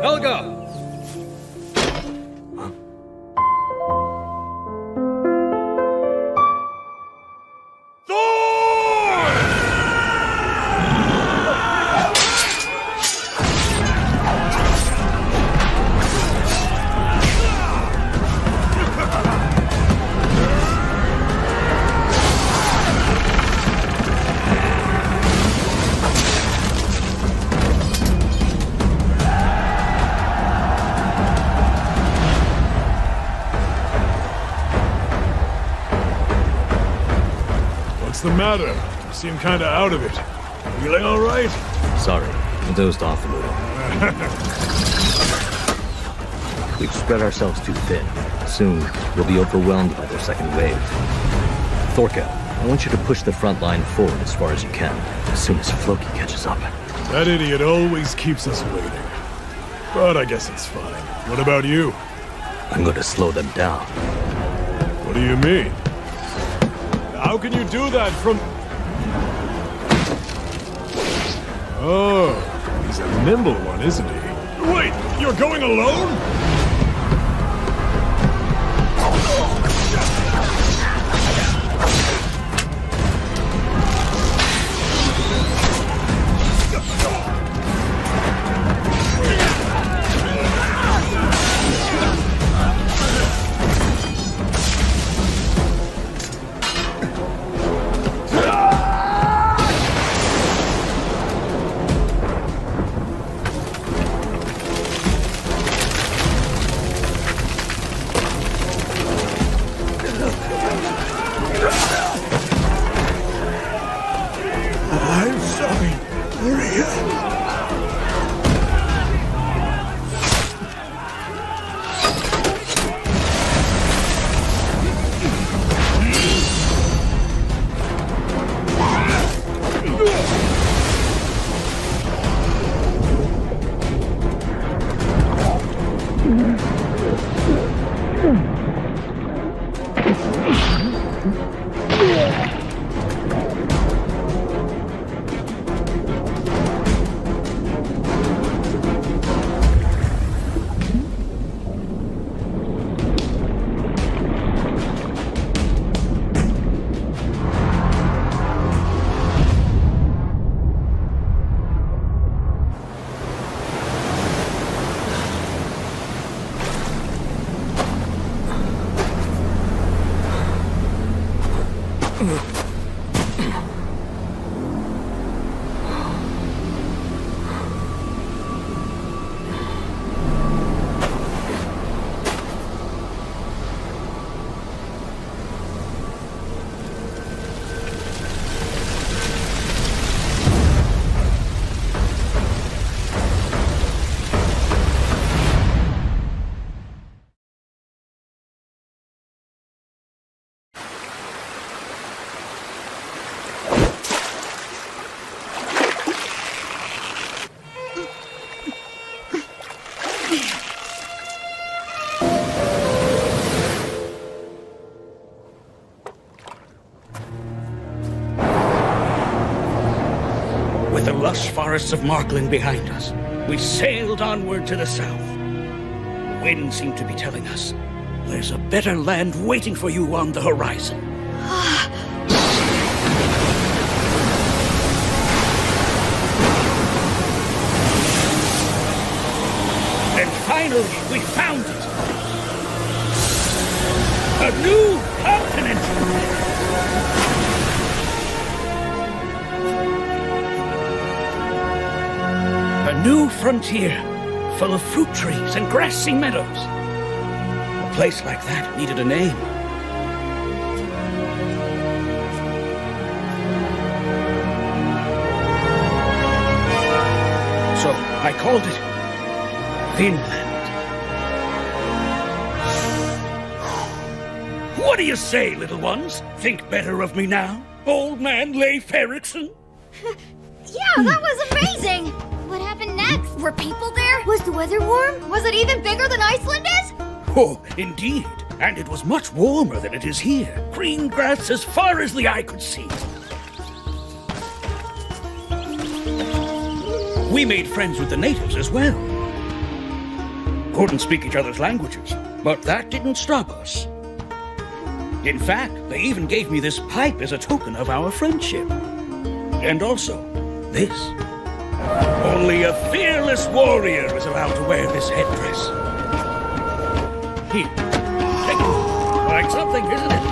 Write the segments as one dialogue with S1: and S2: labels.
S1: Helga!
S2: What's the matter? You seem kinda out of it. Feeling alright?
S3: Sorry, I dozed off a little. We've spread ourselves too thin. Soon, we'll be overwhelmed by their second wave. Thorka, I want you to push the front line forward as far as you can, as soon as Floki catches up.
S2: That idiot always keeps us waiting. But I guess it's fine. What about you?
S3: I'm going to slow them down.
S2: What do you mean? How can you do that from... Oh, he's a nimble one, isn't he? Wait, you're going alone? I'm sorry, Maria.
S4: With the lush forests of Markland behind us, we sailed onward to the south. The wind seemed to be telling us, there's a better land waiting for you on the horizon. And finally, we found it! A new continent! A new frontier, full of fruit trees and grassy meadows. A place like that needed a name. So I called it Vinland. What do you say, little ones? Think better of me now, old man Leif Erikson?
S5: Yeah, that was amazing! What happened next? Were people there? Was the weather warm? Was it even bigger than Iceland is?
S4: Oh, indeed. And it was much warmer than it is here. Green grass as far as the eye could see. We made friends with the natives as well. Couldn't speak each other's languages, but that didn't stop us. In fact, they even gave me this pipe as a token of our friendship. And also, this. Only a fearless warrior is allowed to wear this headdress. Here, take it. Like something, isn't it?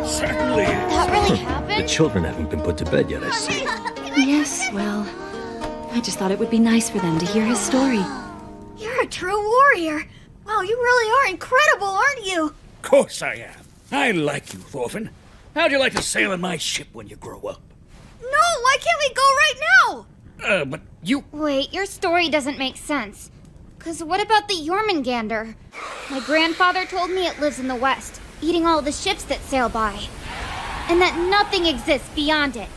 S4: Certainly is.
S5: That really
S3: The
S5: happened?
S3: children haven't been put to bed yet, I see.
S1: Yes, well, I just thought it would be nice for them to hear his story.
S5: You're a true warrior. Wow, you really are incredible, aren't you?
S4: Of course I am. I like you, Orphan. How'd you like to sail in my ship when you grow up?
S5: No, why can't we go right now?
S4: But you...
S5: Wait, your story doesn't make sense. 'Cause what about the Jormungandr? My grandfather told me it lives in the west, eating all the ships that sail by. And that nothing exists beyond it.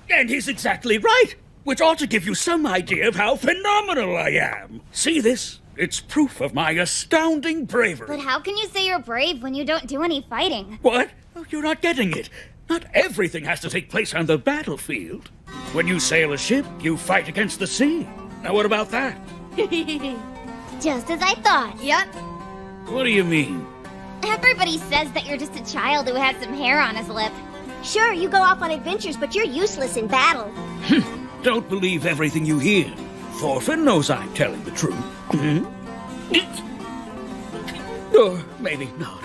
S4: And he's exactly right, which ought to give you some idea of how phenomenal I am. See this? It's proof of my astounding bravery.
S5: But how can you say you're brave when you don't do any fighting?
S4: What? Oh, you're not getting it. Not everything has to take place on the battlefield. When you sail a ship, you fight against the sea. Now what about that?
S5: Just as I thought. Yep.
S4: What do you mean?
S5: Everybody says that you're just a child who has some hair on his lip.
S6: Sure, you go off on adventures, but you're useless in battle.
S4: Don't believe everything you hear. Orphan knows I'm telling the truth. Or maybe not.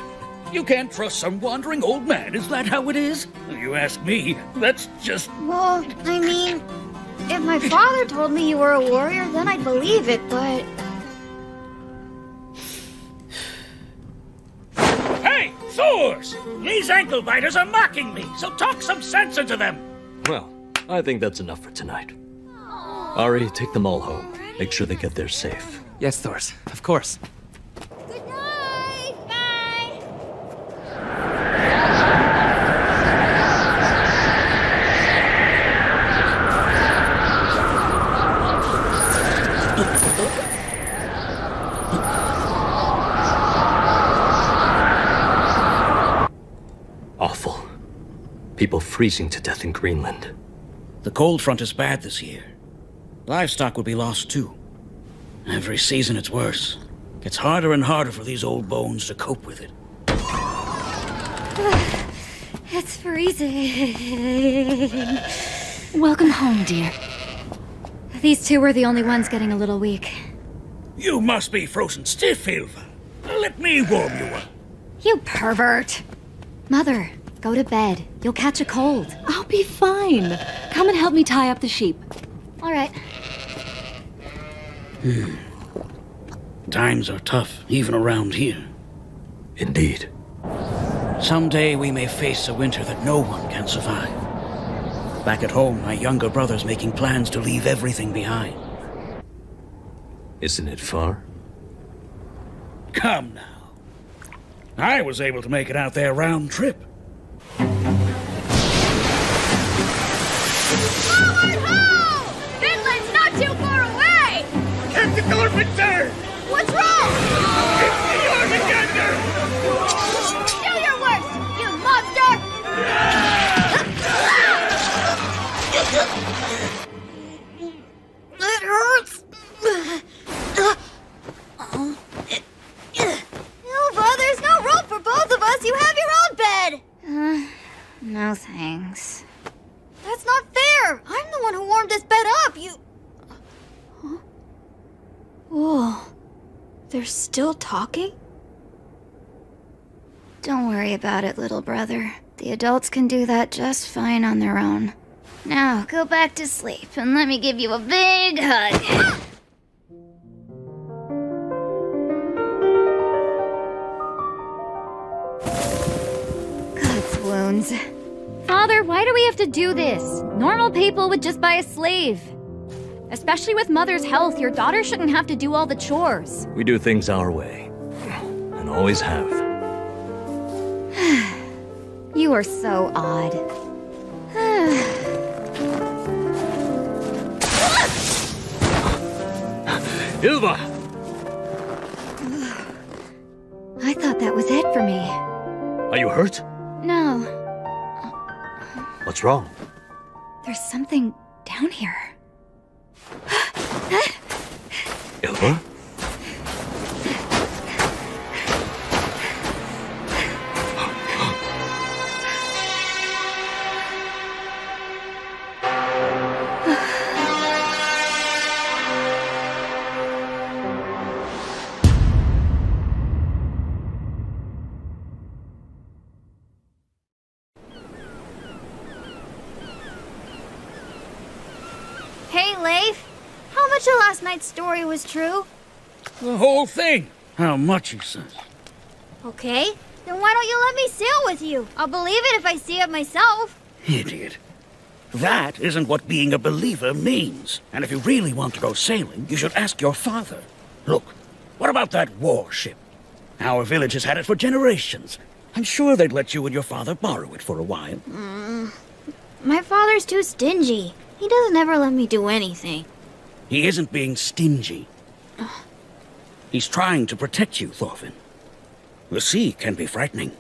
S4: You can't trust some wandering old man, is that how it is? You ask me, that's just...
S5: Well, I mean, if my father told me you were a warrior, then I'd believe it, but...
S4: Hey, Thors! These ankle biters are mocking me, so talk some sense into them!
S3: Well, I think that's enough for tonight. Ari, take them all home. Make sure they get there safe.
S7: Yes, Thors, of course.
S5: Good night! Bye!
S3: Awful. People freezing to death in Greenland.
S4: The cold front is bad this year. Livestock will be lost too. Every season it's worse. It's harder and harder for these old bones to cope with it.
S5: It's freezing.
S1: Welcome home, dear.
S5: These two were the only ones getting a little weak.
S4: You must be frozen stiff, Ilva. Let me warm you up.
S5: You pervert!
S1: Mother, go to bed. You'll catch a cold. I'll be fine. Come and help me tie up the sheep.
S5: All right.
S4: Times are tough, even around here.
S3: Indeed.
S4: Someday we may face a winter that no one can survive. Back at home, my younger brother's making plans to leave everything behind.
S3: Isn't it far?
S4: Come now. I was able to make it out there round trip.
S5: Forward ho! Finland's not too far away!
S4: Captain Orphan!
S5: What's wrong?
S4: It's the Jormungandr!
S5: Do your worst, you monster! It hurts. Ilva, there's no room for both of us. You have your own bed. No thanks. That's not fair. I'm the one who warmed this bed up. You... Huh? Whoa. They're still talking? Don't worry about it, little brother. The adults can do that just fine on their own. Now, go back to sleep and let me give you a big hug. God's wounds.
S1: Father, why do we have to do this? Normal people would just buy a slave. Especially with Mother's health, your daughter shouldn't have to do all the chores.
S3: We do things our way. And always have.
S1: You are so odd.
S3: Ilva!
S1: I thought that was it for me.
S3: Are you hurt?
S1: No,
S3: What's wrong?
S1: There's something down here.
S3: Ilva?
S5: Hey, Leif. How much of last night's story was true?
S4: The whole thing. How much, he says.
S5: Okay. Then why don't you let me sail with you? I'll believe it if I see it myself.
S4: Idiot. That isn't what being a believer means. And if you really want to go sailing, you should ask your father. Look, what about that warship? Our village has had it for generations. I'm sure they'd let you and your father borrow it for a while.
S5: My father's too stingy. He doesn't ever let me do anything.
S4: He isn't being stingy. He's trying to protect you, Thorfinn. The sea can be frightening.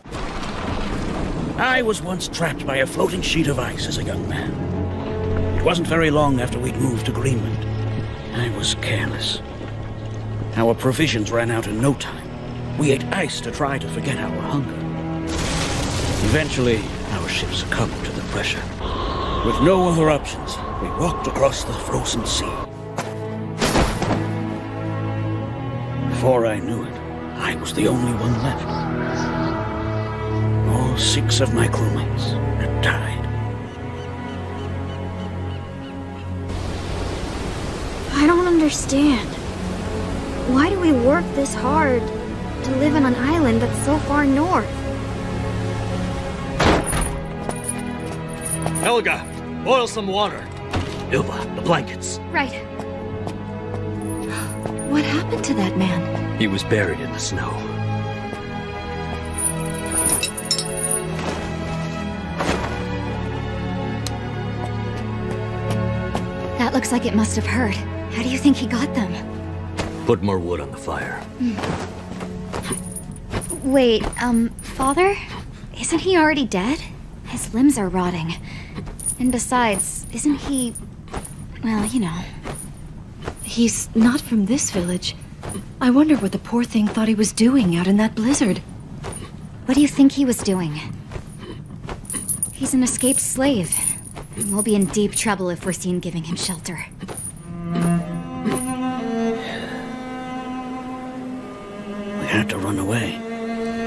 S4: I was once trapped by a floating sheet of ice as a young man. It wasn't very long after we'd moved to Greenland. I was careless. Our provisions ran out in no time. We ate ice to try to forget our hunger. Eventually, our ship succumbed to the pressure. With no other options, we walked across the frozen sea. Before I knew it, I was the only one left. All 6 of my crewmates had died.
S5: I don't understand. Why do we work this hard to live on an island that's so far north?
S3: Helga, boil some water. Ilva, the blankets.
S1: Right. What happened to that man?
S3: He was buried in the snow.
S1: That looks like it must have hurt. How do you think he got them?
S3: Put more wood on the fire.
S1: Wait, Father? Isn't he already dead? His limbs are rotting. And besides, isn't he... well, you know.
S7: He's not from this village. I wonder what the poor thing thought he was doing out in that blizzard.
S1: What do you think he was doing? He's an escaped slave. And we'll be in deep trouble if we're seen giving him shelter.
S4: We had to run away.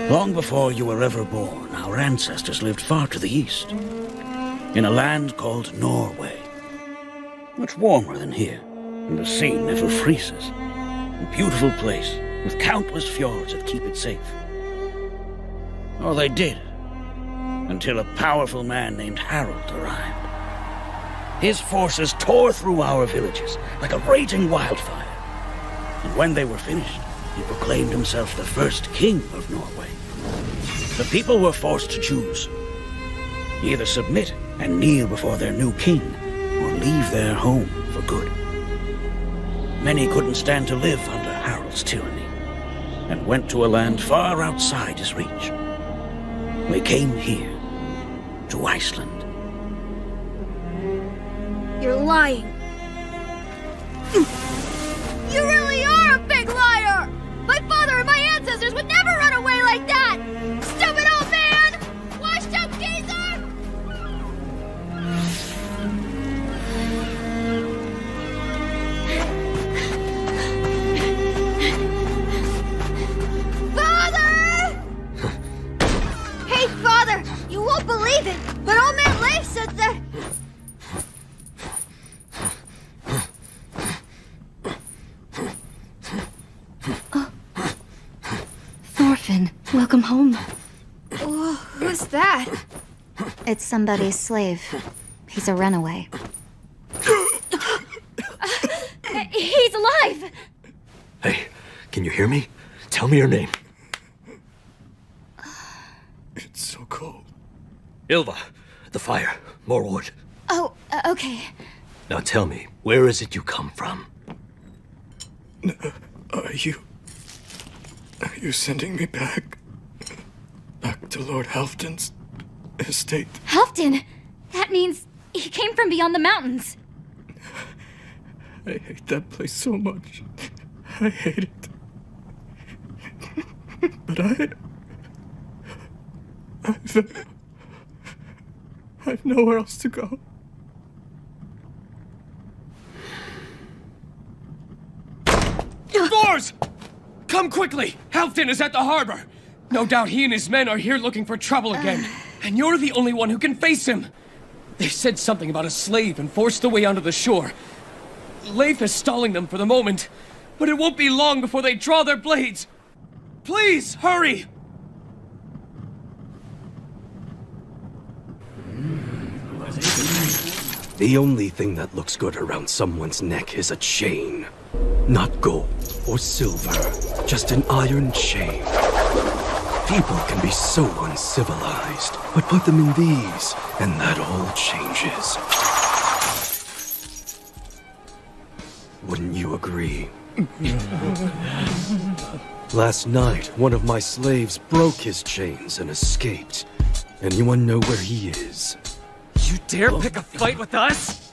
S4: Long before you were ever born, our ancestors lived far to the east. In a land called Norway. Much warmer than here, and the sea never freezes. A beautiful place, with countless fjords that keep it safe. Or they did, until a powerful man named Harold arrived. His forces tore through our villages like a raging wildfire. And when they were finished, he proclaimed himself the first king of Norway. The people were forced to choose. Either submit and kneel before their new king, or leave their home for good. Many couldn't stand to live under Harold's tyranny, and went to a land far outside his reach. They came here, to Iceland.
S5: You're lying. You really are a big liar! My father and my ancestors would never run away like that! Stupid old man! Washed up geezer! Father! Hey, Father! You won't believe it, but old man Leif said that...
S7: Orphan, welcome home.
S5: Who's that?
S1: It's somebody's slave. He's a runaway. He's alive!
S3: Hey, can you hear me? Tell me your name.
S2: It's so cold.
S3: Ilva, the fire. More wood.
S1: Oh, okay.
S3: Now tell me, where is it you come from?
S2: Are you sending me back? Back to Lord Halfton's estate?
S1: Halfton! That means He came from beyond the mountains.
S8: I hate that place so much. I hate it. But I've nowhere else to go.
S9: Thors! Come quickly! Halfdan is at the harbor! No doubt he and his men are here looking for trouble again. And you're the only one who can face him! They said something about a slave and forced their way onto the shore. Leif is stalling them for the moment, but it won't be long before they draw their blades. Please, hurry!
S10: The only thing that looks good around someone's neck is a chain. Not gold or silver, just an iron chain. People can be so uncivilized, but put them in these, and that all changes. Wouldn't you agree? Last night, one of my slaves broke his chains and escaped. Anyone know where he is?
S11: You dare pick a fight with us?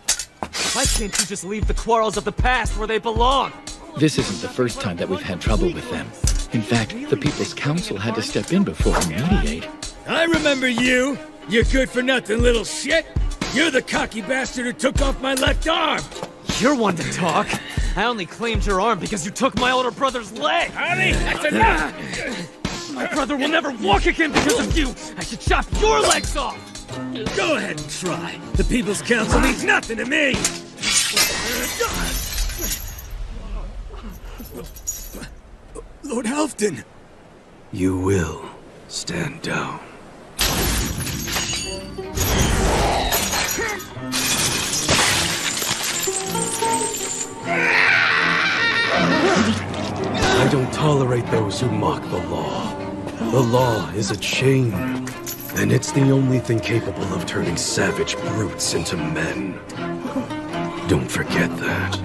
S11: Why can't you just leave the quarrels of the past where they belong?
S12: This isn't the first time that we've had trouble with them. In fact, the People's Council had to step in before and mediate.
S13: I remember you! You good-for-nothing little shit! You're the cocky bastard who took off my left arm!
S11: You're one to talk. I only claimed your arm because you took my older brother's leg!
S13: Honey, that's enough!
S11: My brother will never walk again because of you! I should chop your legs off!
S13: Go ahead and try. The People's Council means nothing to me! Lord Halfdan!
S10: You will stand down. I don't tolerate those who mock the law. The law is a chain, and it's the only thing capable of turning savage brutes into men. Don't forget that.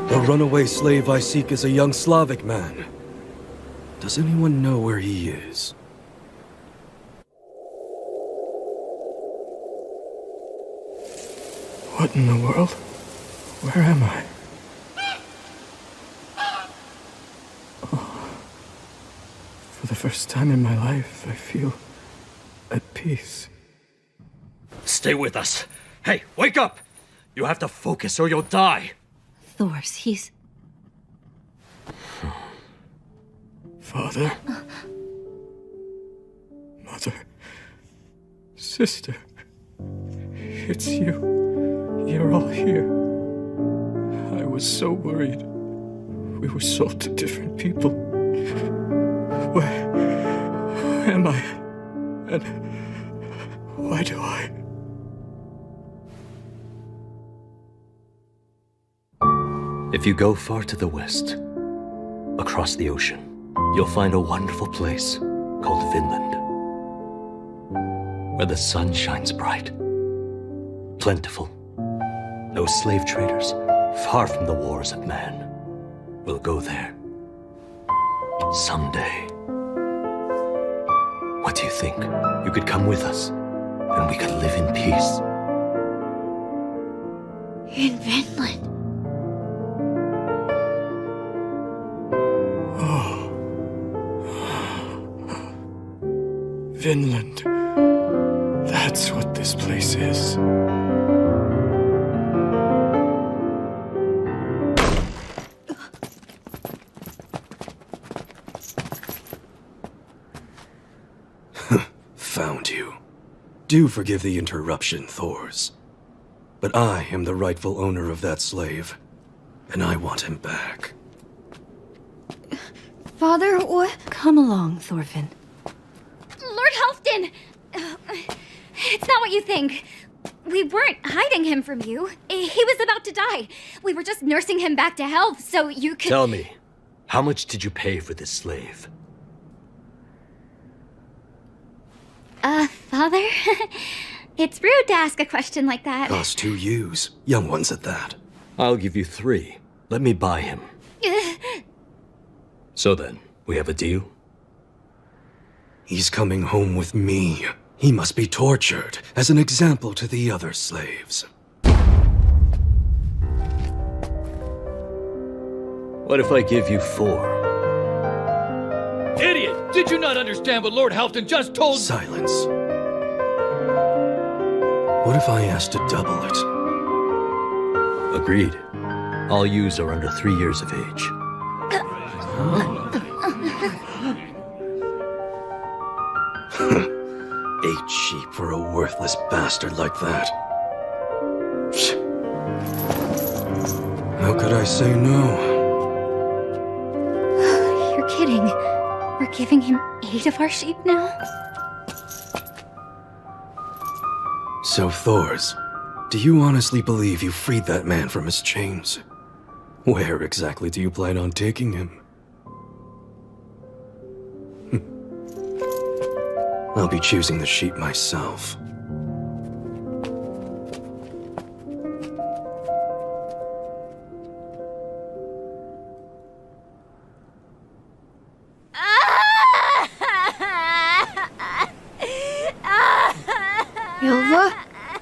S10: The runaway slave I seek is a young Slavic man. Does anyone know where he is?
S8: What in the world? Where am I? Oh. For the first time in my life, I feel at peace.
S11: Stay with us. Hey, wake up! You have to focus or you'll die.
S7: Thors, he's...
S8: Father. Mother. Sister. It's you. You're all here. I was so worried. We were sold to different people. Where am I? And why do I?
S3: If you go far to the west, across the ocean, you'll find a wonderful place called Vinland, where the sun shines bright, plentiful, no slave traders, far from the wars of man. We'll go there someday. What do you think? You could come with us, and we could live in peace.
S5: In Vinland.
S8: Vinland. That's what this place is.
S10: Found you. Do forgive the interruption, Thors. But I am the rightful owner of that slave, and I want him back.
S5: Father, what?
S7: Come along, Thorfinn.
S1: Lord Halfdan! It's not what you think. We weren't hiding him from you. He was about to die. We were just nursing him back to health so you could...
S3: Tell me, how much did you pay for this slave?
S1: Father? It's rude to ask a question like that.
S10: Cost 2 ewes, young ones at that.
S3: I'll give you 3. Let me buy him. So then, we have a deal?
S10: He's coming home with me. He must be tortured as an example to the other slaves.
S3: What if I give you 4?
S11: Idiot! Did you not understand what Lord Halfton just told?
S10: Silence. What if I asked to double it?
S3: Agreed. All yous are under 3 years of age.
S10: 8 sheep for a worthless bastard like that. How could I say no?
S1: You're kidding. We're giving him 8 of our sheep now?
S10: So, Thors, do you honestly believe you freed that man from his chains? Where exactly do you plan on taking him? I'll be choosing the sheep myself.
S5: Ylva?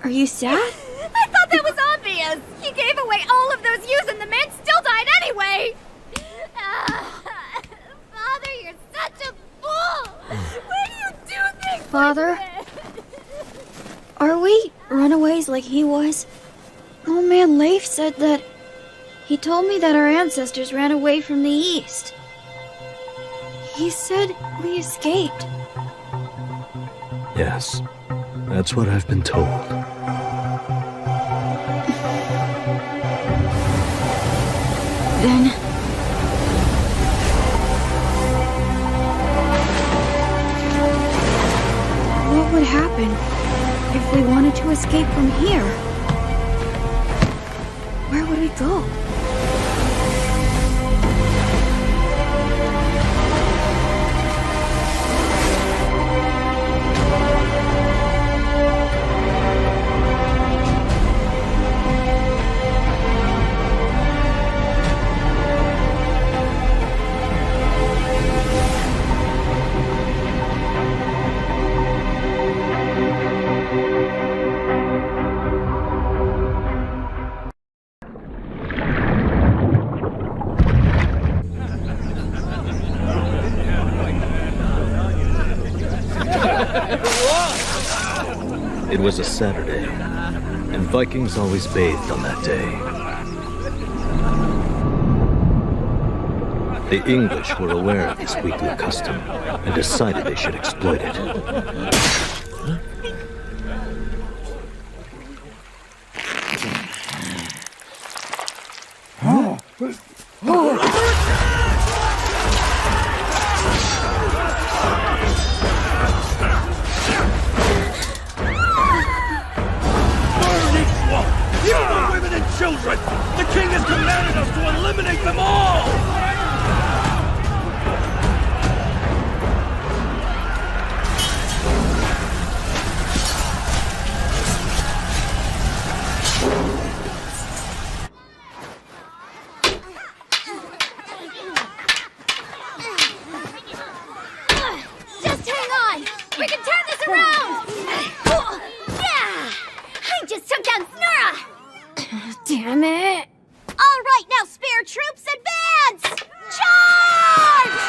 S5: Are you sad?
S1: I thought that was obvious! He gave away all of those ewes and the man still died anyway! Father, you're such a fool! Why do you do things
S5: Father?
S1: like this?
S5: Are we runaways like he was? Old man Leif said that... He told me that our ancestors ran away from the east. He said we escaped.
S3: Yes, that's what I've been told.
S5: Then... what would happen if we wanted to escape from here? Where would we go?
S3: It was a Saturday, and Vikings always bathed on that day. The English were aware of this weekly custom and decided they should exploit it.
S13: Children! The king has commanded us to eliminate them all!
S1: Just hang on! We can turn this around! Yeah! I just took down Snura!
S5: Damn it!
S6: All right, now spare troops, advance! Charge!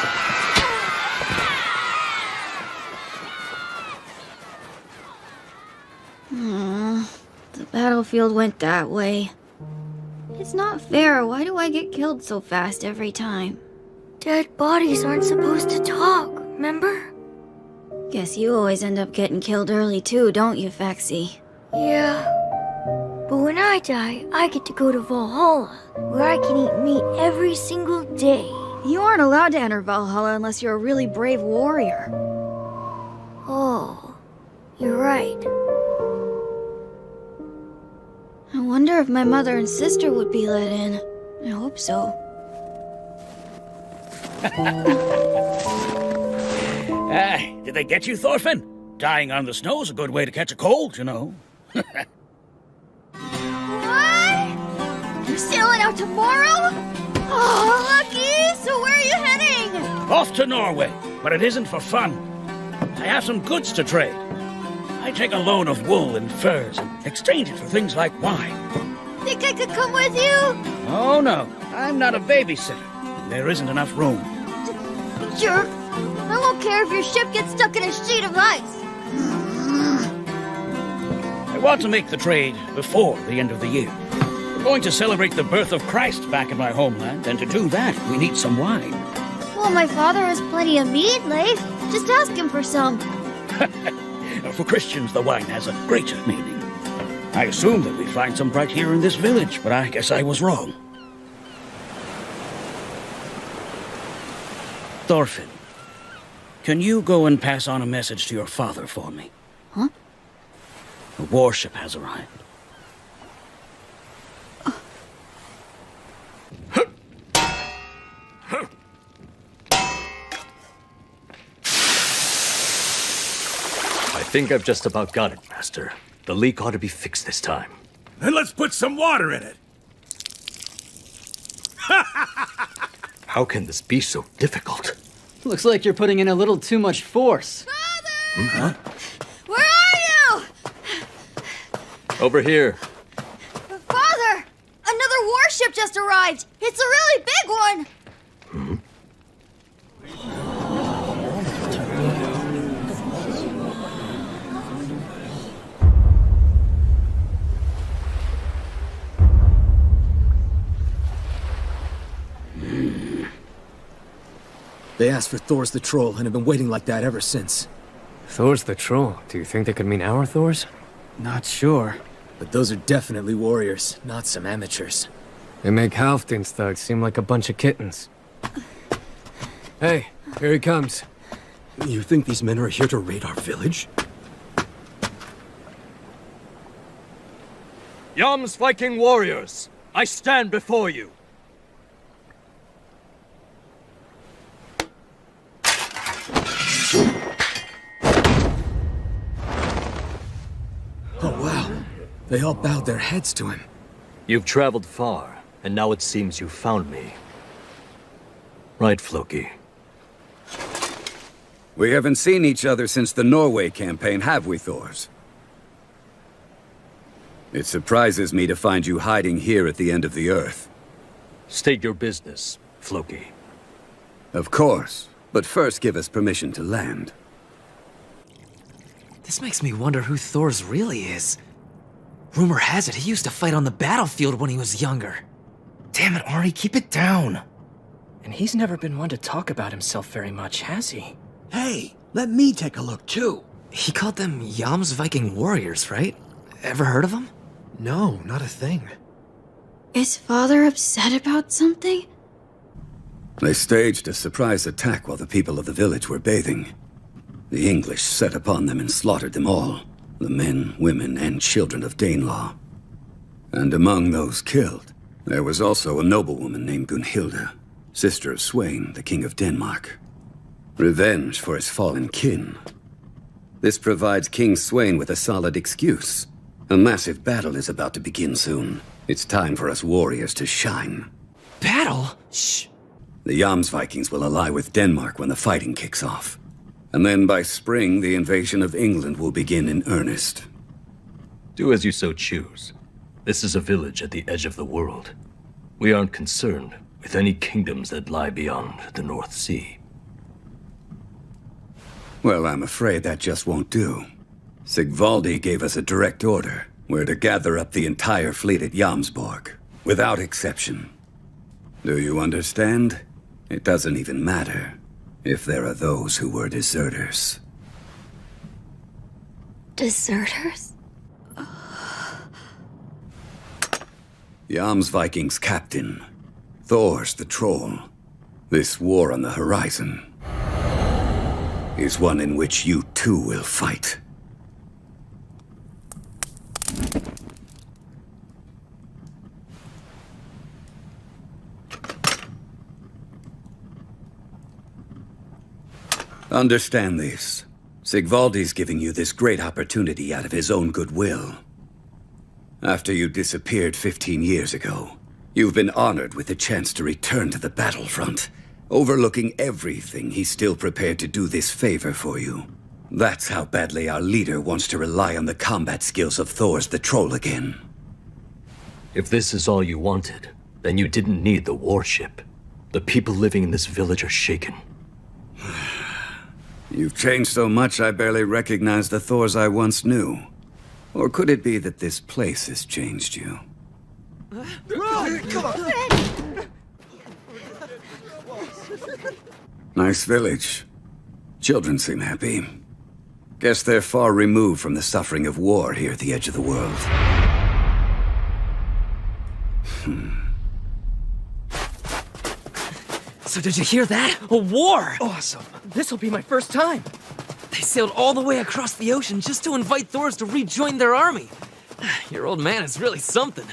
S5: The battlefield went that way. It's not fair. Why do I get killed so fast every time?
S14: Dead bodies aren't supposed to talk, remember?
S5: Guess you always end up getting killed early too, don't you, Faxi?
S14: Yeah. But when I die, I get to go to Valhalla, where I can eat meat every single day.
S5: You aren't allowed to enter Valhalla unless you're a really brave warrior.
S14: Oh, you're right.
S5: I wonder if my mother and sister would be let in. I hope so.
S4: Did they get you, Thorfinn? Dying on the snow's a good way to catch a cold, you know.
S5: You're sailing out tomorrow? Oh, lucky! So where are you heading?
S4: Off to Norway, but it isn't for fun. I have some goods to trade. I take a load of wool and furs and exchange it for things like wine.
S5: Think I could come with you?
S4: Oh, no. I'm not a babysitter. There isn't enough room.
S5: Jerk. I won't care if your ship gets stuck in a sheet of ice.
S4: I want to make the trade before the end of the year. We're going to celebrate the birth of Christ back in my homeland, and to do that, we need some wine.
S5: Well, my father has plenty of meat, Leif. Just ask him for some.
S4: For Christians, the wine has a greater meaning. I assumed that we'd find some right here in this village, but I guess I was wrong. Thorfinn, can you go and pass on a message to your father for me?
S5: Huh?
S4: A warship has arrived.
S3: I think I've just about got it, Master. The leak ought to be fixed this time.
S13: Then let's put some water in it.
S3: How can this be so difficult?
S11: Looks like you're putting in a little too much force.
S5: Father! Where are you?
S3: Over here.
S5: Father! Another warship just arrived. It's a really big one.
S8: They asked for Thor's the Troll and have been waiting like that ever since.
S15: Thor's the Troll? Do you think they could mean our Thors?
S8: Not sure. But those are definitely warriors, not some amateurs.
S15: They make Halfdan's thugs seem like a bunch of kittens. Hey, here he comes.
S10: You think these men are here to raid our village?
S3: Yam's Viking warriors, I stand before you.
S8: Oh, wow. They all bowed their heads to him.
S3: You've traveled far, and now it seems you've found me. Right, Floki?
S16: We haven't seen each other since the Norway campaign, have we, Thors? It surprises me to find you hiding here at the end of the Earth.
S3: State your business, Floki.
S16: Of course, but first give us permission to land.
S11: This makes me wonder who Thor's really is. Rumor has it he used to fight on the battlefield when he was younger.
S17: Damn it, Ari, keep it down. And he's never been one to talk about himself very much, has he?
S10: Hey, let me take a look too.
S11: He called them Yam's Viking warriors, right? Ever heard of them?
S8: No, not a thing.
S5: Is Father upset about something?
S16: They staged a surprise attack while the people of the village were bathing. The English set upon them and slaughtered them all, the men, women, and children of Danelaw. And among those killed, there was also a noblewoman named Gunhilda, sister of Sweyn, the King of Denmark. Revenge for his fallen kin. This provides King Sweyn with a solid excuse. A massive battle is about to begin soon. It's time for us warriors to shine.
S11: Battle? Shh.
S16: The Jomsvikings will ally with Denmark when the fighting kicks off. And then by spring, the invasion of England will begin in earnest.
S3: Do as you so choose. This is a village at the edge of the world. We aren't concerned with any kingdoms that lie beyond the North Sea.
S16: Well, I'm afraid that just won't do. Sigvaldi gave us a direct order. We're to gather up the entire fleet at Jomsborg, without exception. Do you understand? It doesn't even matter if there are those who were deserters.
S5: Deserters?
S16: Jomsviking's captain, Thor's the Troll. This war on the horizon is one in which you too will fight. Understand this. Sigvaldi's giving you this great opportunity out of his own goodwill. After you disappeared 15 years ago, you've been honored with the chance to return to the battlefront. Overlooking everything, he's still prepared to do this favor for you. That's how badly our leader wants to rely on the combat skills of Thor's the Troll again.
S3: If this is all you wanted, then you didn't need the warship. The people living in this village are shaken.
S16: You've changed so much I barely recognize the Thors I once knew. Or could it be that this place has changed you?
S13: Come on!
S16: Nice village. Children seem happy. Guess they're far removed from the suffering of war here at the edge of the world.
S11: So did you hear that? A war! Awesome. This'll be my first time. They sailed all the way across the ocean just to invite Thors to rejoin their army. Your old man is really something.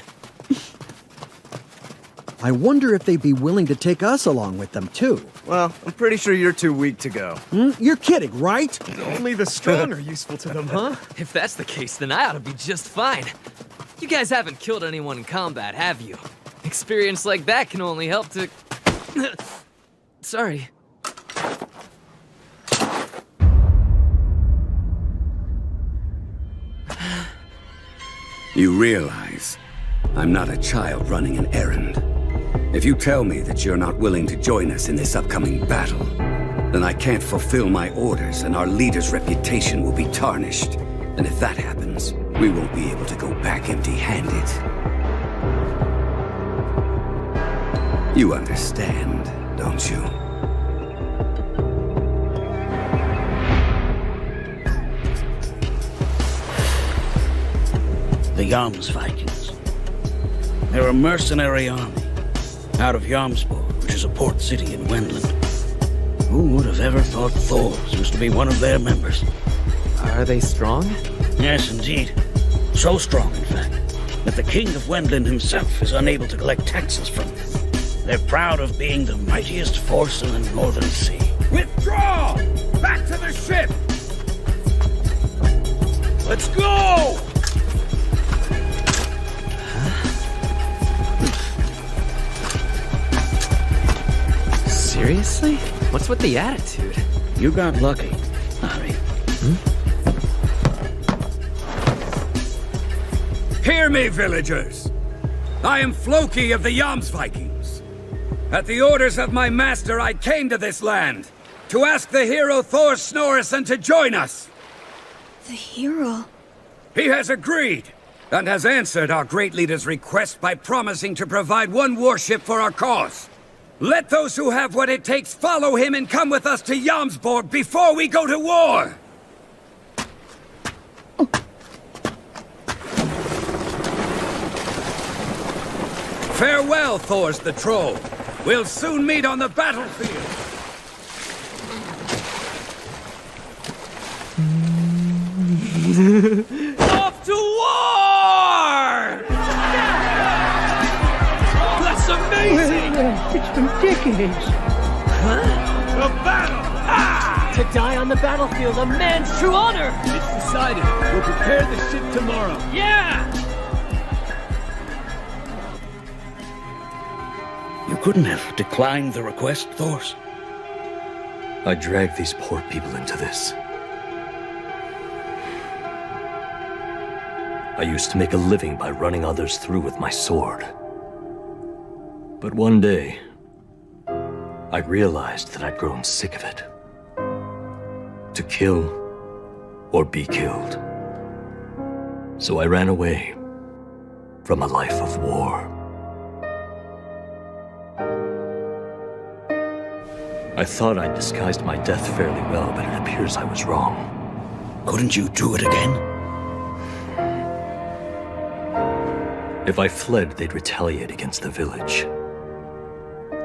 S18: I wonder if they'd be willing to take us along with them, too.
S17: Well, I'm pretty sure you're too weak to go.
S18: You're kidding, right?
S17: Only the strong are useful to them, huh?
S11: If that's the case, then I ought to be just fine. You guys haven't killed anyone in combat, have you? Experience like that can only help to... Sorry.
S16: You realize I'm not a child running an errand. If you tell me that you're not willing to join us in this upcoming battle, then I can't fulfill my orders and our leader's reputation will be tarnished. And if that happens, we won't be able to go back empty-handed. You understand, don't you?
S4: The Jomsvikings. They're a mercenary army out of Jomsborg, which is a port city in Wendland. Who would have ever thought Thors was to be one of their members?
S11: Are they strong?
S4: Yes, indeed. So strong, in fact, that the king of Wendland himself is unable to collect taxes from them. They're proud of being the mightiest force in the Northern Sea.
S13: Withdraw! Back to the ship! Let's go!
S11: Seriously? What's with the attitude?
S4: You got lucky, Harry.
S13: Hear me, villagers! I am Floki of the Jomsvikings. At the orders of my master, I came to this land to ask the hero Thor Snorrisson to join us.
S14: The hero?
S13: He has agreed, and has answered our great leader's request by promising to provide one warship for our cause. Let those who have what it takes follow him and come with us to Jomsborg before we go to war! Farewell, Thors the Troll. We'll soon meet on the battlefield.
S11: Off to war!
S13: That's amazing!
S19: It's ridiculous.
S11: Huh?
S13: The battle!
S19: To die on the battlefield, a man's true honor!
S13: It's decided. We'll prepare the ship tomorrow.
S19: Yeah!
S4: You couldn't have declined the request, Thors.
S3: I dragged these poor people into this. I used to make a living by running others through with my sword. But one day, I realized that I'd grown sick of it. To kill or be killed. So I ran away from a life of war. I thought I'd disguised my death fairly well, but it appears I was wrong.
S4: Couldn't you do it again?
S3: If I fled, they'd retaliate against the village.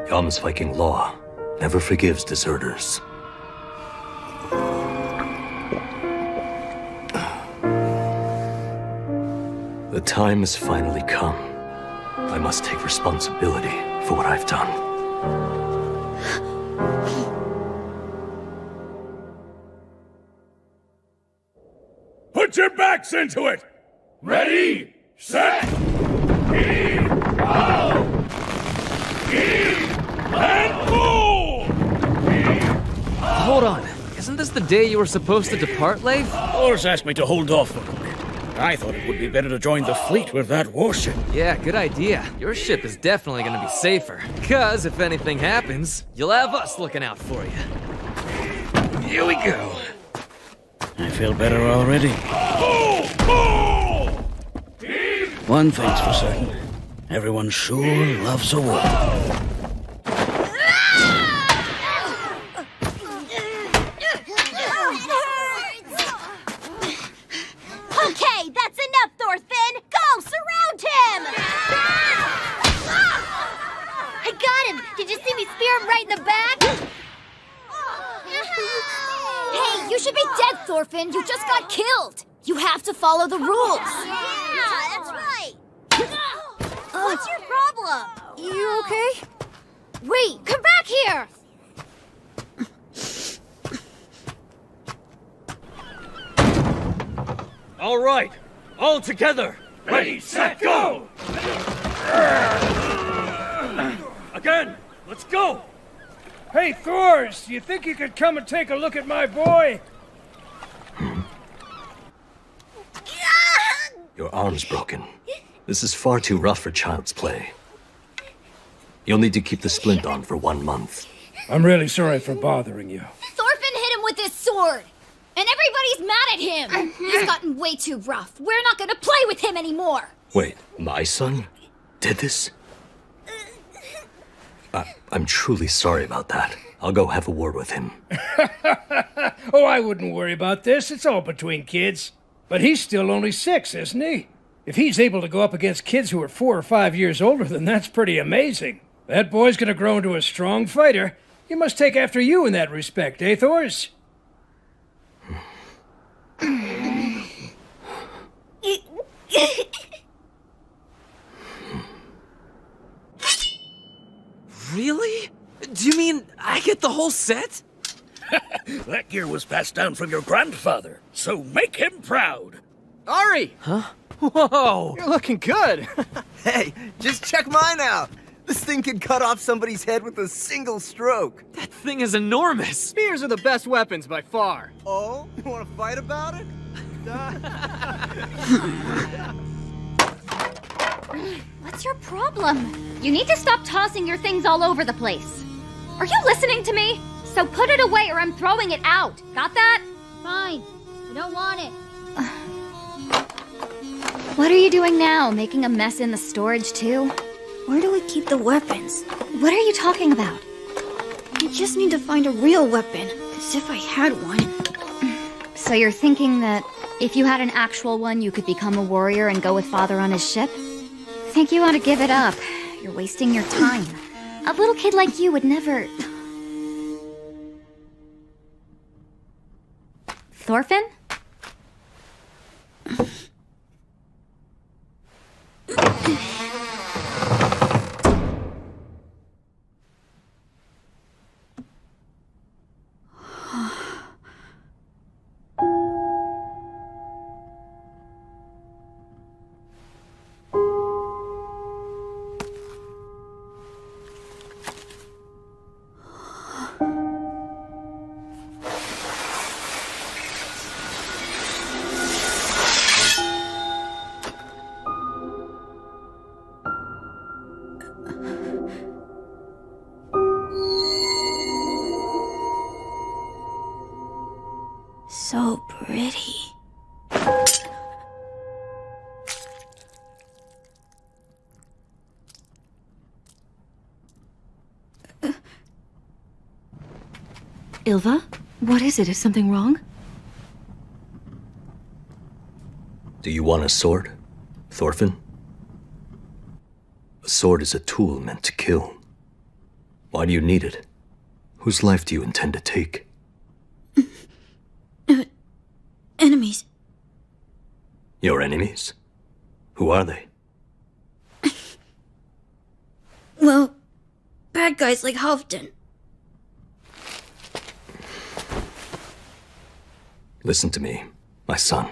S3: Jomsviking law never forgives deserters. The time has finally come. I must take responsibility for what I've done.
S13: Put your backs into it! Ready, set, heave, ho! Heave, and move!
S11: Hold on. Isn't this the day you were supposed to depart, Leif?
S4: Ors asked me to hold off for a bit. I thought it would be better to join the fleet with that warship.
S11: Yeah, good idea. Your ship is definitely gonna be safer. 'Cause if anything happens, you'll have us looking out for you. Here we go.
S4: I feel better already. One thing's for certain. Everyone sure loves a war.
S6: Okay, that's enough, Thorfinn! Go, surround him!
S5: I got him! Did you see me spear him right in the back? Hey, you should be dead, Thorfinn. You just got killed. You have to follow the rules.
S6: Yeah, that's right! What's your problem?
S5: You okay? Wait, come back here!
S10: All right, all together.
S13: Ready, set, go!
S10: Again, let's go.
S19: Hey, Thors, you think you could come and take a look at my boy?
S3: Your arm's broken. This is far too rough for child's play. You'll need to keep the splint on for 1 month.
S19: I'm really sorry for bothering you.
S5: Thorfinn hit him with his sword! And everybody's mad at him! He's gotten way too rough. We're not gonna play with him anymore!
S3: Wait, my son did this? I'm truly sorry about that. I'll go have a word with him.
S19: Oh, I wouldn't worry about this. It's all between kids. But he's still only 6, isn't he? If he's able to go up against kids who are 4 or 5 years older, then that's pretty amazing. That boy's gonna grow into a strong fighter. He must take after you in that respect, eh, Thors?
S11: Really? Do you mean I get the whole set?
S4: That gear was passed down from your grandfather, so make him proud.
S17: Ari!
S11: Huh? Whoa!
S17: You're looking good. Hey, just check mine out. This thing can cut off somebody's head with a single stroke.
S11: That thing is enormous.
S17: Spears are the best weapons by far. Oh, you want to fight about it?
S1: What's your problem? You need to stop tossing your things all over the place. Are you listening to me? So put it away or I'm throwing it out. Got that?
S5: Fine. I don't want it.
S1: What are you doing now? Making a mess in the storage too?
S5: Where do we keep the weapons?
S1: What are you talking about?
S5: I just need to find a real weapon. As if I had one.
S1: So you're thinking that if you had an actual one, you could become a warrior and go with Father on his ship? Think you ought to give it up. You're wasting your time. A little kid like you would never... Thorfinn?
S5: So pretty.
S7: Ilva? What is it? Is something wrong?
S3: Do you want a sword, Thorfinn? A sword is a tool meant to kill. Why do you need it? Whose life do you intend to take?
S5: Enemies.
S3: Your enemies? Who are they?
S5: Well, bad guys like Halfdan.
S3: Listen to me, my son.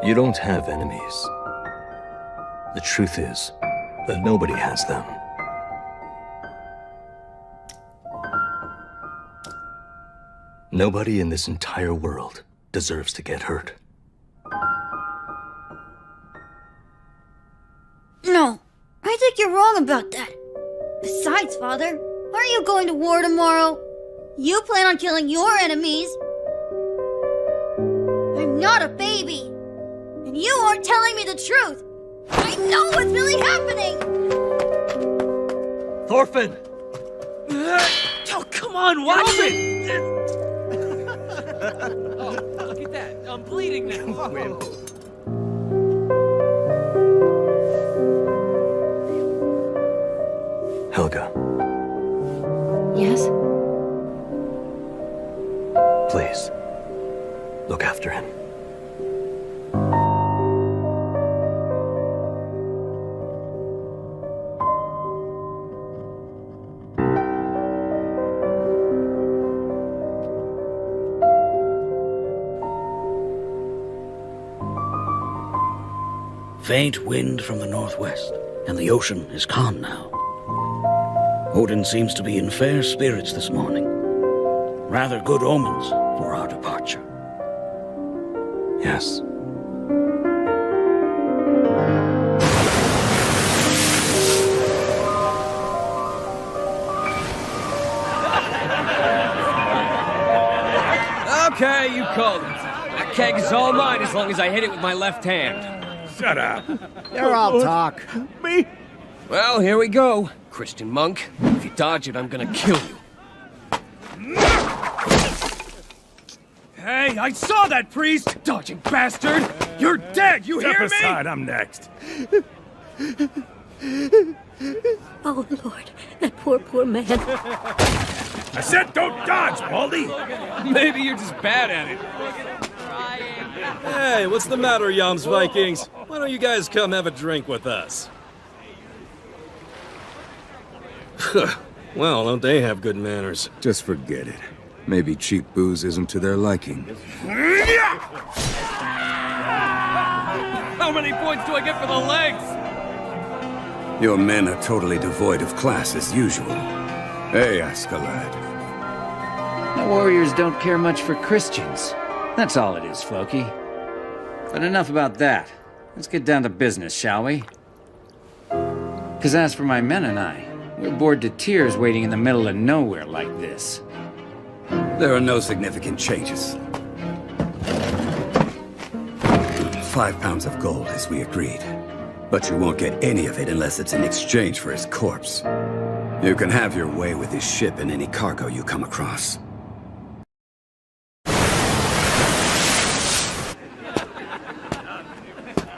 S3: You don't have enemies. The truth is, But nobody has them. Nobody in this entire world deserves to get hurt.
S5: No, I think you're wrong about that. Besides, Father, aren't you going to war tomorrow? You plan on killing your enemies. I'm not a baby. And you aren't telling me the truth. I know what's really happening!
S11: Orphan! Oh, come on, watch it! Oh, look at that. I'm bleeding now.
S3: Helga,
S7: Yes?
S3: please, look after him.
S4: Faint wind from the northwest, and the ocean is calm now. Odin seems to be in fair spirits this morning. Rather good omens for our departure.
S3: Yes.
S9: Okay, you called it. That keg is all mine as long as I hit it with my left hand.
S2: Shut up.
S18: You're all talk.
S2: Me?
S9: Well, here we go. Christian monk, if you dodge it, I'm gonna kill you. Hey, I saw that priest! Dodging bastard! You're dead, you
S2: Step
S9: hear
S2: aside,
S9: me?
S2: I'm next.
S14: Oh, Lord, that poor man.
S2: I said don't dodge, Baldy!
S9: Maybe you're just bad at it.
S10: Hey, what's the matter, Yams Vikings? Why don't you guys come have a drink with us? Well, don't they have good manners?
S16: Just forget it. Maybe cheap booze isn't to their liking.
S9: How many points do I get for the legs?
S16: Your men are totally devoid of class as usual. Hey, Askeladd.
S20: The warriors don't care much for Christians. That's all it is, Floki. But enough about that. Let's get down to business, shall we? Because as for my men and I, we're bored to tears waiting in the middle of nowhere like this.
S16: There are no significant changes. 5 pounds of gold, as we agreed. But you won't get any of it unless it's in exchange for his corpse. You can have your way with his ship and any cargo you come across.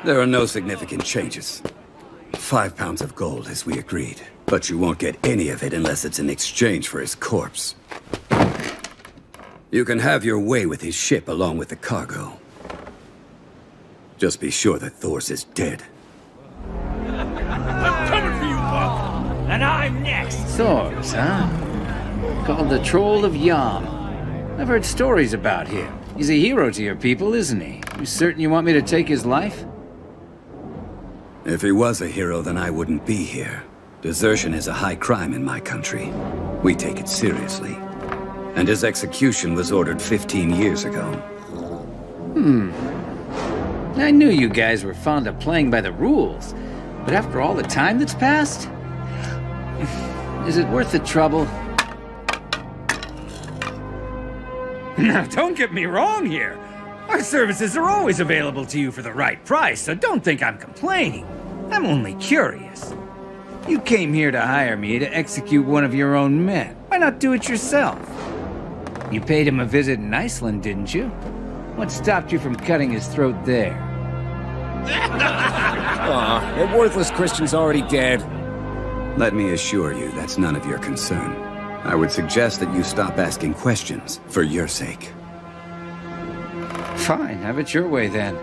S16: There are no significant changes. 5 pounds of gold, as we agreed. But you won't get any of it unless it's in exchange for his corpse. You can have your way with his ship along with the cargo. Just be sure that Thors is dead.
S2: I'm coming for you, Buck!
S19: And I'm next!
S20: Thors, huh? Called the Troll of Yam. I've heard stories about him. He's a hero to your people, isn't he? You certain you want me to take his life?
S16: If he was a hero, then I wouldn't be here. Desertion is a high crime in my country. We take it seriously. And his execution was ordered 15 years ago.
S20: I knew you guys were fond of playing by the rules, but after all the time that's passed, is it worth the trouble?
S21: Now, don't get me wrong here. Our services are always available to you for the right price, so don't think I'm complaining. I'm only curious. You came here to hire me to execute one of your own men. Why not do it yourself? You paid him a visit in Iceland, didn't you? What stopped you from cutting his throat there?
S13: Aw, that worthless Christian's already dead.
S16: Let me assure you, that's none of your concern. I would suggest that you stop asking questions, for your sake.
S20: Fine, have it your way then.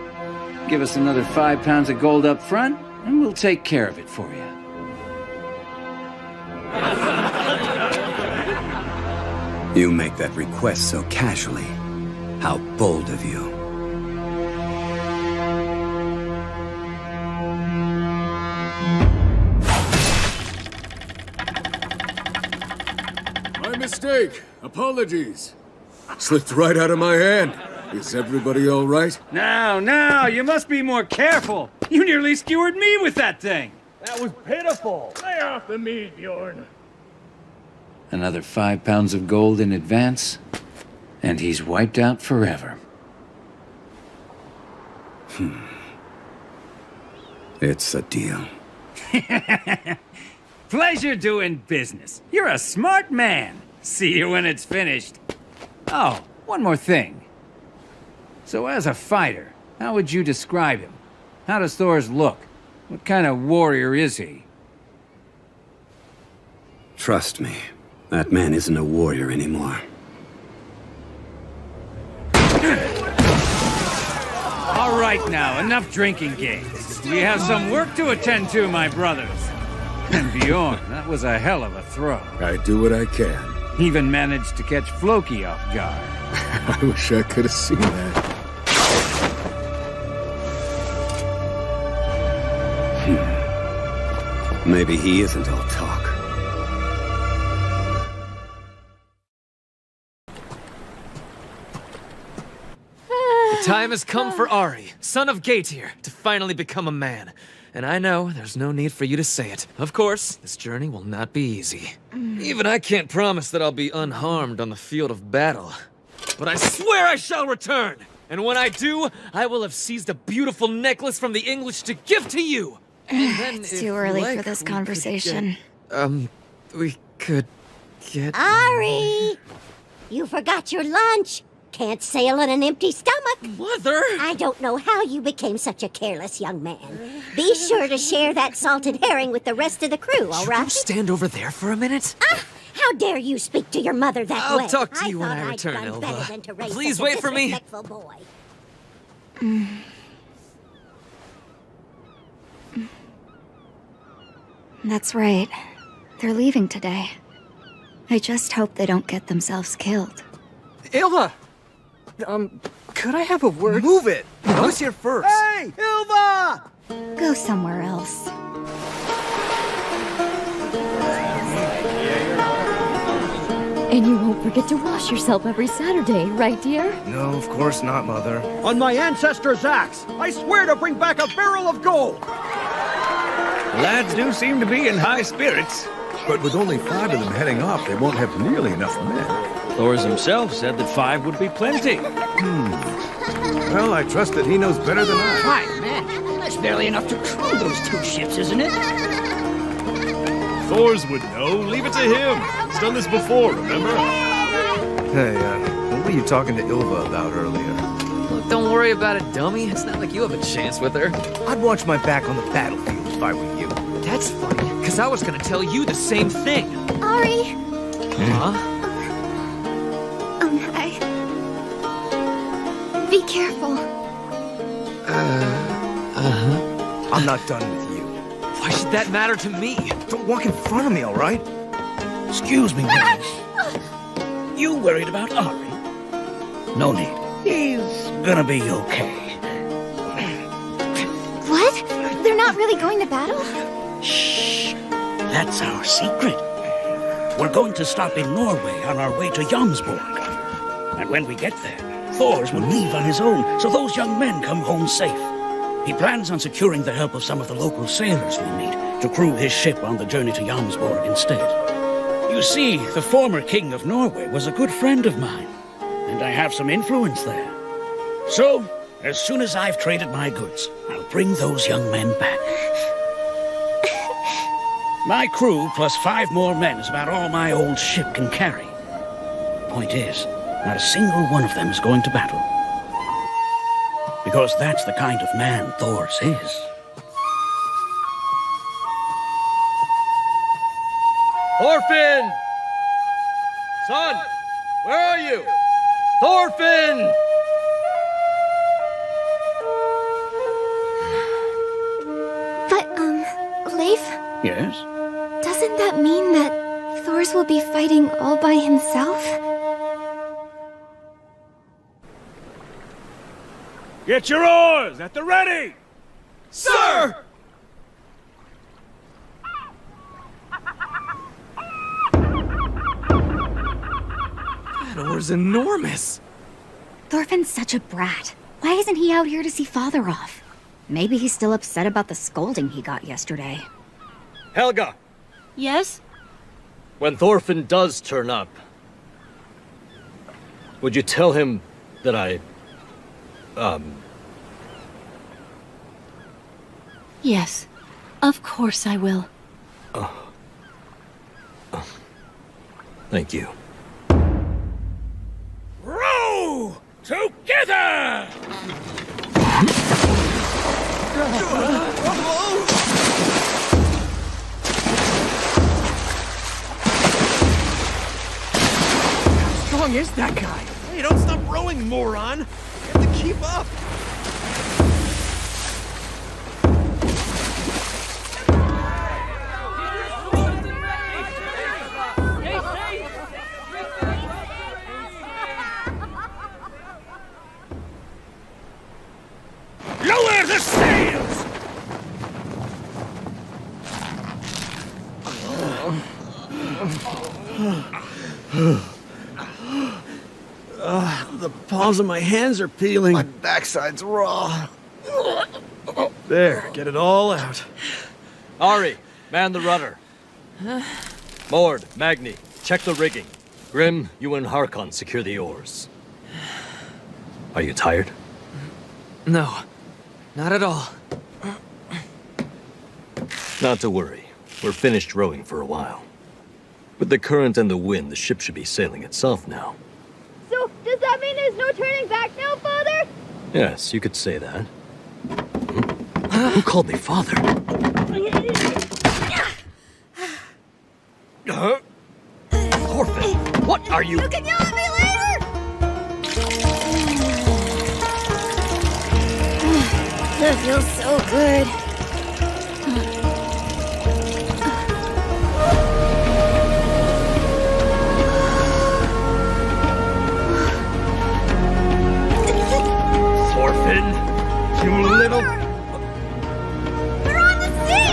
S20: Give us another 5 pounds of gold up front, and we'll take care of it for you.
S16: You make that request so casually. How bold of you.
S2: mistake. Apologies. Slipped right out of my hand. Is everybody all right?
S21: Now, you must be more careful. You nearly skewered me with that thing.
S19: That was pitiful. Lay off the meat, Bjorn.
S20: Another 5 pounds of gold in advance, and he's wiped out forever.
S16: It's a deal.
S21: Pleasure doing business. You're a smart man. See you when it's finished. Oh, one more thing. So as a fighter, how would you describe him? How does Thor's look? What kind of warrior is he?
S16: Trust me, that man isn't a warrior anymore.
S21: All right now, enough drinking games. We have some work to attend to, my brothers. And Bjorn, that was a hell of a throw.
S2: I do what I can.
S21: Even managed to catch Floki off guard.
S2: I wish I could have seen that.
S16: Maybe he isn't all talk.
S11: The time has come for Ari, son of Gaetir, to finally become a man. And I know there's no need for you to say it. Of course, this journey will not be easy. Even I can't promise that I'll be unharmed on the field of battle. But I swear I shall return! And when I do, I will have seized a beautiful necklace from the English to give to you! And then,
S1: It's too early for this
S11: we
S1: conversation.
S11: We could get...
S6: Ari! You forgot your lunch. Can't sail on an empty stomach.
S11: Mother!
S6: I don't know how you became such a careless young man. Be sure to share that salted herring with the rest of the crew, all right?
S11: Should you stand over there for a minute?
S6: How dare you speak to your mother that way?
S11: I'll talk to you when I
S6: thought I'd
S11: return,
S6: done
S11: Ilva.
S6: better than to raise
S11: Please
S6: such a
S11: wait for me.
S6: disrespectful boy.
S1: That's right. They're leaving today. I just hope they don't get themselves killed.
S8: Ilva! Could I have a word?
S18: Move it!
S8: I was here first.
S18: Hey, Ilva!
S1: Go somewhere else.
S7: And you won't forget to wash yourself every Saturday, right, dear?
S17: No, of course not, Mother.
S18: On my ancestor's axe, I swear to bring back a barrel of gold!
S12: The lads do seem to be in high spirits.
S2: But with only 5 of them heading off, they won't have nearly enough men.
S12: Thors himself said that 5 would be plenty.
S2: Well, I trust that he knows better than I.
S4: 5 men? That's barely enough to crew those 2 ships, isn't it?
S2: Thors would know. Leave it to him. He's done this before, remember?
S17: Hey, what were you talking to Ilva about earlier?
S11: Look, don't worry about it, dummy. It's not like you have a chance with her.
S17: I'd watch my back on the battlefield if I were you.
S11: That's funny, because I was gonna tell you the same thing.
S1: Ari!
S11: Huh?
S1: Be careful.
S17: I'm not done with you.
S11: Why should that matter to me?
S17: Don't walk in front of me, all right?
S4: Excuse me, please. You worried about Ari? No need. He's gonna be okay.
S1: What? They're not really going to battle?
S4: Shh. That's our secret. We're going to stop in Norway on our way to Jomsborg. And when we get there, Thors will leave on his own, so those young men come home safe. He plans on securing the help of some of the local sailors we meet to crew his ship on the journey to Jomsborg instead. You see, the former king of Norway was a good friend of mine, and I have some influence there. So, as soon as I've traded my goods, I'll bring those young men back. My crew plus 5 more men is about all my old ship can carry. Point is, not a single one of them is going to battle. Because that's the kind of man Thors is.
S11: Orphan! Son! Where are you? Orphan!
S1: But, Leif?
S4: Yes?
S1: Doesn't that mean that Thors will be fighting all by himself?
S19: Get your oars at the ready!
S9: Sir!
S11: That oar's enormous.
S1: Thorfinn's such a brat. Why isn't he out here to see Father off? Maybe he's still upset about the scolding he got yesterday.
S3: Helga,
S7: Yes?
S3: when Thorfinn does turn up, would you tell him that
S7: Yes. Of course I will.
S3: Thank you.
S4: Row together!
S2: How strong is that guy? Hey, don't stop rowing, moron! You have to keep up!
S4: Lower the sails!
S18: The palms of my hands are peeling.
S2: My backside's raw. There, get it all out.
S3: Ari, man the rudder. Mord, Magni, check the rigging. Grim, you and Harkon secure the oars. Are you tired?
S11: No, not at all.
S3: Not to worry. We're finished rowing for a while. With the current and the wind, the ship should be sailing itself now.
S5: So, does that mean there's no turning back now, Father?
S3: Yes, you could say that. Who called me father? Orphan, what are you?
S5: You can yell at me later! That feels so good.
S3: Orphan, you little...
S5: We're on the sea!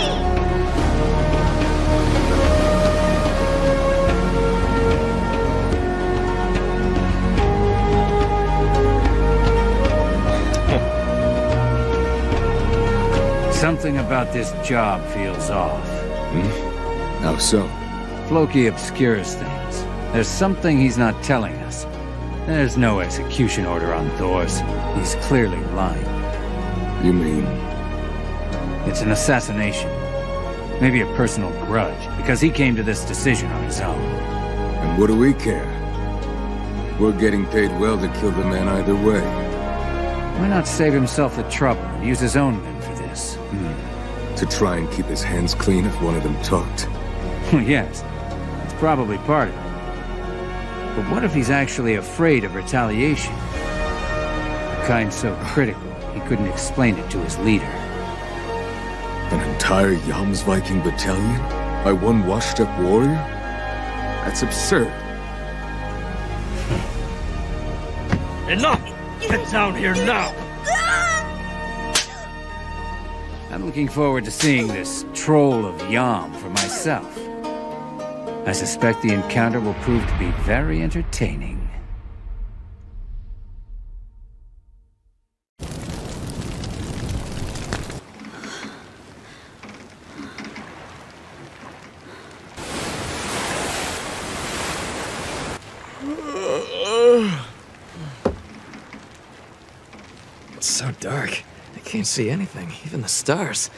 S20: Something about this job feels off.
S10: How so?
S20: Floki obscures things. There's something he's not telling us. There's no execution order on Thor's. He's clearly lying.
S10: You mean?
S20: It's an assassination. Maybe a personal grudge, because he came to this decision on his own.
S10: And what do we care? We're getting paid well to kill the man either way.
S20: Why not save himself the trouble and use his own men for this?
S10: To try and keep his hands clean if one of them talked.
S20: Yes, it's probably part of it. But what if he's actually afraid of retaliation? The kind so critical, he couldn't explain it to his leader.
S10: An entire Jomsviking battalion? By one washed-up warrior? That's absurd.
S3: Enough! Get down here now!
S20: I'm looking forward to seeing this troll of Yam for myself. I suspect the encounter will prove to be very entertaining.
S11: It's so dark. I can't see anything, even the stars.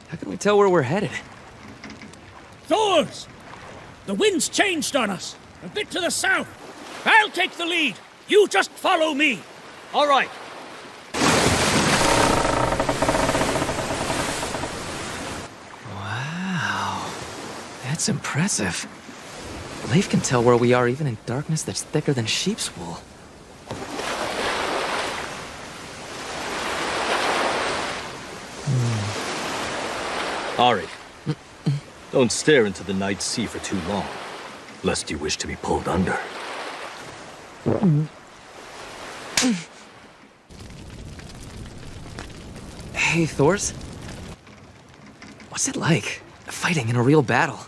S11: How can we tell where we're headed?
S4: Thors! The wind's changed on us. A bit to the south. I'll take the lead. You just follow me.
S3: All right.
S11: Wow. That's impressive. Leif can tell where we are even in darkness that's thicker than sheep's wool.
S3: Ari, don't stare into the night sea for too long, lest you wish to be pulled under.
S11: Hey, Thors. What's it like, fighting in a real battle?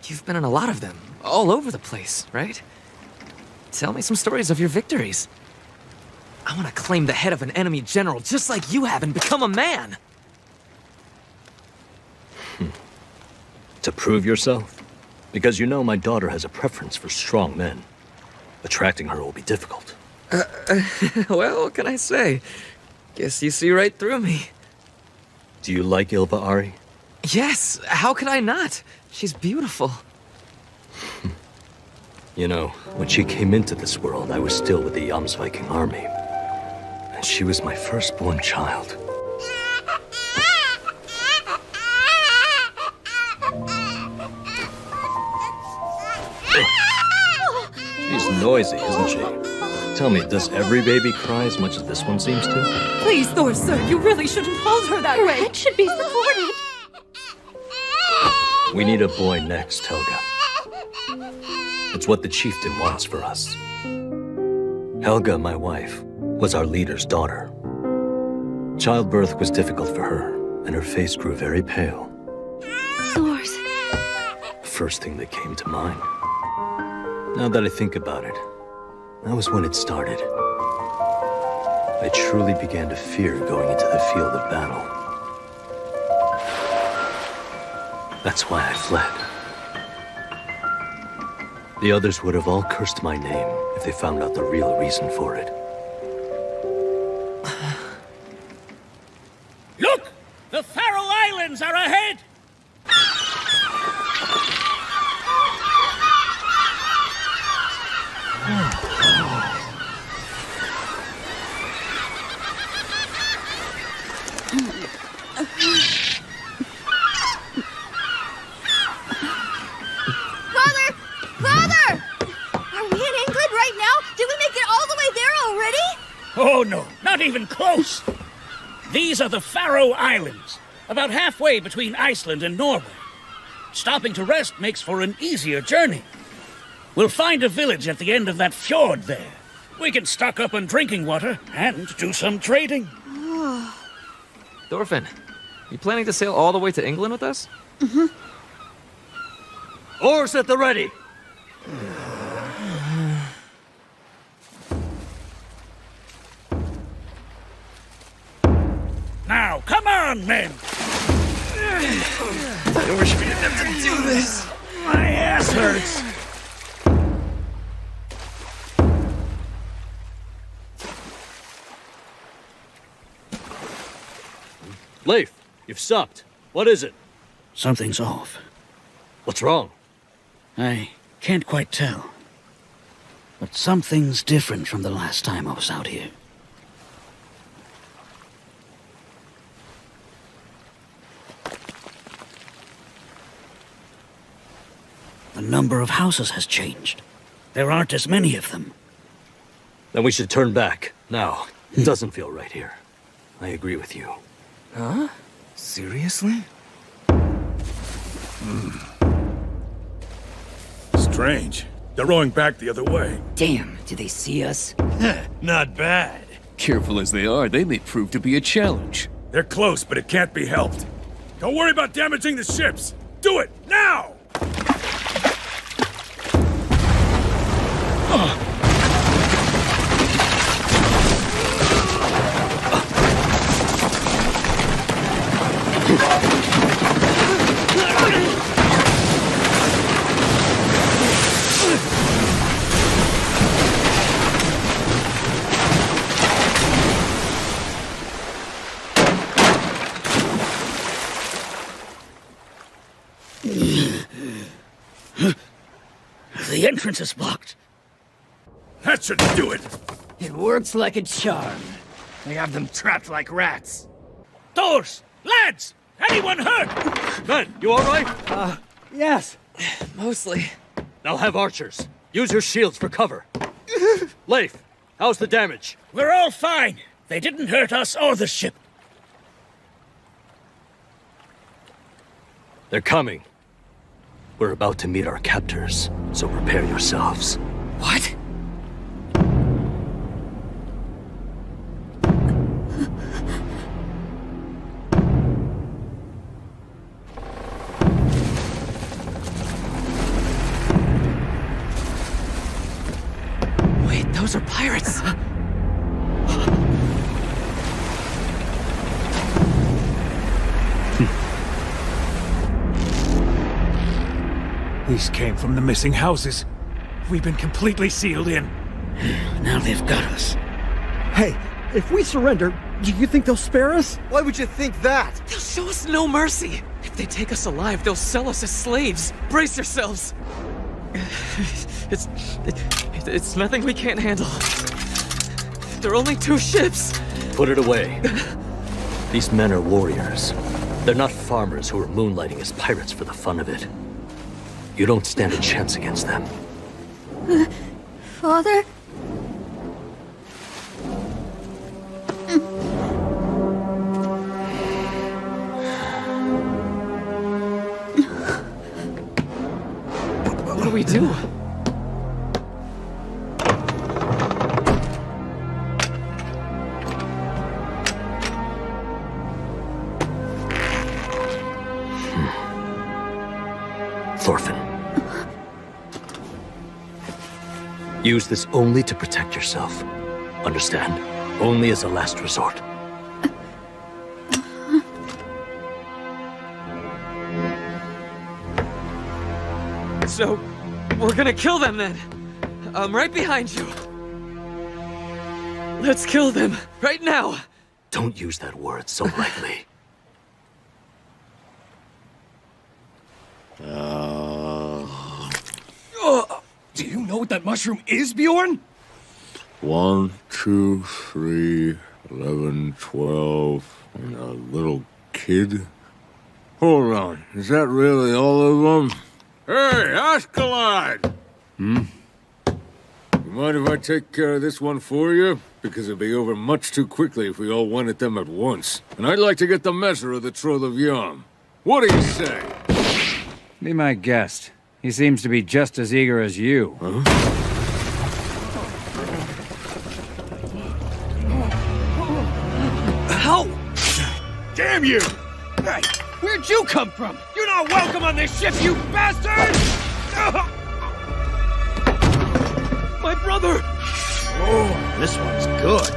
S11: You've been in a lot of them, all over the place, right? Tell me some stories of your victories. I want to claim the head of an enemy general just like you have and become a man.
S3: To prove yourself? Because you know my daughter has a preference for strong men. Attracting her will be difficult.
S11: Well, what can I say? Guess you see right through me.
S3: Do you like Ylva, Ari?
S11: Yes, how could I not? She's beautiful.
S3: You know, when she came into this world, I was still with the Jomsviking army. And she was my firstborn child. She's noisy, isn't she? Tell me, does every baby cry as much as this one seems to?
S7: Please, Thor, sir, you really shouldn't hold her that way. Her head should be supported.
S3: We need a boy next, Helga. It's what the chieftain wants for us. Helga, my wife, was our leader's daughter. Childbirth was difficult for her, and her face grew very pale.
S7: Thor's.
S3: First thing that came to mind. Now that I think about it, that was when it started. I truly began to fear going into the field of battle. That's why I fled. The others would have all cursed my name if they found out the real reason for it.
S4: Look! The Faroe Islands are ahead! Oh, no, not even close. These are the Faroe Islands, about halfway between Iceland and Norway. Stopping to rest makes for an easier journey. We'll find a village at the end of that fjord there. We can stock up on drinking water and do some trading.
S11: Orphan, you planning to sail all the way to England with us?
S3: Mm-hmm. Oars at the ready!
S4: Now, come on, men!
S11: I wish we didn't have to do this.
S4: My ass hurts.
S3: Leif, you've sucked. What is it?
S4: Something's off.
S3: What's wrong?
S4: I can't quite tell. But something's different from the last time I was out here. The number of houses has changed. There aren't as many of them.
S3: Then we should turn back. Now, it doesn't feel right here. I agree with you.
S12: Huh? Seriously?
S2: Strange. They're rowing back the other way.
S15: Damn, do they see us?
S2: Not bad.
S12: Careful as they are, they may prove to be a challenge.
S2: They're close, but it can't be helped. Don't worry about damaging the ships. Do it, now!
S4: The entrance is blocked.
S2: That should do it.
S15: It works like a charm. They have them trapped like rats.
S4: Doors! Lads! Anyone hurt?
S3: Men, you alright?
S15: Yes.
S11: Mostly.
S3: Now have archers. Use your shields for cover. Leif, how's the damage?
S4: We're all fine. They didn't hurt us or the ship.
S3: They're coming. We're about to meet our captors, so prepare yourselves.
S11: What? Wait, those are pirates.
S2: These came from the missing houses. We've been completely sealed in.
S4: Now they've got us.
S18: Hey, if we surrender, do you think they'll spare us?
S14: Why would you think that?
S11: They'll show us no mercy. If they take us alive, they'll sell us as slaves. Brace yourselves. It's nothing we can't handle. There are only 2 ships.
S3: Put it away. These men are warriors. They're not farmers who are moonlighting as pirates for the fun of it. You don't stand a chance against them.
S5: Father?
S11: What do we do?
S3: Orphan. Use this only to protect yourself. Understand? Only as a last resort.
S11: So, we're gonna kill them then. I'm right behind you. Let's kill them, right now.
S3: Don't use that word so lightly.
S9: Do you know what that mushroom is, Bjorn?
S2: 1, 2, 3, 11, 12, and a little kid. Hold on, is that really all of them? Hey, Ascalon! You mind if I take care of this one for you? Because it'd be over much too quickly if we all went at them at once. And I'd like to get the measure of the Troll of Yam. What do you say?
S20: Be my guest. He seems to be just as eager as you.
S9: How? Damn you! Hey, where'd you come from? You're not welcome on this ship, you bastard! My brother!
S14: Oh, this one's good.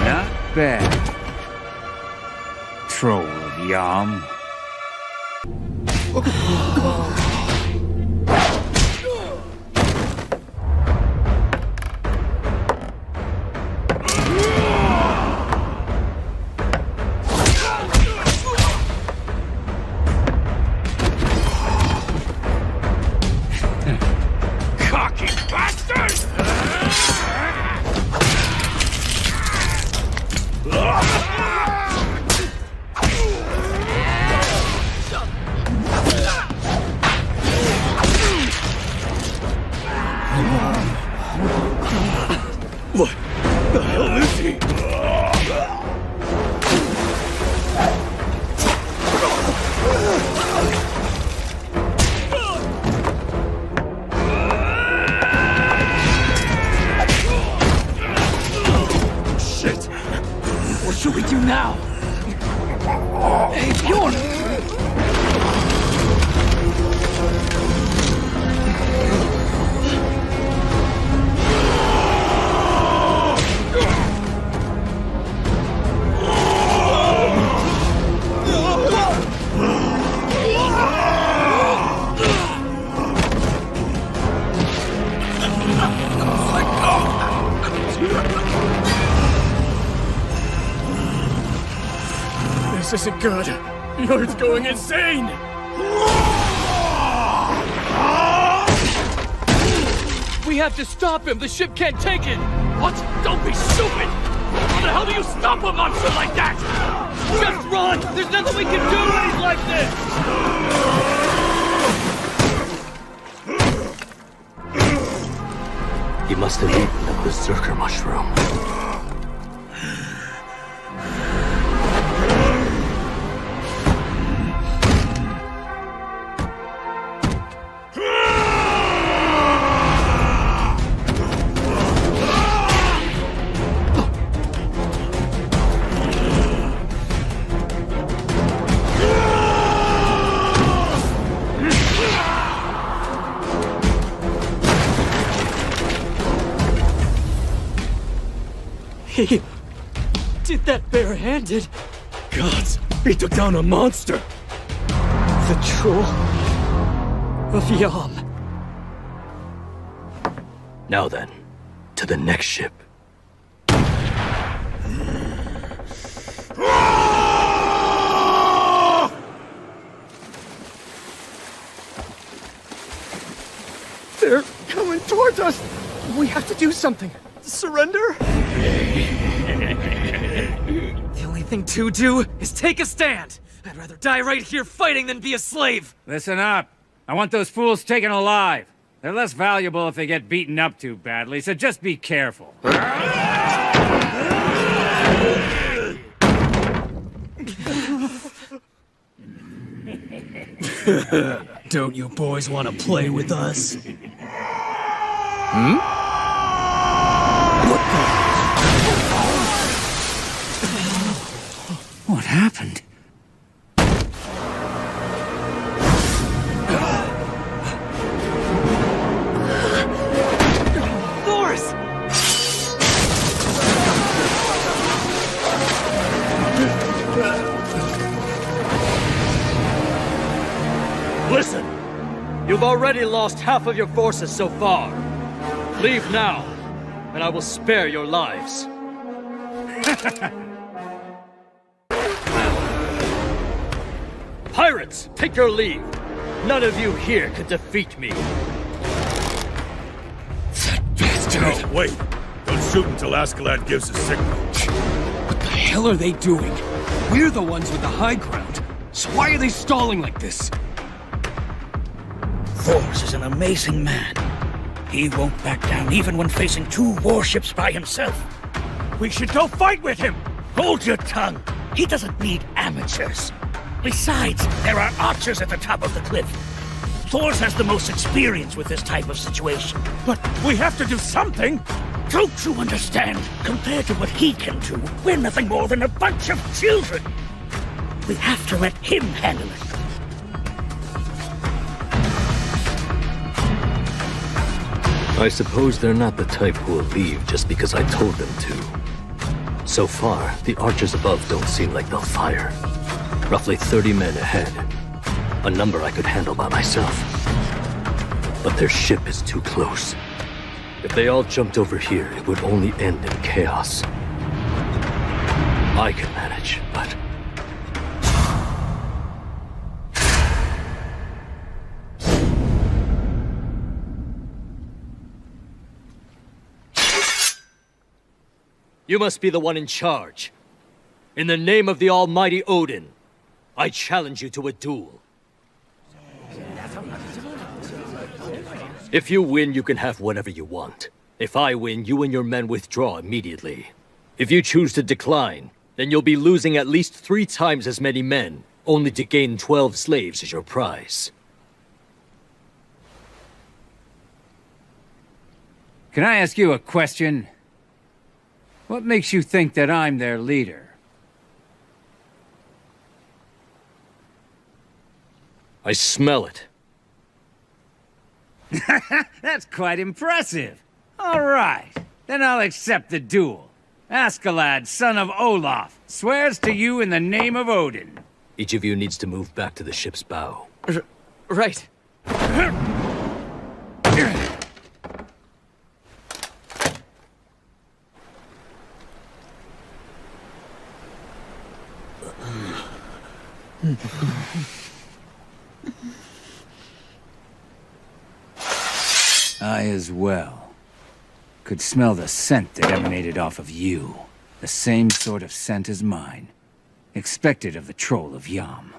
S20: Not bad. Troll of Yam.
S9: Cocky bastard!
S2: What the hell is he?
S9: Shit! What should we do now? Hey, Bjorn! This isn't good. The Earth's going insane! We have to stop him! The ship can't take it! What? Don't be stupid! How the hell do you stop a monster like that? Just run! There's nothing we can do when he's like this!
S3: You must have eaten the berserker mushroom.
S8: He did that barehanded. Gods, he took down a monster. The troll of Yam.
S3: Now then, to the next ship.
S8: They're coming towards us. We have to do something. Surrender?
S11: The only thing to do is take a stand. I'd rather die right here fighting than be a slave.
S21: Listen up. I want those fools taken alive. They're less valuable if they get beaten up too badly, so just be careful.
S8: Don't you boys want to play with us?
S21: What happened?
S11: Thors!
S3: Listen! You've already lost half of your forces so far. Leave now, and I will spare your lives. Pirates, take your leave. None of you here can defeat me.
S2: No, wait. Don't shoot until Askeladd gives a signal.
S9: What the hell are they doing? We're the ones with the high ground. So why are they stalling like this?
S4: Thors is an amazing man. He won't back down even when facing 2 warships by himself. We should go fight with him! Hold your tongue. He doesn't need amateurs. Besides, there are archers at the top of the cliff. Thors has the most experience with this type of situation. But we have to do something! Don't you understand? Compared to what he can do, we're nothing more than a bunch of children. We have to let him handle it.
S3: I suppose they're not the type who will leave just because I told them to. So far, the archers above don't seem like they'll fire. Roughly 30 men ahead. A number I could handle by myself. But their ship is too close. If they all jumped over here, it would only end in chaos. I can manage, but... You must be the one in charge. In the name of the almighty Odin, I challenge you to a duel. If you win, you can have whatever you want. If I win, you and your men withdraw immediately. If you choose to decline, then you'll be losing at least 3 times as many men, only to gain 12 slaves as your prize.
S21: Can I ask you a question? What makes you think that I'm their leader?
S3: I smell it.
S21: That's quite impressive. All right, then I'll accept the duel. Askeladd, son of Olaf, swears to you in the name of Odin.
S3: Each of you needs to move back to the ship's bow.
S11: Right.
S21: I as well. Could smell the scent that emanated off of you. The same sort of scent as mine. Expected of the troll of Yam.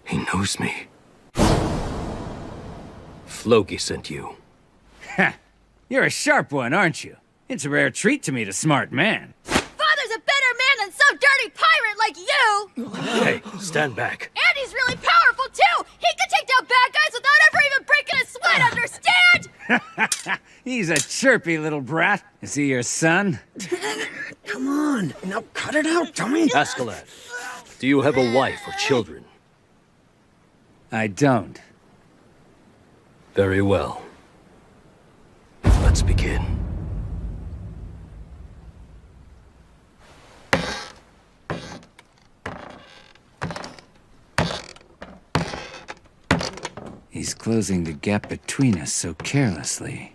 S3: He knows me. Floki sent you.
S21: Ha! You're a sharp one, aren't you? It's a rare treat to meet a smart man.
S5: Father's a better man than some dirty pirate like you!
S3: Hey, stand back.
S5: And he's really powerful, too! He can take down bad guys without ever even breaking a sweat, understand?
S21: He's a chirpy little brat. Is he your son?
S15: Come on, now cut it out, dummy.
S3: Askeladd, do you have a wife or children?
S21: I don't.
S3: Very well. Let's begin.
S20: closing the gap between us so carelessly.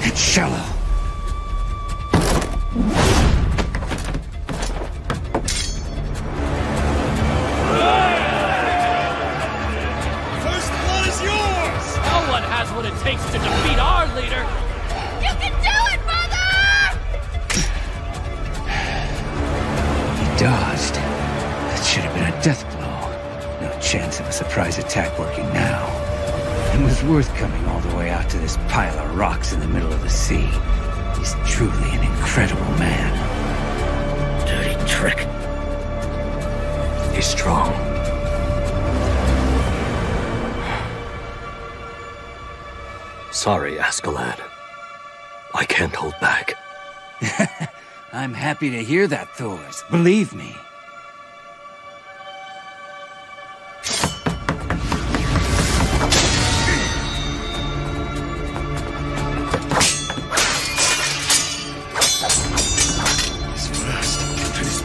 S20: It's shallow.
S8: First blood is yours! No one has what it takes to defeat our leader!
S5: You can do it, Mother!
S20: He dodged. That should have been a death blow. No chance of a surprise attack working now. It was worth coming all the way out to this pile of rocks in the middle of the sea. He's truly an incredible man.
S3: Dirty trick. He's strong. Sorry, Askeladd. I can't hold back.
S20: I'm happy to hear that, Thors. Believe me.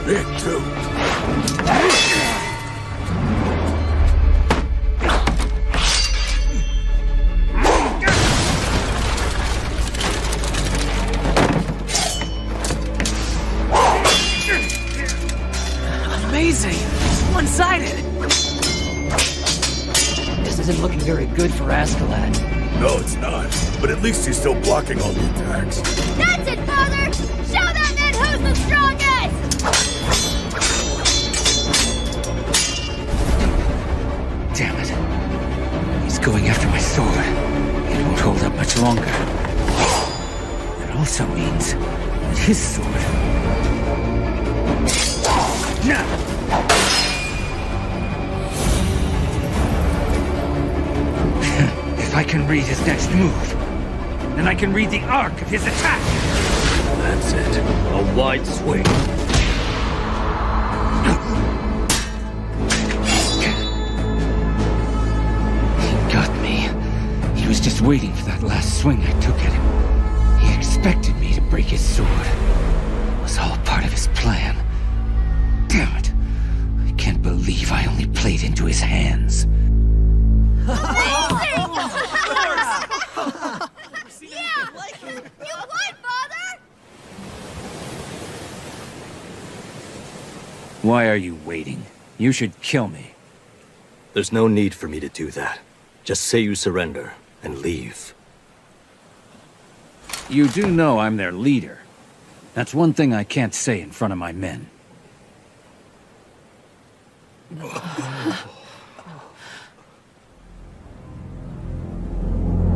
S2: Big, too.
S11: Amazing! One-sided!
S17: This isn't looking very good for Askeladd.
S2: No, it's not. But at least he's still blocking all the attacks.
S5: That's it, Father! Show that man who's the strongest!
S20: Damn it. He's going after my sword. It won't hold up much longer. That also means that his sword... Now! If I can read his next move, then I can read the arc of his attack!
S3: That's it. A wide swing.
S20: He was just waiting for that last swing I took at him. He expected me to break his sword. It was all part of his plan. Damn it. I can't believe I only played into his hands.
S5: You won, Father!
S20: Why are you waiting? You should kill me.
S3: There's no need for me to do that. Just say you surrender and leave.
S20: You do know I'm their leader. That's one thing I can't say in front of my men.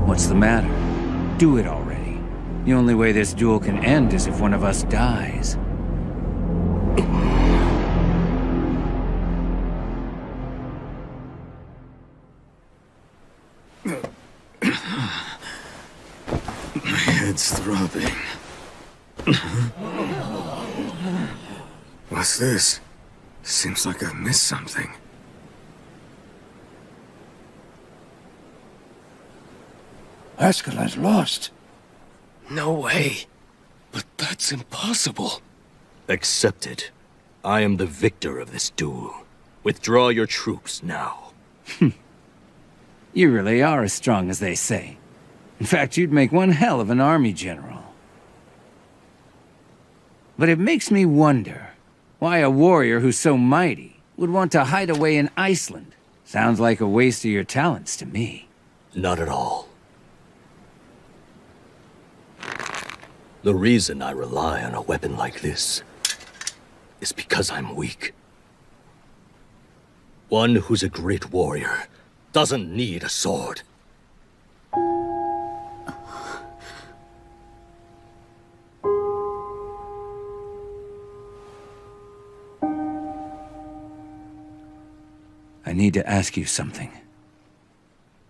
S20: What's the matter? Do it already. The only way this duel can end is if one of us dies.
S2: My head's throbbing. What's this? Seems like I've missed something.
S19: Askeladd's lost.
S12: No way. But that's impossible.
S3: Accept it. I am the victor of this duel. Withdraw your troops now.
S20: You really are as strong as they say. In fact, you'd make one hell of an army general. But it makes me wonder why a warrior who's so mighty would want to hide away in Iceland. Sounds like a waste of your talents to me.
S3: Not at all. The reason I rely on a weapon like this is because I'm weak. One who's a great warrior doesn't need a sword.
S20: I need to ask you something.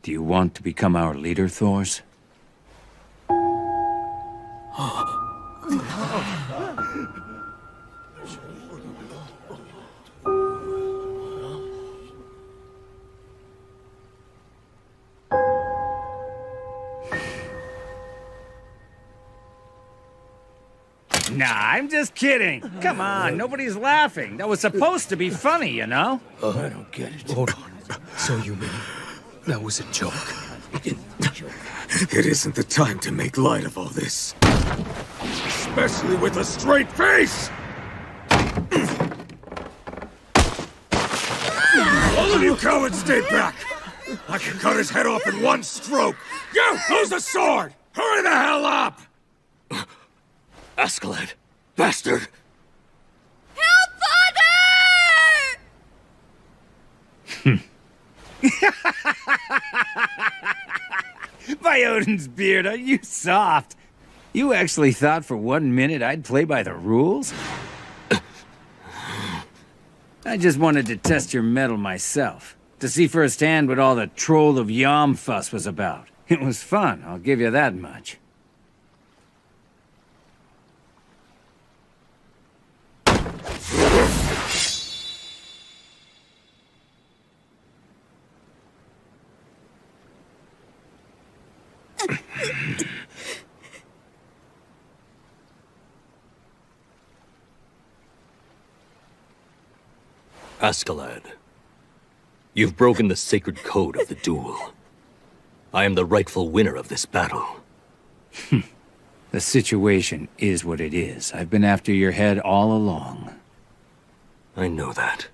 S20: Do you want to become our leader, Thors?
S21: Nah, I'm just kidding. Come on, nobody's laughing. That was supposed to be funny, you know?
S10: I don't get it. Hold on. So you mean that was a joke?
S2: It isn't the time to make light of all this. Especially with a straight face! All of you cowards stay back! I can cut his head off in one stroke! You, who's the sword? Hurry the hell up!
S3: Askeladd! Bastard!
S5: Help, Father!
S21: By Odin's beard, are you soft? You actually thought for 1 minute I'd play by the rules? I just wanted to test your mettle myself, to see firsthand what all the Troll of Yam fuss was about. It was fun, I'll give you that much.
S3: Askeladd, you've broken the sacred code of the duel. I am the rightful winner of this battle.
S21: The situation is what it is. I've been after your head all along.
S3: I know that.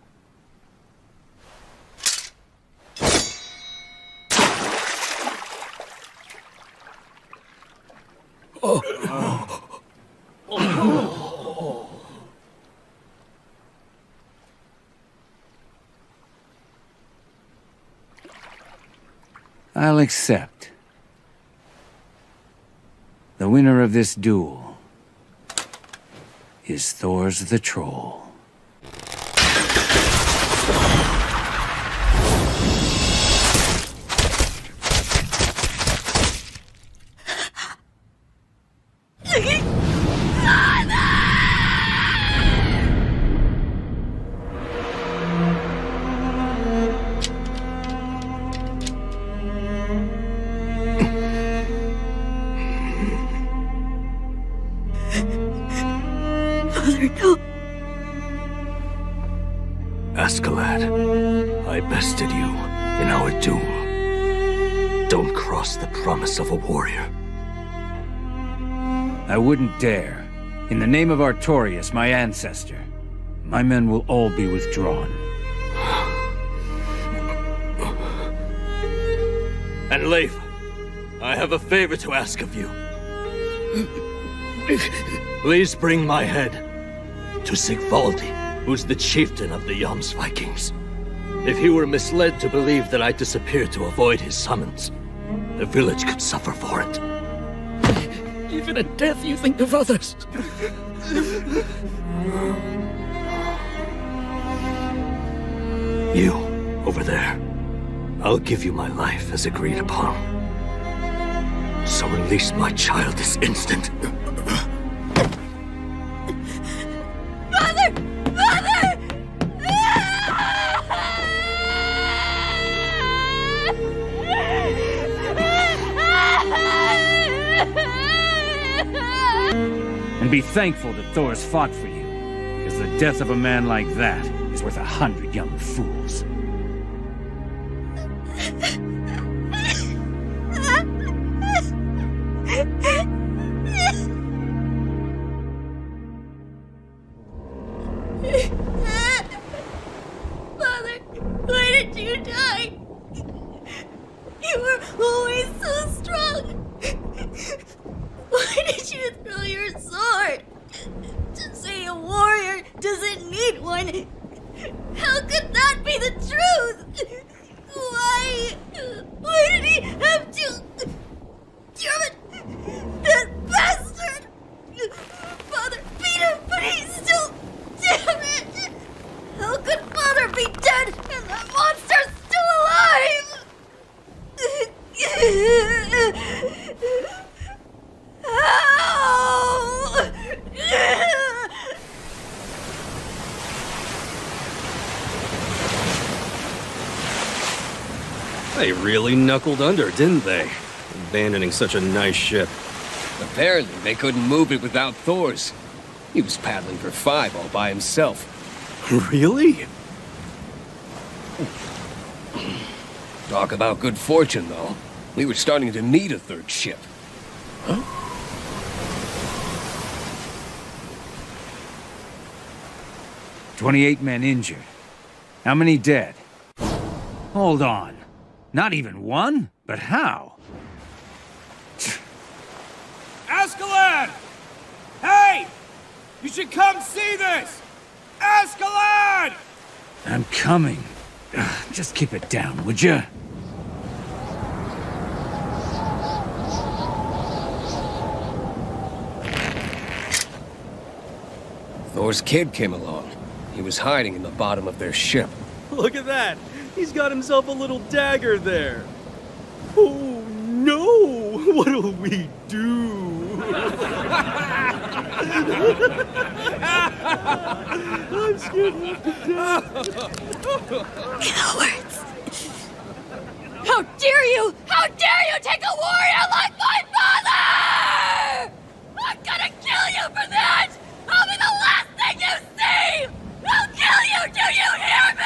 S21: I'll accept. The winner of this duel is Thor's the Troll.
S3: Askeladd, I bested you in our duel. Don't cross the promise of a warrior.
S21: I wouldn't dare. In the name of Artorius, my ancestor, my men will all be withdrawn.
S3: And Leif, I have a favor to ask of you. Please bring my head to Sigvaldi, who's the chieftain of the Jomsvikings. If he were misled to believe that I disappeared to avoid his summons, the village could suffer for it.
S8: Even in death you think of others.
S3: You, over there, I'll give you my life as agreed upon. So release my child this instant.
S5: Father! Father!
S21: And be thankful that Thor's fought for you, because the death of a man like that is worth 100 young fools.
S5: Father, why did you die? You were always so strong. Why did you throw your sword? To say a warrior doesn't need one. How could that be the truth? Why? Why did he have to? Damn it! That bastard! Father beat him, but he's still. Damn it! How could Father be dead and that monster's still alive? How?
S10: They really knuckled under, didn't they? Abandoning such a nice ship.
S9: Apparently, they couldn't move it without Thor's. He was paddling for 5 all by himself.
S10: Really?
S9: Talk about good fortune, though. We were starting to need a 3rd ship.
S10: Huh?
S21: 28 men injured. How many dead? Hold on. Not even one? But how?
S9: Ascalon! Hey! You should come see this! Ascalon!
S21: I'm coming. Ugh, just keep it down, would you?
S9: Thor's kid came along. He was hiding in the bottom of their ship.
S8: Look at that! He's got himself a little dagger there. Oh no! What'll we do? I'm scared to death.
S5: Cowards! How dare you! How dare you take a warrior like my father! I'm gonna kill you for that! I'll be the last thing you see! I'll kill you! Do you hear me?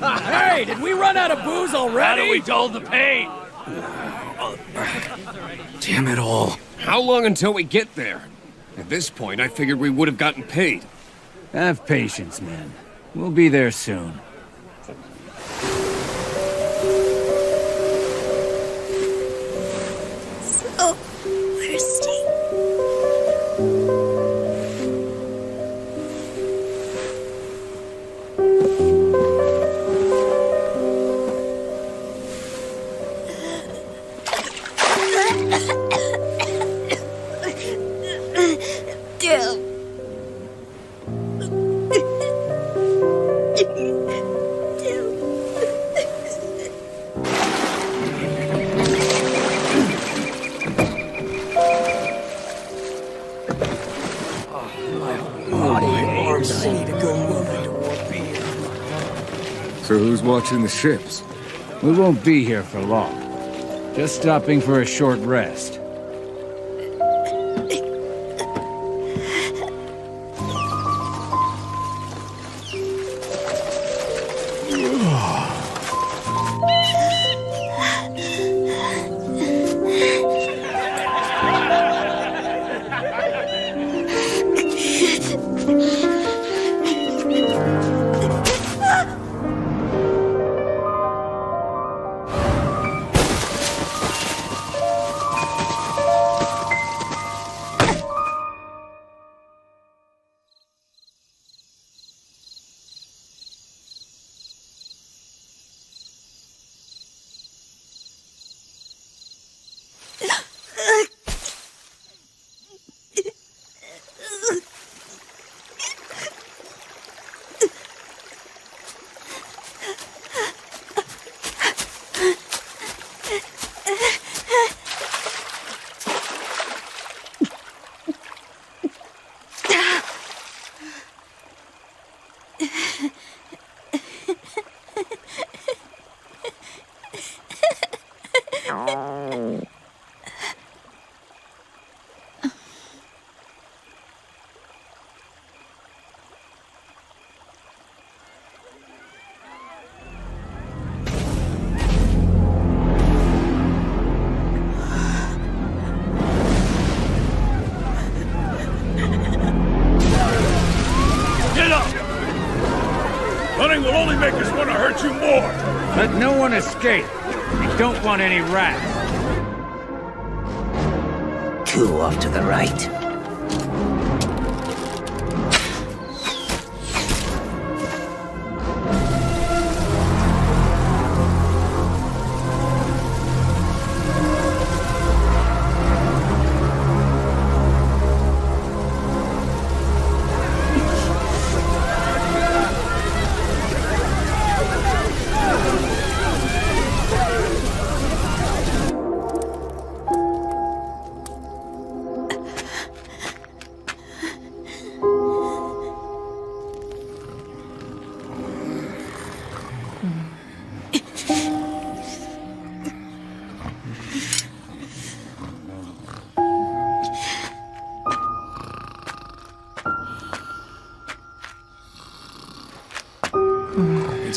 S9: Hey, did we run out of booze already? How do we dull the pain?
S10: Damn it all.
S9: How long until we get there? At this point, I figured we would have gotten paid.
S21: Have patience, men. We'll be there soon.
S5: So thirsty. Damn.
S2: So who's watching the ships?
S21: We won't be here for long. Just stopping for a short rest.
S13: Running will only make us want to hurt you more!
S21: Let no one escape. We don't want any rats.
S15: 2 off to the right.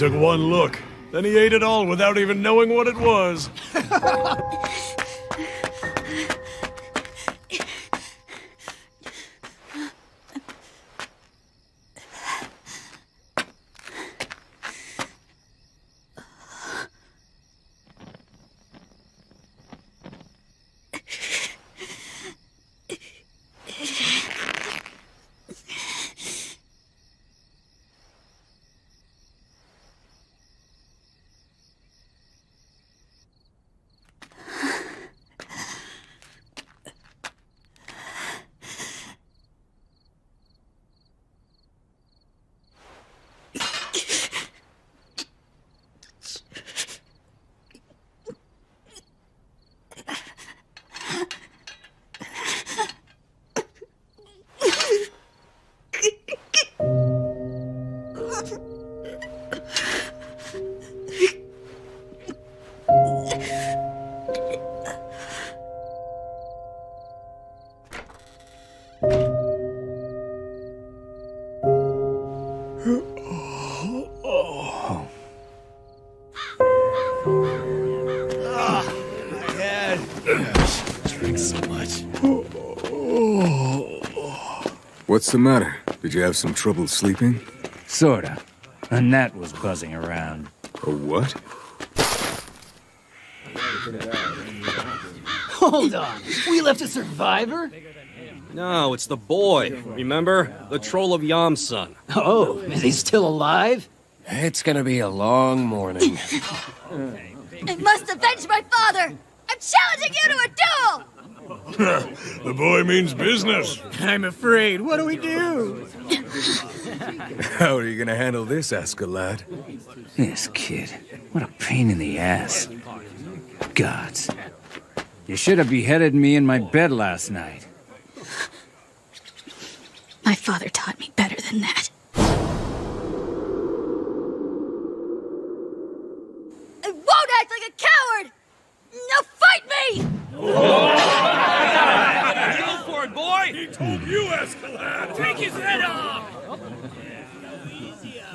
S13: took one look. Then he ate it all without even knowing what it was.
S2: What's the matter? Did you have some trouble sleeping?
S21: Sorta. A gnat was buzzing around.
S2: A what?
S17: Hold on. We left a survivor?
S16: No, it's the boy. Remember? The troll of Yam's-son.
S17: Oh, is he still alive?
S9: It's gonna be a long morning.
S5: I must avenge my father! I'm challenging you to a duel!
S13: The boy means business.
S15: I'm afraid. What do we do?
S2: How are you gonna handle this, Askeladd?
S21: This kid. What a pain in the ass. Gods. You should have beheaded me in my bed last night.
S5: My father taught me better than that. I won't act like a coward! Now fight me!
S12: Go for it, boy!
S13: He told you, Askeladd!
S15: Take his head off!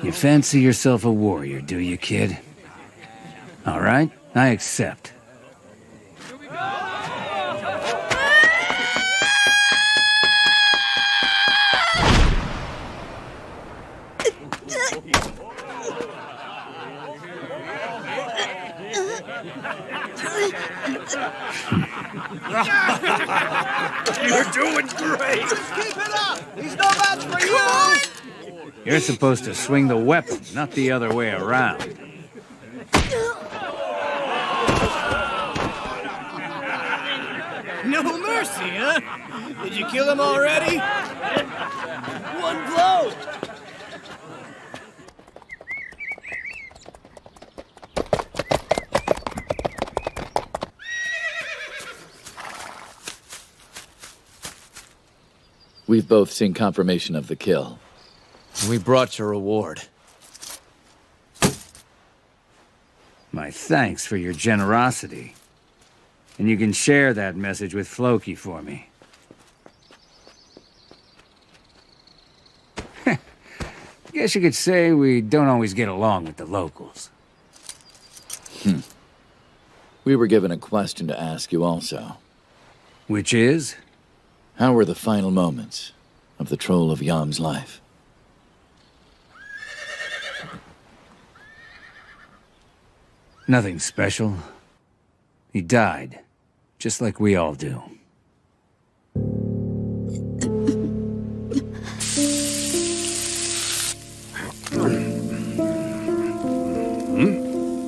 S21: You fancy yourself a warrior, do you, kid? All right, I accept.
S13: You're doing great!
S14: Keep it up! He's no match for you!
S21: You're supposed to swing the weapon, not the other way around.
S15: No mercy, huh? Did you kill him already? One blow!
S22: We've both seen confirmation of the kill.
S11: We brought your reward.
S21: My thanks for your generosity. And you can share that message with Floki for me. Guess you could say we don't always get along with the locals.
S22: We were given a question to ask you also.
S21: Which is?
S22: How were the final moments of the Troll of Yam's life?
S21: Nothing special. He died, just like we all do.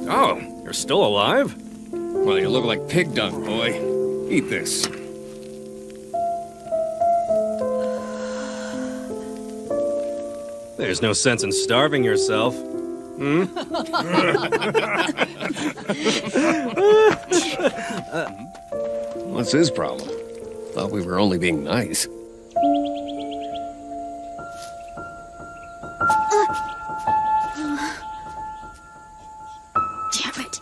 S16: Oh, you're still alive?
S9: Well, you look like pig dung, boy. Eat this.
S16: There's no sense in starving yourself.
S9: What's his problem? Thought we were only being nice.
S5: Damn it.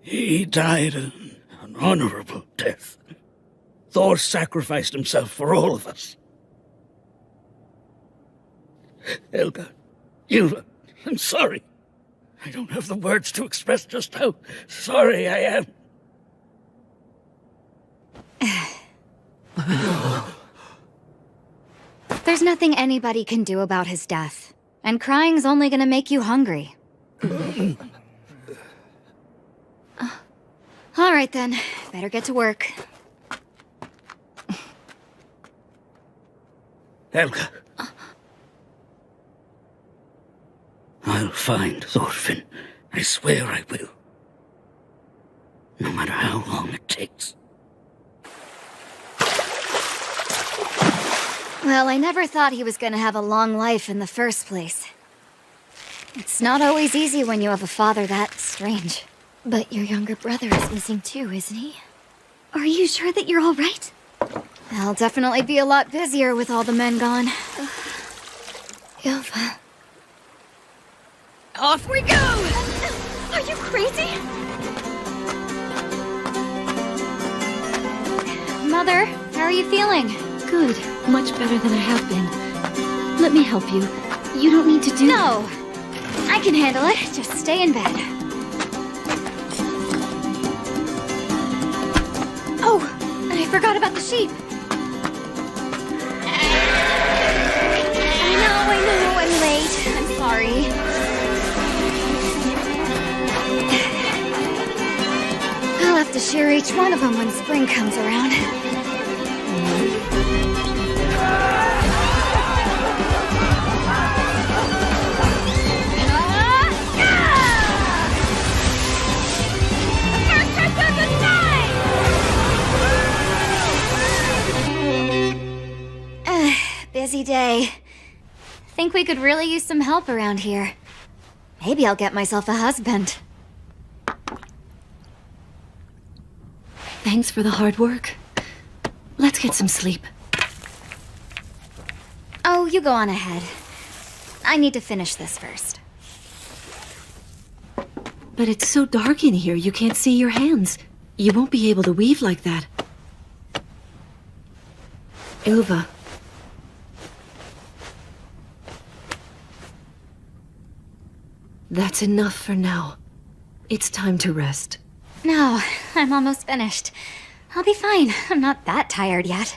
S4: He died an honorable death. Thor sacrificed himself for all of us. Helga, Ylva, I'm sorry. I don't have the words to express just how sorry I am.
S5: There's nothing anybody can do about his death. And crying's only gonna make you hungry. All right then, better get to work.
S4: Helga. I'll find Orphan. I swear I will. No matter how long it takes.
S5: Well, I never thought he was gonna have a long life in the first place. It's not always easy when you have a father that strange. But your younger brother is missing too, isn't he? Are you sure that you're all right? I'll definitely be a lot busier with all the men gone. Ylva. Off we go! Are you crazy? Mother, how are you feeling?
S7: Good. Much better than I have been. Let me help you. You don't need to do...
S5: No! I can handle it. Just stay in bed. Oh! I forgot about the sheep. I know, I'm late. I'm sorry. I'll have to shear each one of them when spring comes around. Busy day. Think we could really use some help around here. Maybe I'll get myself a husband.
S7: Thanks for the hard work. Let's get some sleep.
S5: Oh, you go on ahead. I need to finish this first.
S7: But it's so dark in here, you can't see your hands. You won't be able to weave like that. Ylva. That's enough for now. It's time to rest.
S5: No, I'm almost finished. I'll be fine. I'm not that tired yet.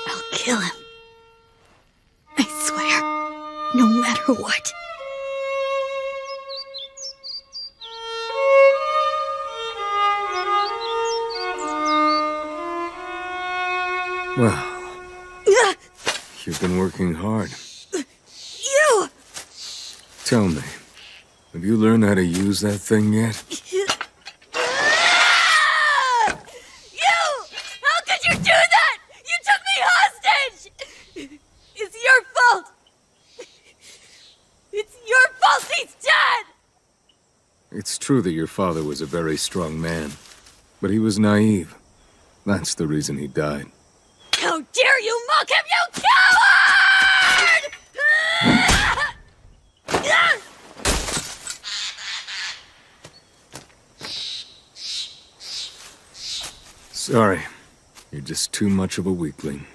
S5: I'll kill him. I swear. No matter what.
S2: Well, you've been working hard.
S5: You!
S2: Tell me, have you learned how to use that thing yet?
S5: You! How could you do that? You took me hostage! It's your fault! It's your fault he's dead!
S2: It's true that your father was a very strong man, but he was naive. That's the reason he died.
S5: How dare you mock him, you coward!
S2: Sorry, you're just too much of a weakling.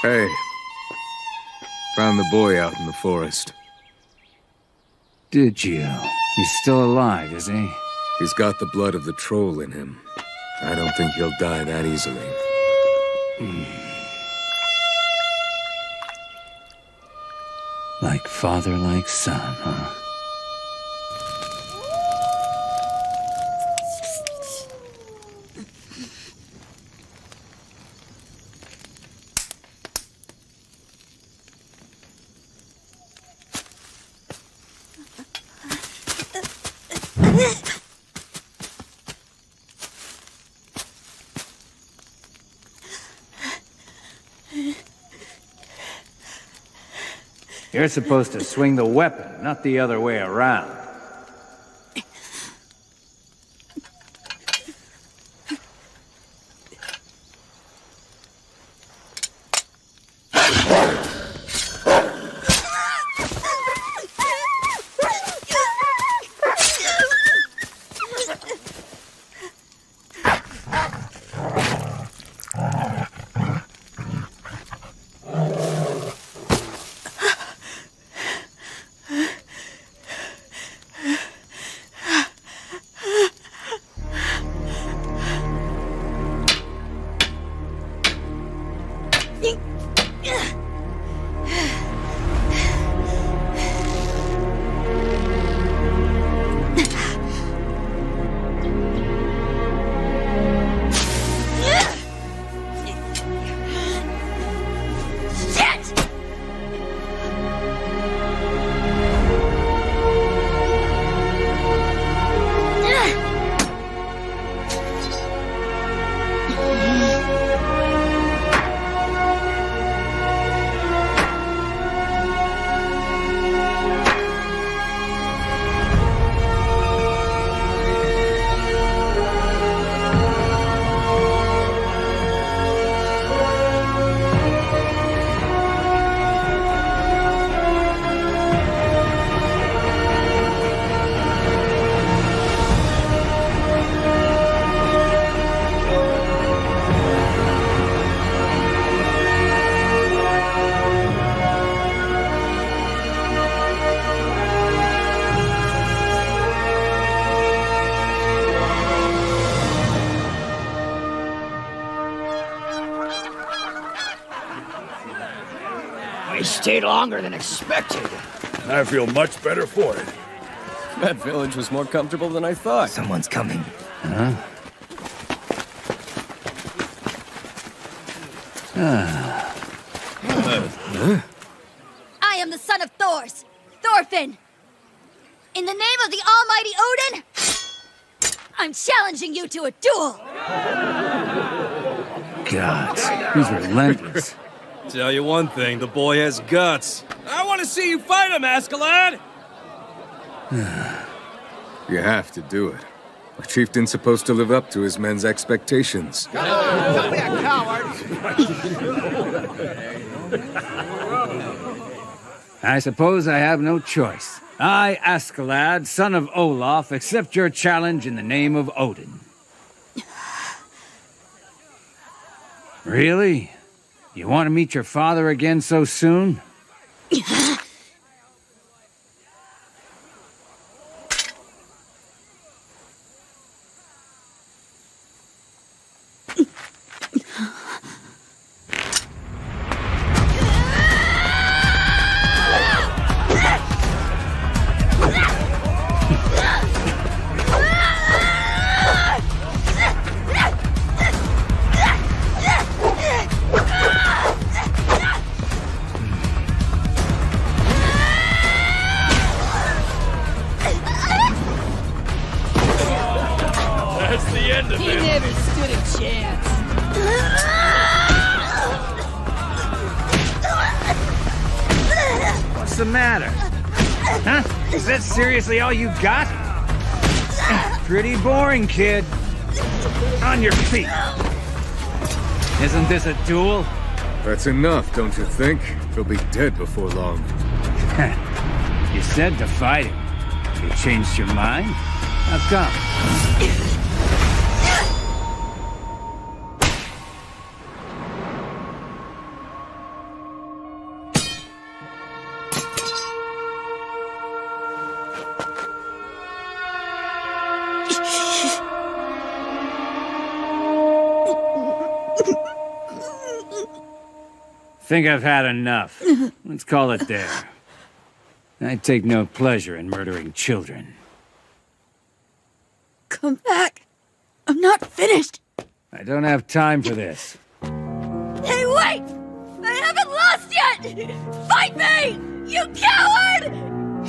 S2: Hey, found the boy out in the forest.
S20: Did you? He's still alive, is he?
S2: He's got the blood of the troll in him. I don't think he'll die that easily.
S20: Like father, like son, huh? You're supposed to swing the weapon, not the other way around.
S15: We stayed longer than expected.
S13: I feel much better for it.
S15: That village was more comfortable than I thought.
S17: Someone's coming.
S20: Huh?
S5: I am the son of Thor's, Thorfinn. In the name of the almighty Odin, I'm challenging you to a duel.
S20: Gods, he's relentless.
S16: Tell you one thing, the boy has guts. I want to see you fight him, Askeladd!
S2: You have to do it. A chieftain's supposed to live up to his men's expectations.
S14: Don't be a coward!
S20: I suppose I have no choice. I, Askeladd, son of Olaf, accept your challenge in the name of Odin. Really? You want to meet your father again so soon?
S9: That's the end of
S14: He
S9: it.
S14: never stood a chance.
S20: What's the matter? Huh? Is that seriously all you got? Pretty boring, kid. On your feet. Isn't this a duel?
S2: That's enough, don't you think? He'll be dead before long.
S20: You said to fight him. You changed your mind? How come? Think I've had enough. Let's call it there. I take no pleasure in murdering children.
S5: Come back. I'm not finished.
S20: I don't have time for this.
S5: Hey, wait! I haven't lost yet! Fight me! You coward!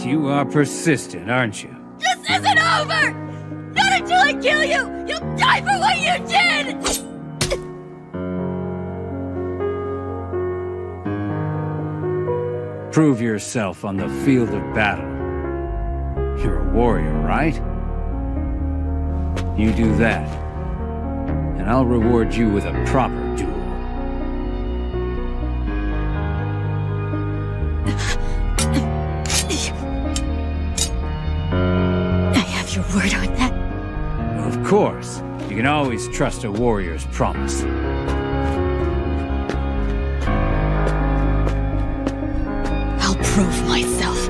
S20: You are persistent, aren't you?
S5: Just This isn't over! Not until I kill you! You'll die for what you did!
S21: Prove yourself on the field of battle. You're a warrior, right? You do that, and I'll reward you with a proper duel.
S5: I have your word on that.
S21: Of course. You can always trust a warrior's promise.
S5: I'll prove myself.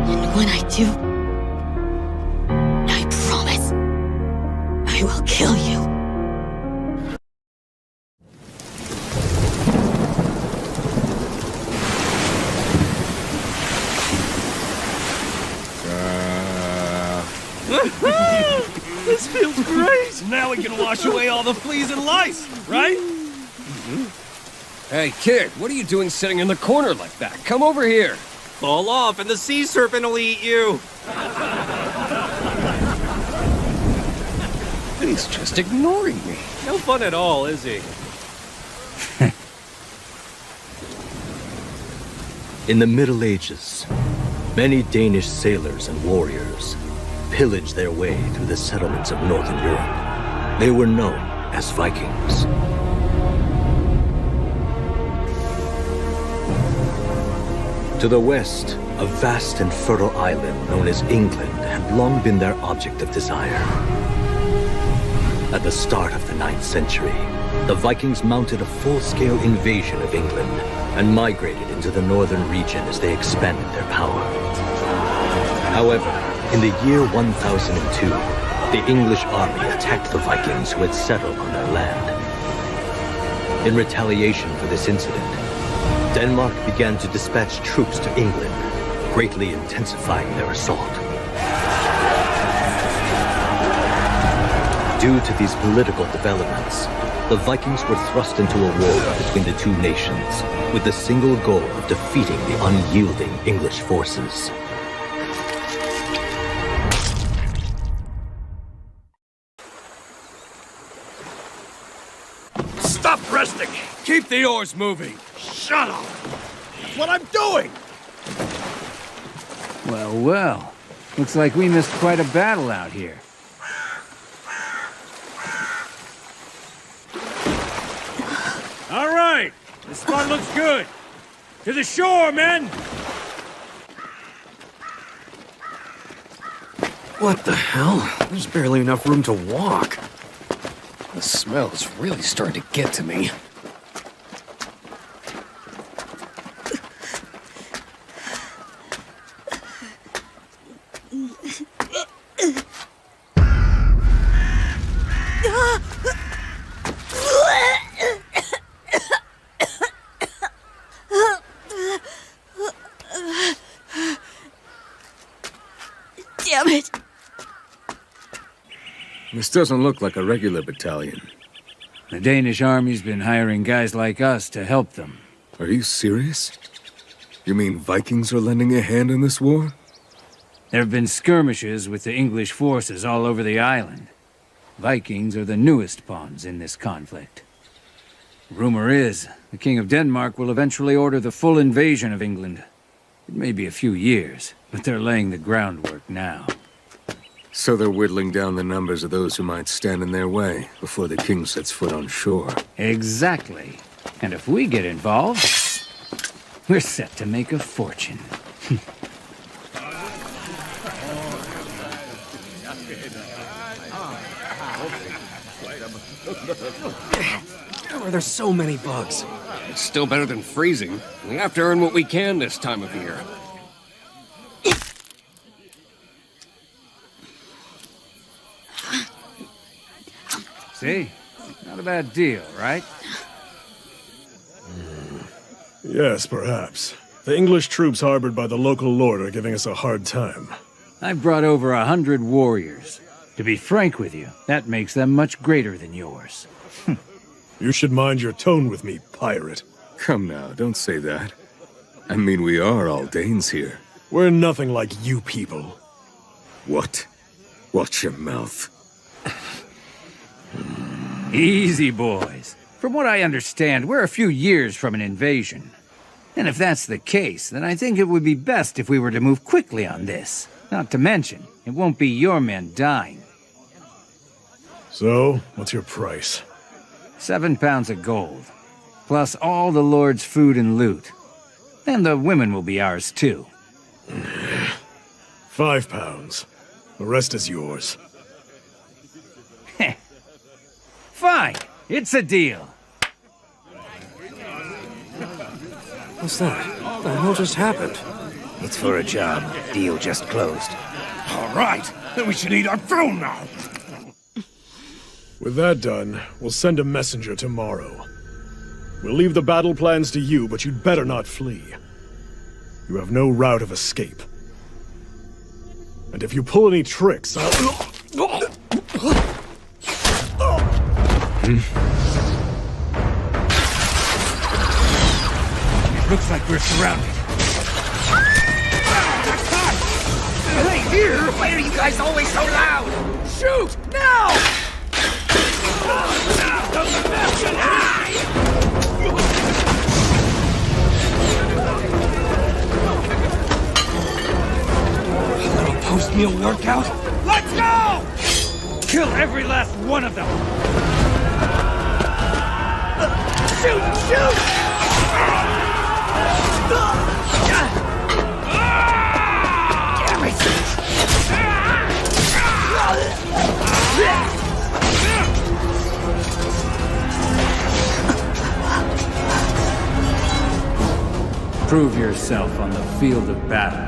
S5: And when I do, I promise, I will kill you.
S13: This feels great! Now we can wash away all the fleas and lice, right?
S9: Hey, kid, what are you doing sitting in the corner like that? Come over here.
S16: Fall off and the sea serpent will eat you.
S9: He's just ignoring me.
S16: No fun at all, is he?
S3: In the Middle Ages, many Danish sailors and warriors pillaged their way through the settlements of Northern Europe. They were known as Vikings. To the west, a vast and fertile island known as England had long been their object of desire. At the start of the 9th century, the Vikings mounted a full-scale invasion of England and migrated into the northern region as they expanded their power. However, in the year 1002, the English army attacked the Vikings who had settled on their land. In retaliation for this incident, Denmark began to dispatch troops to England, greatly intensifying their assault. Due to these political developments, the Vikings were thrust into a war between the two nations, with the single goal of defeating the unyielding English forces.
S13: Stop resting!
S9: Keep the oars moving.
S13: Shut up! That's what I'm doing!
S21: Well, well. Looks like we missed quite a battle out here.
S13: All right! This spot looks good! To the shore, men!
S16: What the hell? There's barely enough room to walk.
S9: The smell is really starting to get to me.
S5: Damn it!
S2: This doesn't look like a regular battalion.
S21: The Danish army's been hiring guys like us to help them.
S2: Are you serious? You mean Vikings are lending a hand in this war?
S21: There have been skirmishes with the English forces all over the island. Vikings are the newest pawns in this conflict. Rumor is, the King of Denmark will eventually order the full invasion of England. It may be a few years, but they're laying the groundwork now.
S2: So they're whittling down the numbers of those who might stand in their way before the king sets foot on shore.
S21: Exactly. And if we get involved, we're set to make a fortune.
S16: How are there so many bugs?
S9: It's still better than freezing. We have to earn what we can this time of year.
S21: See? Not a bad deal, right?
S13: Yes, perhaps. The English troops harbored by the local lord are giving us a hard time.
S21: I've brought over 100 warriors. To be frank with you, that makes them much greater than yours.
S13: You should mind your tone with me, pirate.
S2: Come now, don't say that. I mean, we are all Danes here.
S13: We're nothing like you people.
S21: What? Watch your mouth. Easy, boys. From what I understand, we're a few years from an invasion. And if that's the case, then I think it would be best if we were to move quickly on this. Not to mention, it won't be your men dying.
S13: So, what's your price?
S21: 7 pounds of gold. Plus all the Lord's food and loot. And the women will be ours, too.
S13: 5 pounds. The rest is yours.
S21: Fine. It's a deal.
S15: What's that? What the hell just happened?
S1: It's for a job. Deal just closed.
S14: All right, then we should eat our fill now.
S13: With that done, we'll send a messenger tomorrow. We'll leave the battle plans to you, but you'd better not flee. You have no route of escape. And if you pull any tricks, I'll...
S14: Looks like we're surrounded.
S1: Hey, here! Why are you guys always so loud? Shoot! Now!
S14: A little post-meal workout? Let's go!
S21: Kill every last one of them!
S1: Shoot! Shoot! Damn it!
S21: Prove yourself on the field of battle.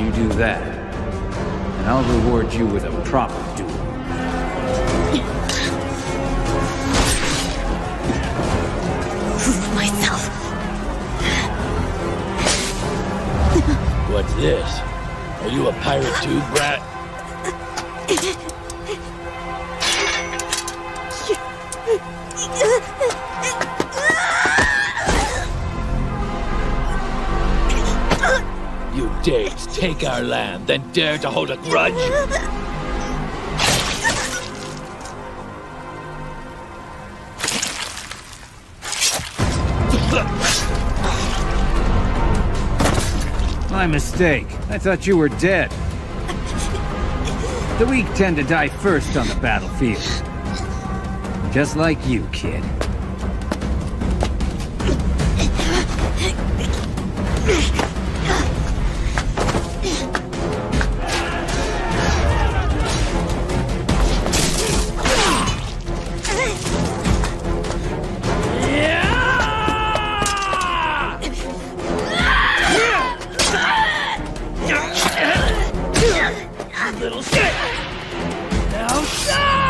S21: You do that, and I'll reward you with a proper duel.
S5: Prove myself.
S22: What's this? Are you a pirate too, brat? You dared to take our land, then dare to hold a grudge?
S21: My mistake. I thought you were dead. The weak tend to die first on the battlefield. Just like you, kid.
S1: Little shit! Now die!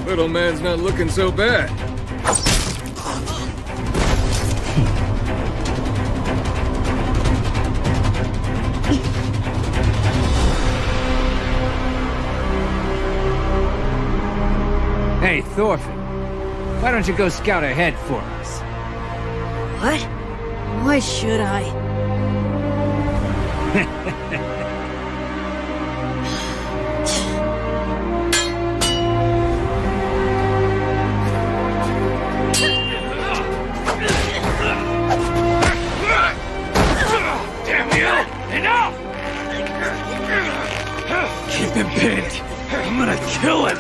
S2: Little man's not looking so bad.
S20: Hey, Thorfinn. Why don't you go scout ahead for us?
S5: What? Why should I?
S9: Damn you! Enough! Keep him pinned. I'm gonna kill him.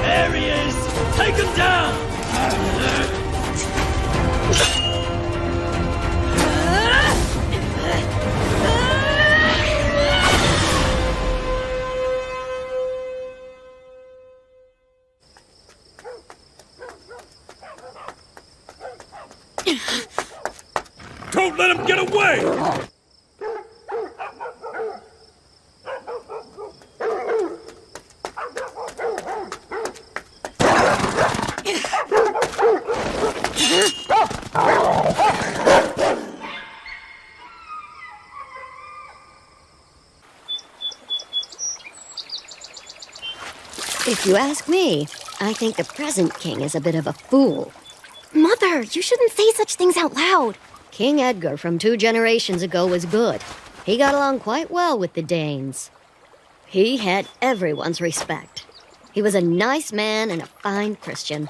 S8: There he is! Take him down!
S10: Don't let him get away!
S6: If you ask me, I think the present king is a bit of a fool.
S5: Mother, you shouldn't say such things out loud.
S6: King Edgar from 2 generations ago was good. He got along quite well with the Danes. He had everyone's respect. He was a nice man and a fine Christian.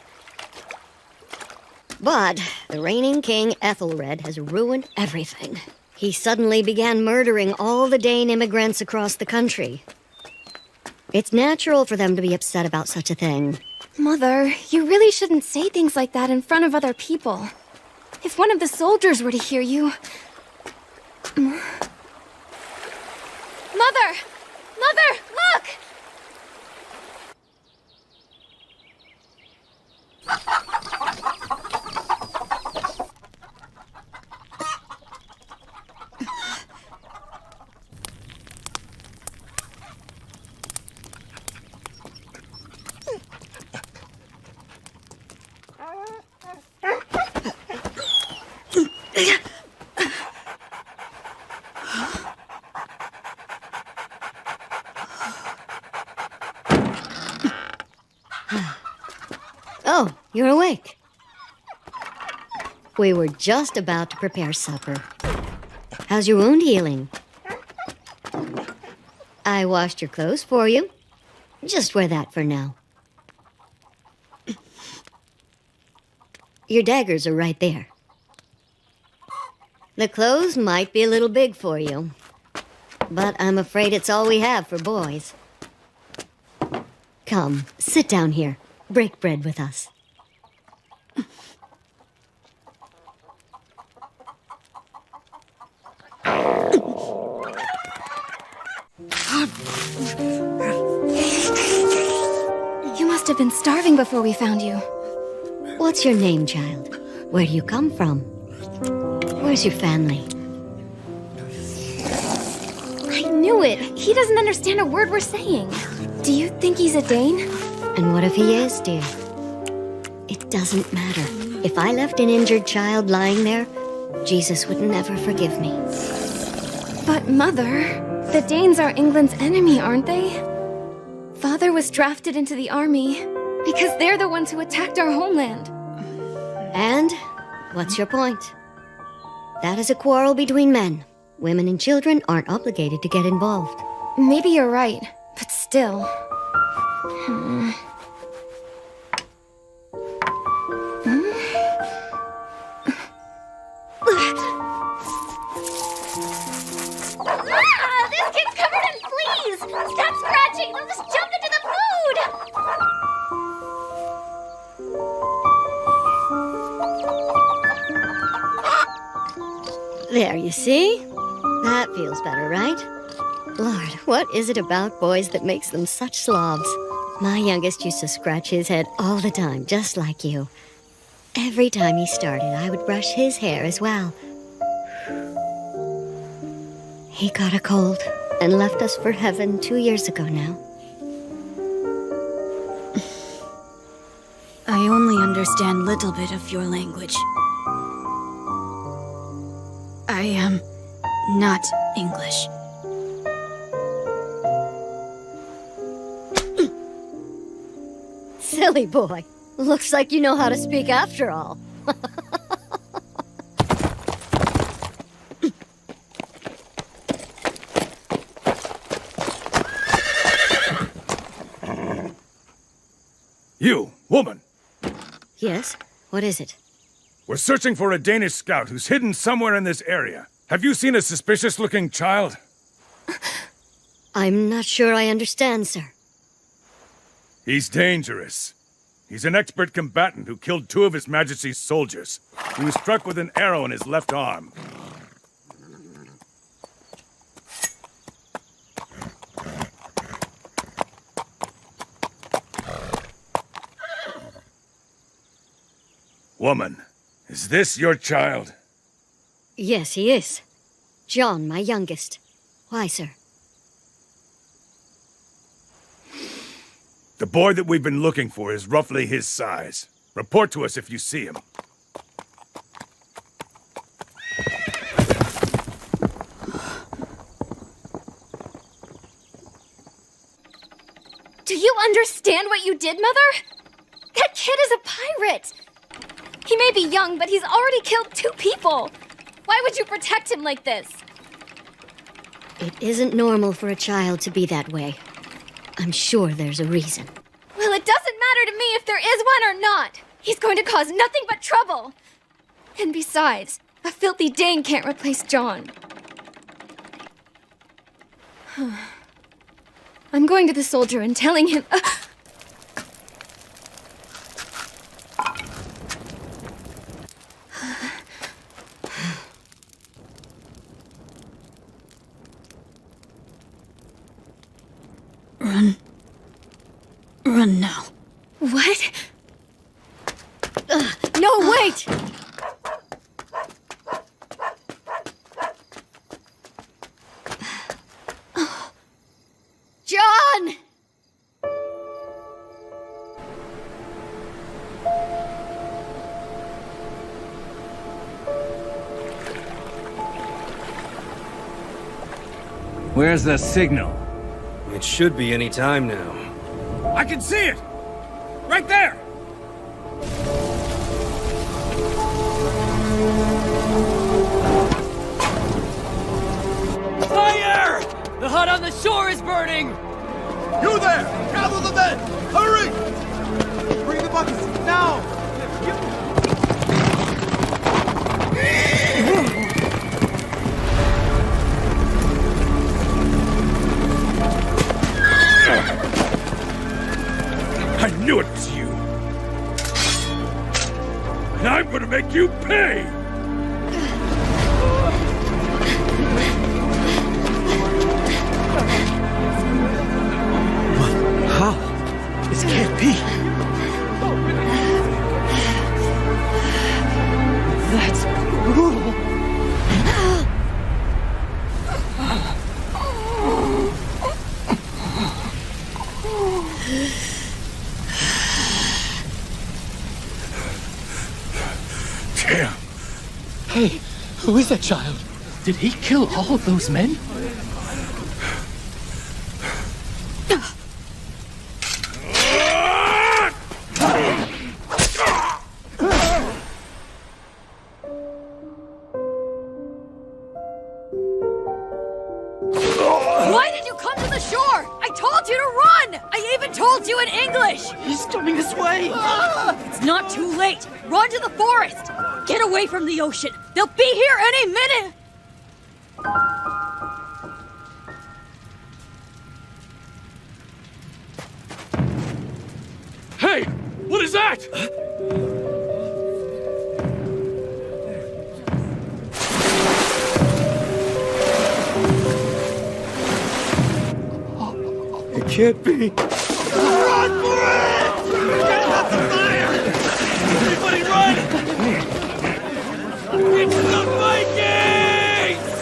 S6: But the reigning king Ethelred has ruined everything. He suddenly began murdering all the Dane immigrants across the country. It's natural for them to be upset about such a thing.
S5: Mother, you really shouldn't say things like that in front of other people. If one of the soldiers were to hear you... Mother! Mother, look!
S6: Oh, you're awake. We were just about to prepare supper. How's your wound healing? I washed your clothes for you. Just wear that for now. Your daggers are right there. The clothes might be a little big for you, but I'm afraid it's all we have for boys. Come, sit down here. Break bread with us.
S5: You must have been starving before we found you.
S6: What's your name, child? Where do you come from? Where's your family?
S5: I knew it. He doesn't understand a word we're saying. Do you think he's a Dane?
S6: And what if he is, dear? It doesn't matter. If I left an injured child lying there, Jesus would never forgive me.
S5: But, Mother, the Danes are England's enemy, aren't they? Father was drafted into the army because they're the ones who attacked our homeland.
S6: And what's your point? That is a quarrel between men. Women and children aren't obligated to get involved.
S5: Maybe you're right, but still...
S18: This kid's covered in fleas! Stop scratching! They'll just jump into the food!
S6: There, you see? That feels better, right? Lord, what is it about boys that makes them such slobs? My youngest used to scratch his head all the time, just like you. Every time he started, I would brush his hair as well. He got a cold and left us for heaven 2 years ago now.
S12: I only understand little bit of your language. I am not English.
S6: Silly boy. Looks like you know how to speak after all.
S19: You, woman!
S6: Yes? What is it?
S19: We're searching for a Danish scout who's hidden somewhere in this area. Have you seen a suspicious-looking child?
S6: I'm not sure I understand, sir.
S19: He's dangerous. He's an expert combatant who killed 2 of His Majesty's soldiers. He was struck with an arrow in his left arm. Woman, is this your child?
S6: Yes, he is. John, my youngest. Why, sir?
S19: The boy that we've been looking for is roughly his size. Report to us if you see him.
S18: Do you understand what you did, Mother? That kid is a pirate! He may be young, but he's already killed 2 people! Why would you protect him like this?
S6: It isn't normal for a child to be that way. I'm sure there's a reason.
S18: Well, it doesn't matter to me if there is one or not. He's going to cause nothing but trouble. And besides, a filthy Dane can't replace John. I'm going to the soldier and telling him...
S12: Run now.
S18: What?
S6: No, wait! John!
S21: Where's the signal?
S16: It should be any time now.
S19: I can see it! Right there!
S8: Fire! The hut on the shore is burning!
S14: You there! Gather the men! Hurry! Bring the buckets, now!
S19: I knew it was you! And I'm gonna make you pay!
S10: How? This can't be. That's brutal.
S19: Damn.
S8: Hey, who is that child? Did he kill all of those men?
S5: Why did you come to the shore? I told you to run! I even told you in English!
S8: He's coming this way!
S5: It's not too late! Run to the forest! Get away from the ocean! They'll be here any minute!
S19: Hey! What is that?
S8: can't be.
S14: Run for it! Get up the fire! Everybody run! It's the Vikings!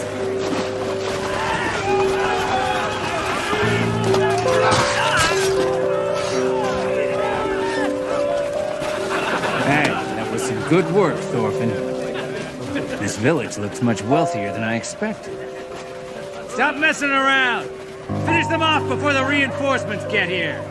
S21: Hey, that was some good work, Orphan. This village looks much wealthier than I expected. Stop messing around! Finish them off before the reinforcements get here!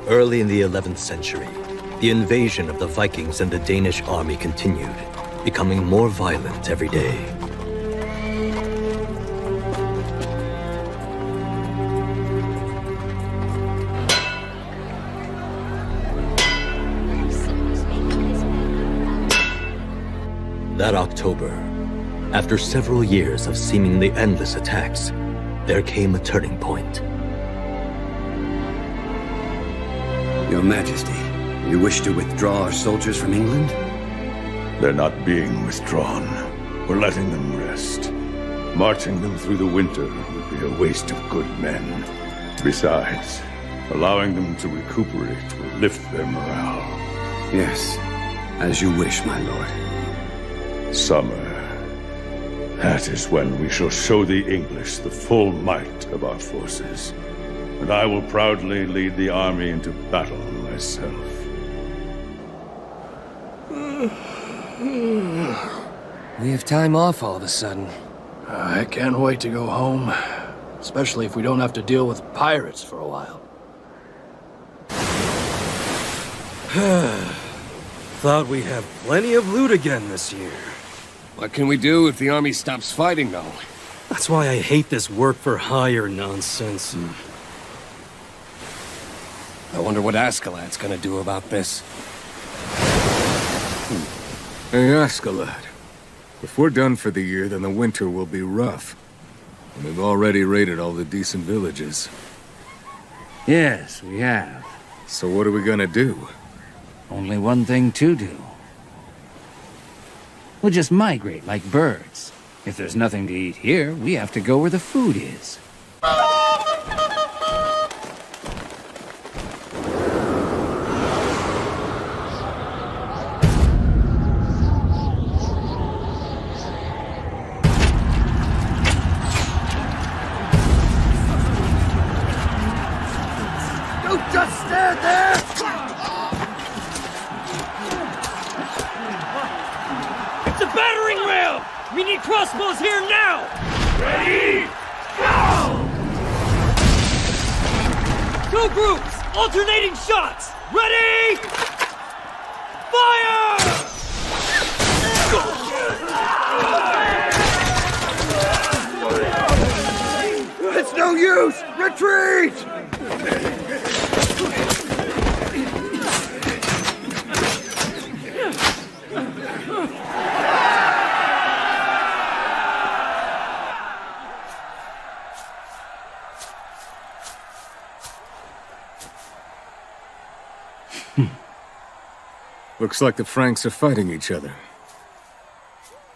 S3: Early in the 11th century, the invasion of the Vikings and the Danish army continued, becoming more violent every day. That October, after several years of seemingly endless attacks, there came a turning point.
S4: Your Majesty, you wish to withdraw our soldiers from England?
S19: They're not being withdrawn. We're letting them rest. Marching them through the winter would be a waste of good men. Besides, allowing them to recuperate will lift their morale.
S4: Yes, as you wish, my lord.
S19: Summer. That is when we shall show the English the full might of our forces. And I will proudly lead the army into battle myself.
S9: We have time off all of a sudden.
S17: I can't wait to go home. Especially if we don't have to deal with pirates for a while.
S16: Thought we'd have plenty of loot again this year.
S9: What can we do if the army stops fighting, though?
S16: That's why I hate this work-for-hire nonsense.
S9: I wonder what Askeladd's gonna do about this.
S2: Hey, Askeladd. If we're done for the year, then the winter will be rough. And we've already raided all the decent villages.
S21: Yes, we have.
S2: So what are we gonna do?
S21: Only one thing to do. We'll just migrate like birds. If there's nothing to eat here, we have to go where the food is.
S14: Don't just stand there!
S8: It's a battering ram! We need crossbows here now! Ready? Go! Two groups! Alternating shots! Ready? Fire!
S14: It's no use! Retreat!
S2: Looks like the Franks are fighting each other.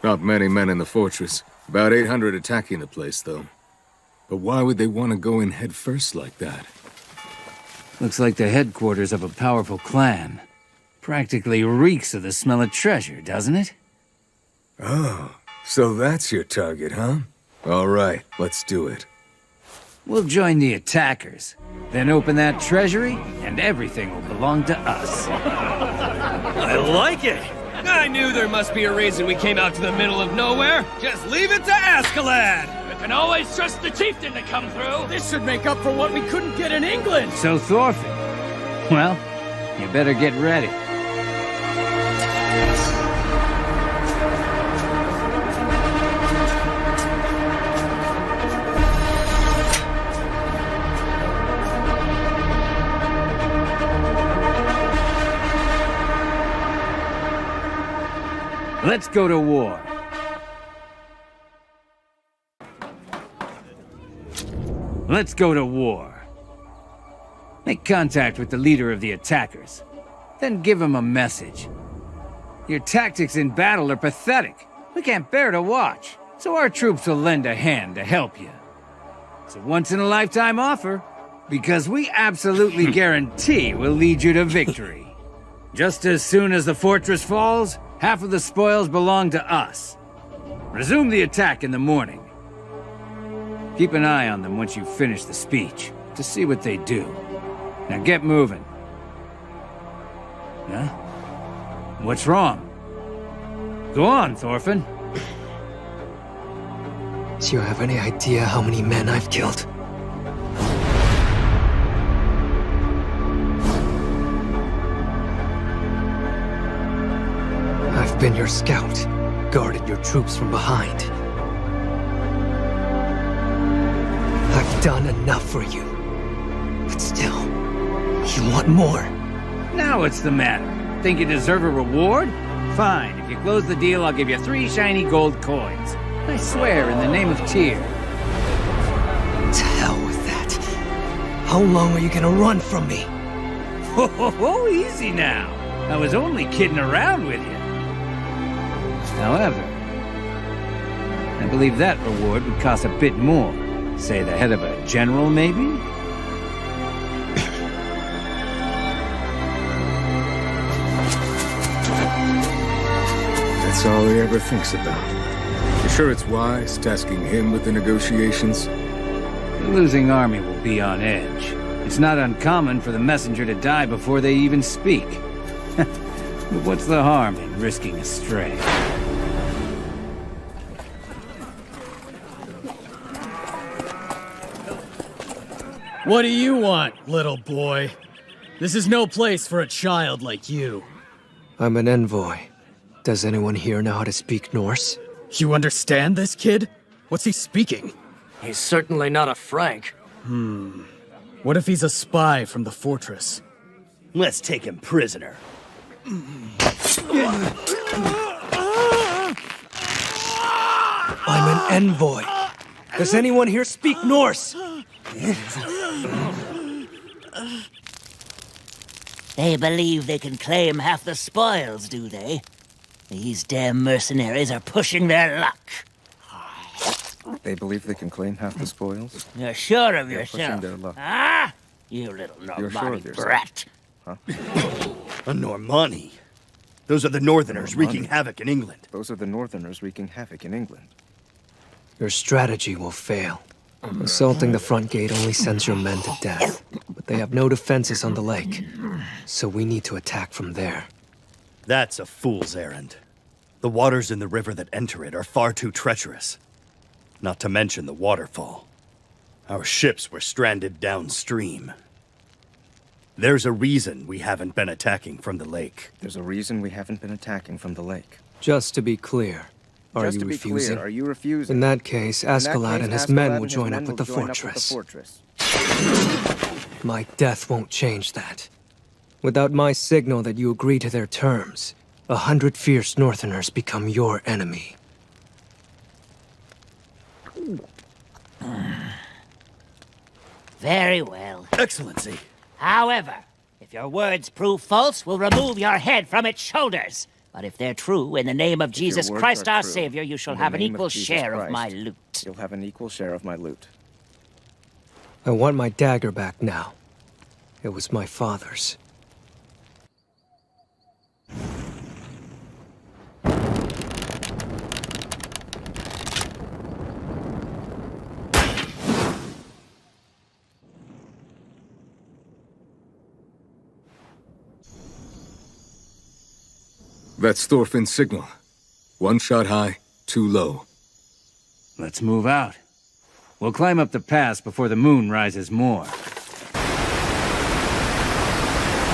S2: Not many men in the fortress. About 800 attacking the place, though. But why would they want to go in head first like that?
S21: Looks like the headquarters of a powerful clan. Practically reeks of the smell of treasure, doesn't it?
S2: Oh, so that's your target, huh? All right, let's do it.
S21: We'll join the attackers, then open that treasury, and everything will belong to us.
S9: I like it! I knew there must be a reason we came out to the middle of nowhere. Just leave it to Askeladd! can always trust the chieftain to come through.
S8: This should make up for what we couldn't get in England.
S20: So Thorfinn, well, you better get ready. Let's go to war. Let's go to war. Make contact with the leader of the attackers. Then give him a message. Your tactics in battle are pathetic. We can't bear to watch. So our troops will lend a hand to help you. It's a once-in-a-lifetime offer, because we absolutely guarantee we'll lead you to victory. Just as soon as the fortress falls, half of the spoils belong to us. Resume the attack in the morning. Keep an eye on them once you finish the speech, to see what they do. Now get moving. Huh? What's wrong? Go on, Thorfinn.
S7: Do you have any idea how many men I've killed? I've been your scout, guarded your troops from behind. I've done enough for you. But still, you want more.
S20: Now what's the matter? Think you deserve a reward? Fine, if you close the deal, I'll give you 3 shiny gold coins. I swear, in the name of Tyr.
S7: To hell with that. How long are you gonna run from me?
S20: Oh, easy now. I was only kidding around with you. However, I believe that reward would cost a bit more. Say the head of a general, maybe?
S2: That's all he ever thinks about. You sure it's wise, tasking him with the negotiations?
S20: The losing army will be on edge. It's not uncommon for the messenger to die before they even speak. But what's the harm in risking a stray?
S8: What do you want, little boy? This is no place for a child like you.
S7: I'm an envoy. Does anyone here know how to speak Norse?
S8: You understand this kid? What's he speaking?
S17: He's certainly not a Frank.
S8: What if he's a spy from the fortress?
S15: Let's take him prisoner.
S7: I'm an envoy. Does anyone here speak Norse?
S11: They believe they can claim half the spoils, do they? These damn mercenaries are pushing their luck.
S23: They believe they can claim half the spoils?
S11: You're sure of
S23: They're
S11: yourself?
S23: pushing their luck.
S11: Ah? You little
S23: You're sure of
S11: Normani
S23: yourself?
S11: brat.
S23: Huh?
S15: A Normani? Those are the Northerners wreaking havoc in England.
S23: Those are the Northerners wreaking havoc in England.
S7: Your strategy will fail. Assaulting the front gate only sends your men to death. But they have no defenses on the lake. So we need to attack from there.
S15: That's a fool's errand. The waters in the river that enter it are far too treacherous. Not to mention the waterfall. Our ships were stranded downstream. There's a reason we haven't been attacking from the lake.
S23: There's a reason we haven't been attacking from the lake.
S7: Just to be clear, are you refusing?
S23: Are you refusing?
S7: In that case, Askeladd and his men will join up with the fortress. My death won't change that. Without my signal that you agree to their terms, 100 fierce Northerners become your enemy.
S11: Very well.
S15: Excellency.
S11: However, if your words prove false, we'll remove your head from its shoulders. But if they're true, in the name of Jesus Christ our Savior, you shall have an equal share of my loot.
S23: You'll have an equal share of my loot.
S7: I want my dagger back now. It was my father's.
S2: That's Thorfinn's signal. 1 shot high, 2 low.
S20: Let's move out.
S21: We'll climb up the pass before the moon rises more.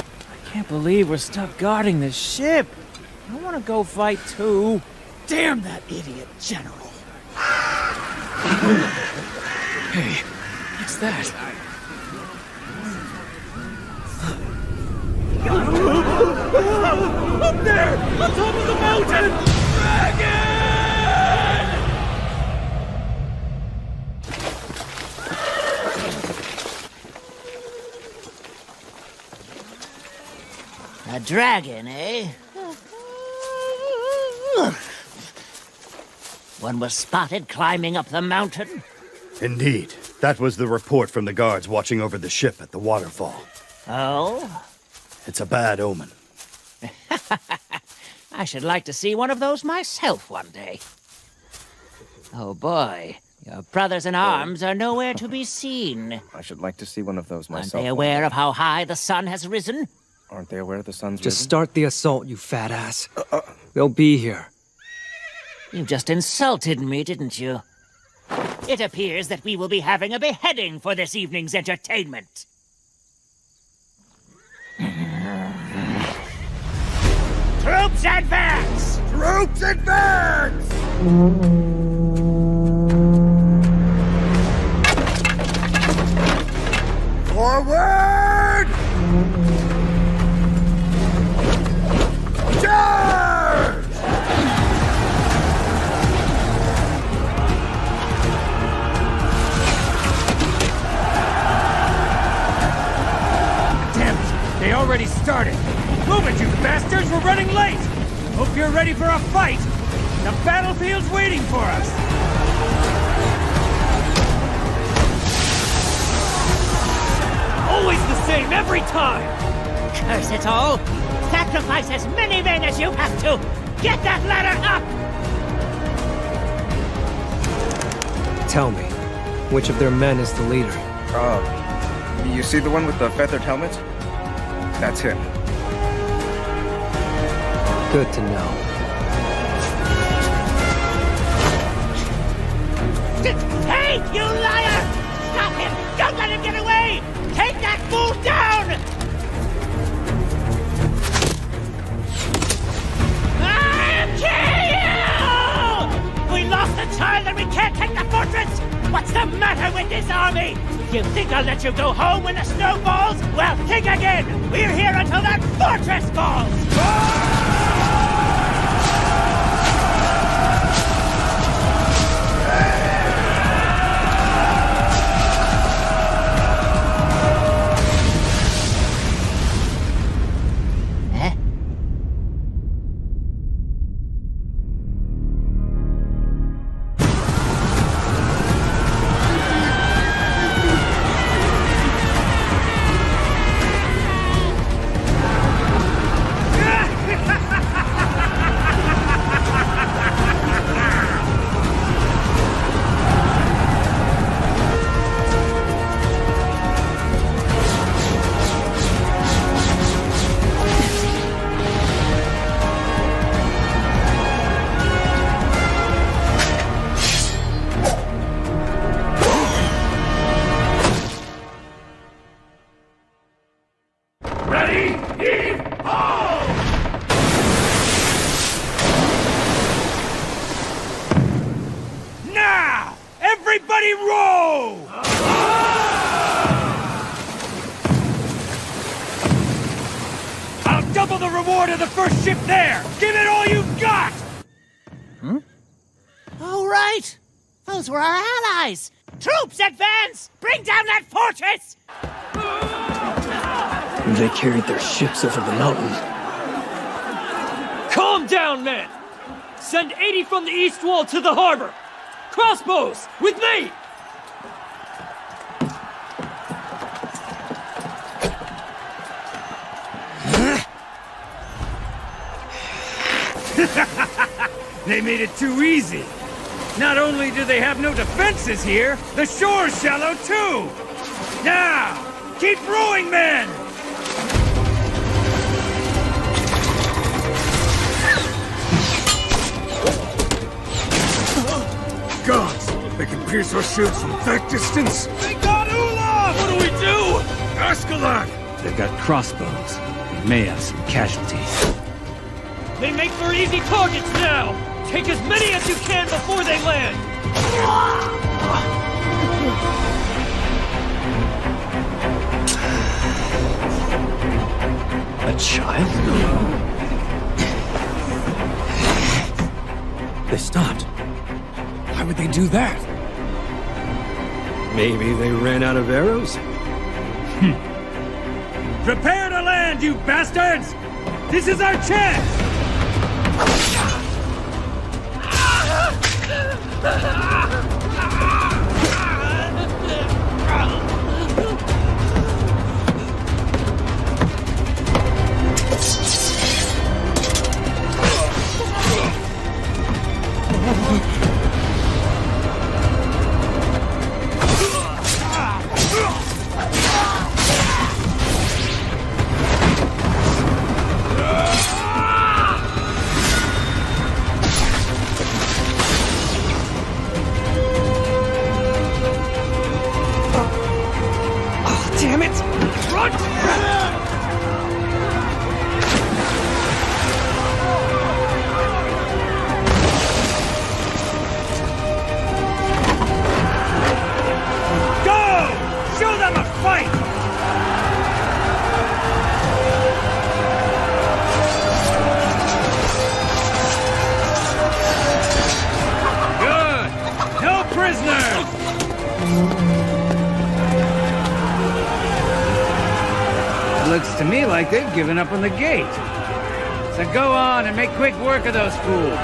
S21: I can't believe we're stuck guarding this ship. I want to go fight too.
S8: Damn that idiot general. Hey, what's that?
S14: Up there! On top of the mountain! Dragon!
S11: A dragon, eh? One was spotted climbing up the mountain.
S15: Indeed. That was the report from the guards watching over the ship at the waterfall.
S11: Oh?
S15: It's a bad omen.
S11: I should like to see one of those myself one day. Oh boy, your brothers in arms are nowhere to be seen.
S23: I should like to see one of those myself.
S11: Aren't they aware of how high the sun has risen?
S23: Aren't they aware the sun's
S7: Just
S23: risen?
S7: start the assault, you fat ass. They'll be here.
S11: You just insulted me, didn't you? It appears that we will be having a beheading for this evening's entertainment. Troops advance!
S14: Troops advance! Forward! Charge!
S21: Damn it! They already started! Move it, you bastards! We're running late! Hope you're ready for a fight! The battlefield's waiting for us!
S8: Always the same, every time!
S11: Curse it all! Sacrifice as many men as you have to! Get that ladder up!
S7: Tell me, which of their men is the leader?
S23: You see the one with the feathered helmet? That's him.
S7: Good to know.
S11: Hey, you liar! Stop him! Don't let him get away! Take that fool down! I'll kill you! We lost the child and we can't take the fortress! What's the matter with this army? You think I'll let you go home when the snow falls? Well, think again! We're here until that fortress falls!
S21: Everybody row! I'll double the reward of the first ship there! Give it all you've got!
S11: Oh, right! Those were our allies! Troops, advance! Bring down that fortress!
S7: They carried their ships over the mountain.
S8: Calm down, men! Send 80 from the east wall to the harbor! Crossbows! With me!
S21: They made it too easy. Not only do they have no defenses here, the shore's shallow too! Now, keep rowing, men!
S14: Gods!
S2: They can pierce our shields from that distance?
S21: They got Olaf!
S2: What do we do? Askeladd!
S21: They've got crossbows. We may have some casualties.
S8: They make for easy targets now! Take as many as you can before they land!
S3: A child? They stopped.
S2: Why would they do that?
S3: Maybe they ran out of arrows?
S21: Prepare to land, you bastards! This is our chance!
S8: Damn it! Run!
S21: Go! Show them a fight! Good! No prisoners! Looks to me like they've given up on the gate. So go on and make quick work of those fools.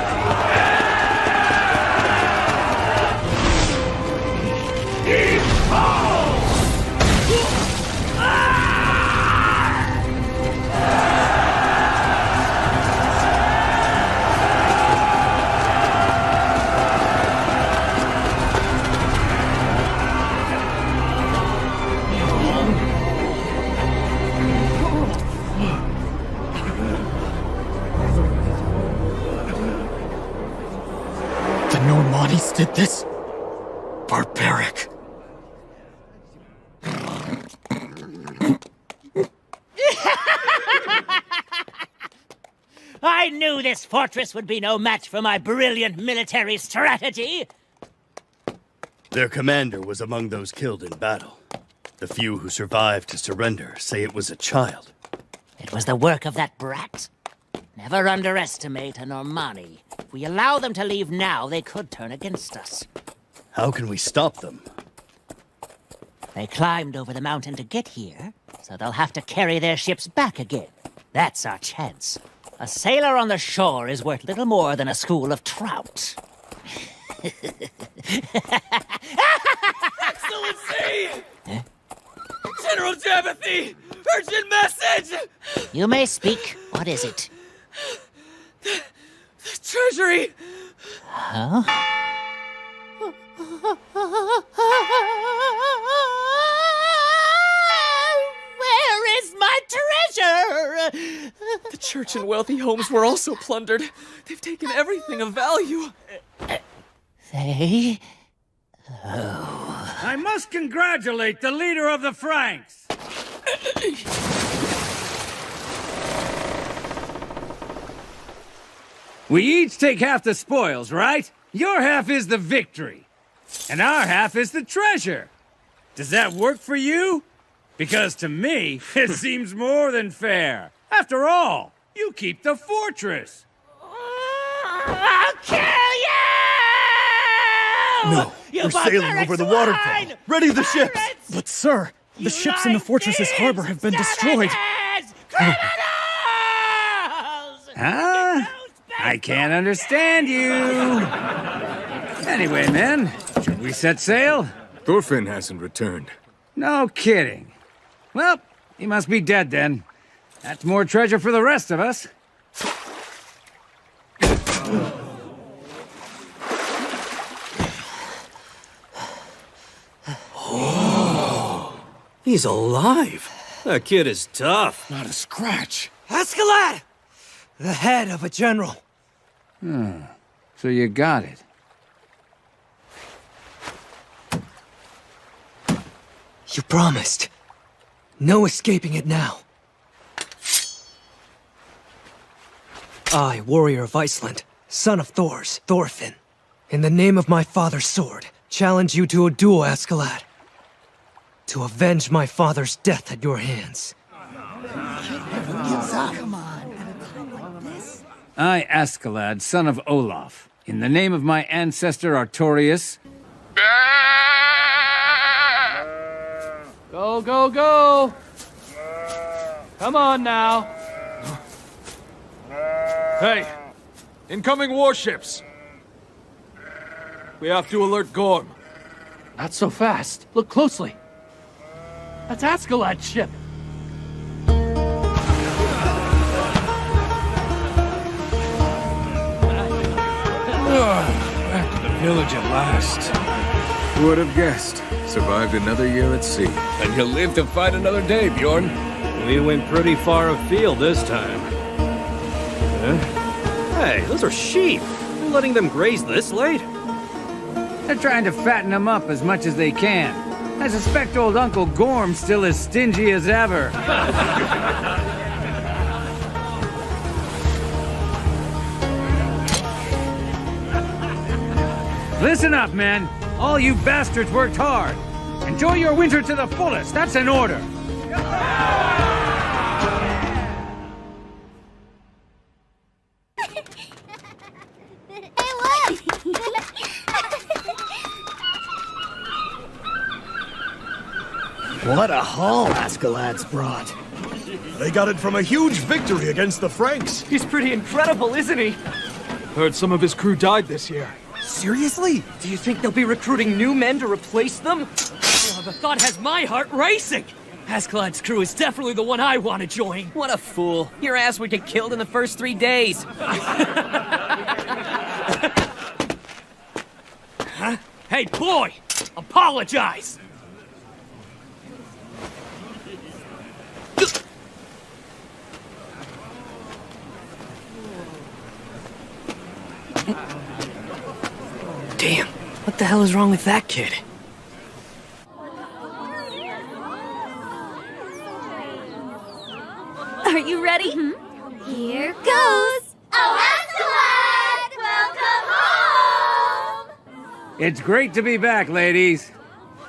S8: The Normandies did this? Barbaric.
S11: I knew this fortress would be no match for my brilliant military strategy!
S15: Their commander was among those killed in battle. The few who survived to surrender say it was a child.
S11: It was the work of that brat. Never underestimate a Normandy. If we allow them to leave now, they could turn against us.
S15: How can we stop them?
S11: They climbed over the mountain to get here, so they'll have to carry their ships back again. That's our chance. A sailor on the shore is worth little more than a school of trout.
S8: Excellency!
S11: Huh?
S8: General Jabbathy! Urgent message!
S11: You may speak. What is it?
S8: The treasury!
S11: Huh? Where is my treasure?
S8: The church and wealthy homes were also plundered. They've taken everything of value.
S11: They?
S21: I must congratulate the leader of the Franks. We each take half the spoils, right? Your half is the victory, and our half is the treasure. Does that work for you? Because to me, it seems more than fair. After all, you keep the fortress.
S11: I'll kill you!
S10: No, we're sailing over the waterfall. Ready the ships!
S8: But sir, the ships in the fortress's harbor have been destroyed.
S21: Huh? I can't understand you. Anyway, men, should we set sail?
S2: Orphan hasn't returned.
S21: No kidding. Well, he must be dead then. That's more treasure for the rest of us.
S10: Oh, he's alive.
S16: That kid is tough.
S2: Not a scratch.
S7: Askeladd! The head of a general.
S21: So you got it.
S7: You promised. No escaping it now. I, warrior of Iceland, son of Thor's, Orphan, in the name of my father's sword, challenge you to a duel, Askeladd. To avenge my father's death at your hands.
S20: I, Askeladd, son of Olaf, in the name of my ancestor Artorius.
S8: Go, go, go! Come on now.
S14: Hey! Incoming warships! We have to alert Gorm.
S8: Not so fast. Look closely. That's Askeladd's ship.
S2: Back to the village at last. Who would have guessed? Survived another year at sea.
S9: And you'll live to fight another day, Bjorn.
S16: We went pretty far afield this time. Huh? Hey, those are sheep. You're letting them graze this late?
S20: They're trying to fatten them up as much as they can. I suspect old Uncle Gorm's still as stingy as ever. Listen up, men. All you bastards worked hard. Enjoy your winter to the fullest. That's an order.
S17: What a haul Askeladd's brought.
S14: They got it from a huge victory against the Franks.
S8: He's pretty incredible, isn't he?
S14: Heard some of his crew died this year.
S8: Seriously? Do you think they'll be recruiting new men to replace them? Oh, the thought has my heart racing! Askeladd's crew is definitely the one I want to join.
S17: What a fool. Your ass would get killed in the first 3 days.
S8: Huh? Hey, boy! Apologize!
S17: Damn, what the hell is wrong with that kid?
S18: Are you ready?
S5: Here goes! Oh, Askeladd! Welcome home!
S20: It's great to be back, ladies.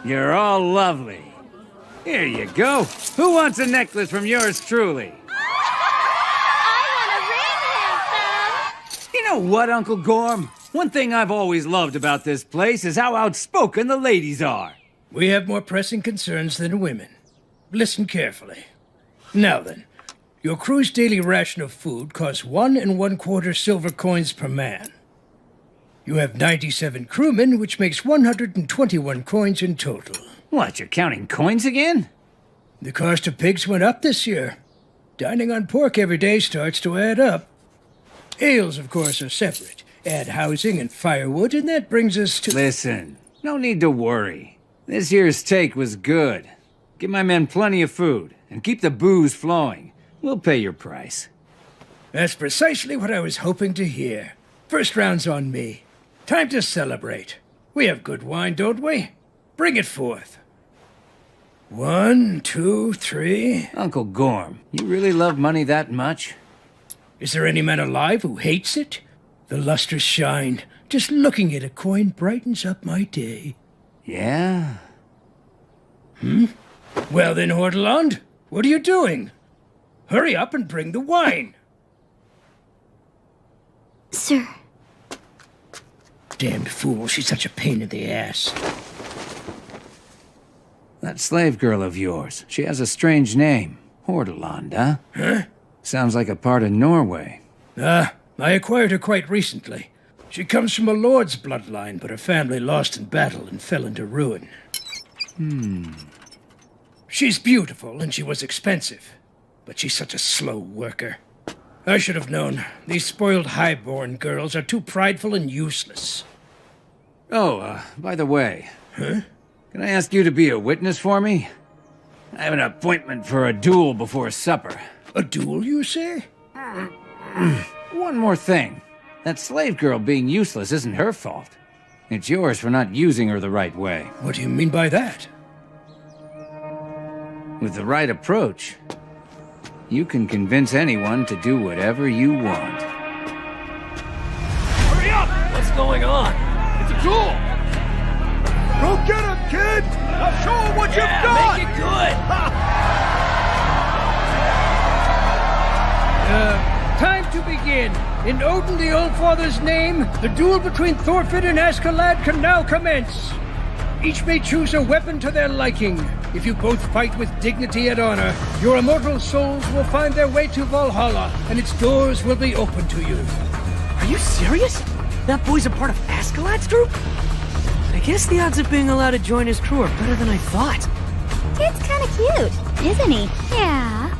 S20: You're all lovely. Here you go. Who wants a necklace from yours truly?
S5: I want a ring, handsome!
S20: You know what, Uncle Gorm? One thing I've always loved about this place is how outspoken the ladies are.
S1: We have more pressing concerns than women. Listen carefully. Now then, your crew's daily ration of food costs 1 1/4 silver coins per man. You have 97 crewmen, which makes 121 coins in total.
S20: What, you're counting coins again?
S1: The cost of pigs went up this year. Dining on pork every day starts to add up. Ales, of course, are separate. Add housing and firewood, and that brings us to...
S20: Listen, no need to worry. This year's take was good. Give my men plenty of food, and keep the booze flowing. We'll pay your price.
S1: That's precisely what I was hoping to hear. First round's on me. Time to celebrate. We have good wine, don't we? Bring it forth. 1, 2, 3...
S20: Uncle Gorm, you really love money that much?
S1: Is there any man alive who hates it? The lustrous shine. Just looking at a coin brightens up my day.
S20: Yeah?
S1: Well then, Hordaland, what are you doing? Hurry up and bring the wine.
S5: Sir.
S1: Damned fool, she's such a pain in the ass.
S20: That slave girl of yours, she has a strange name. Hordaland, huh?
S1: Huh?
S20: Sounds like a part of Norway.
S1: I acquired her quite recently. She comes from a lord's bloodline, but her family lost in battle and fell into ruin. She's beautiful, and she was expensive. But she's such a slow worker. I should have known. These spoiled highborn girls are too prideful and useless.
S20: Oh, by the way.
S1: Huh?
S20: Can I ask you to be a witness for me? I have an appointment for a duel before supper.
S1: A duel, you say?
S20: One more thing. That slave girl being useless isn't her fault. It's yours for not using her the right way.
S1: What do you mean by that?
S21: With the right approach, you can convince anyone to do whatever you want.
S8: Hurry up! What's going on?
S14: It's a duel! Go get him, kid! Now show him what you've got!
S8: Make it good!
S1: Time to begin. In Odin the Allfather's name, the duel between Thorfinn and Askeladd can now commence. Each may choose a weapon to their liking. If you both fight with dignity and honor, your immortal souls will find their way to Valhalla, and its doors will be open to you.
S17: Are you serious? That boy's a part of Askeladd's group? I guess the odds of being allowed to join his crew are better than I thought.
S5: Kid's kind of cute, isn't he? Yeah.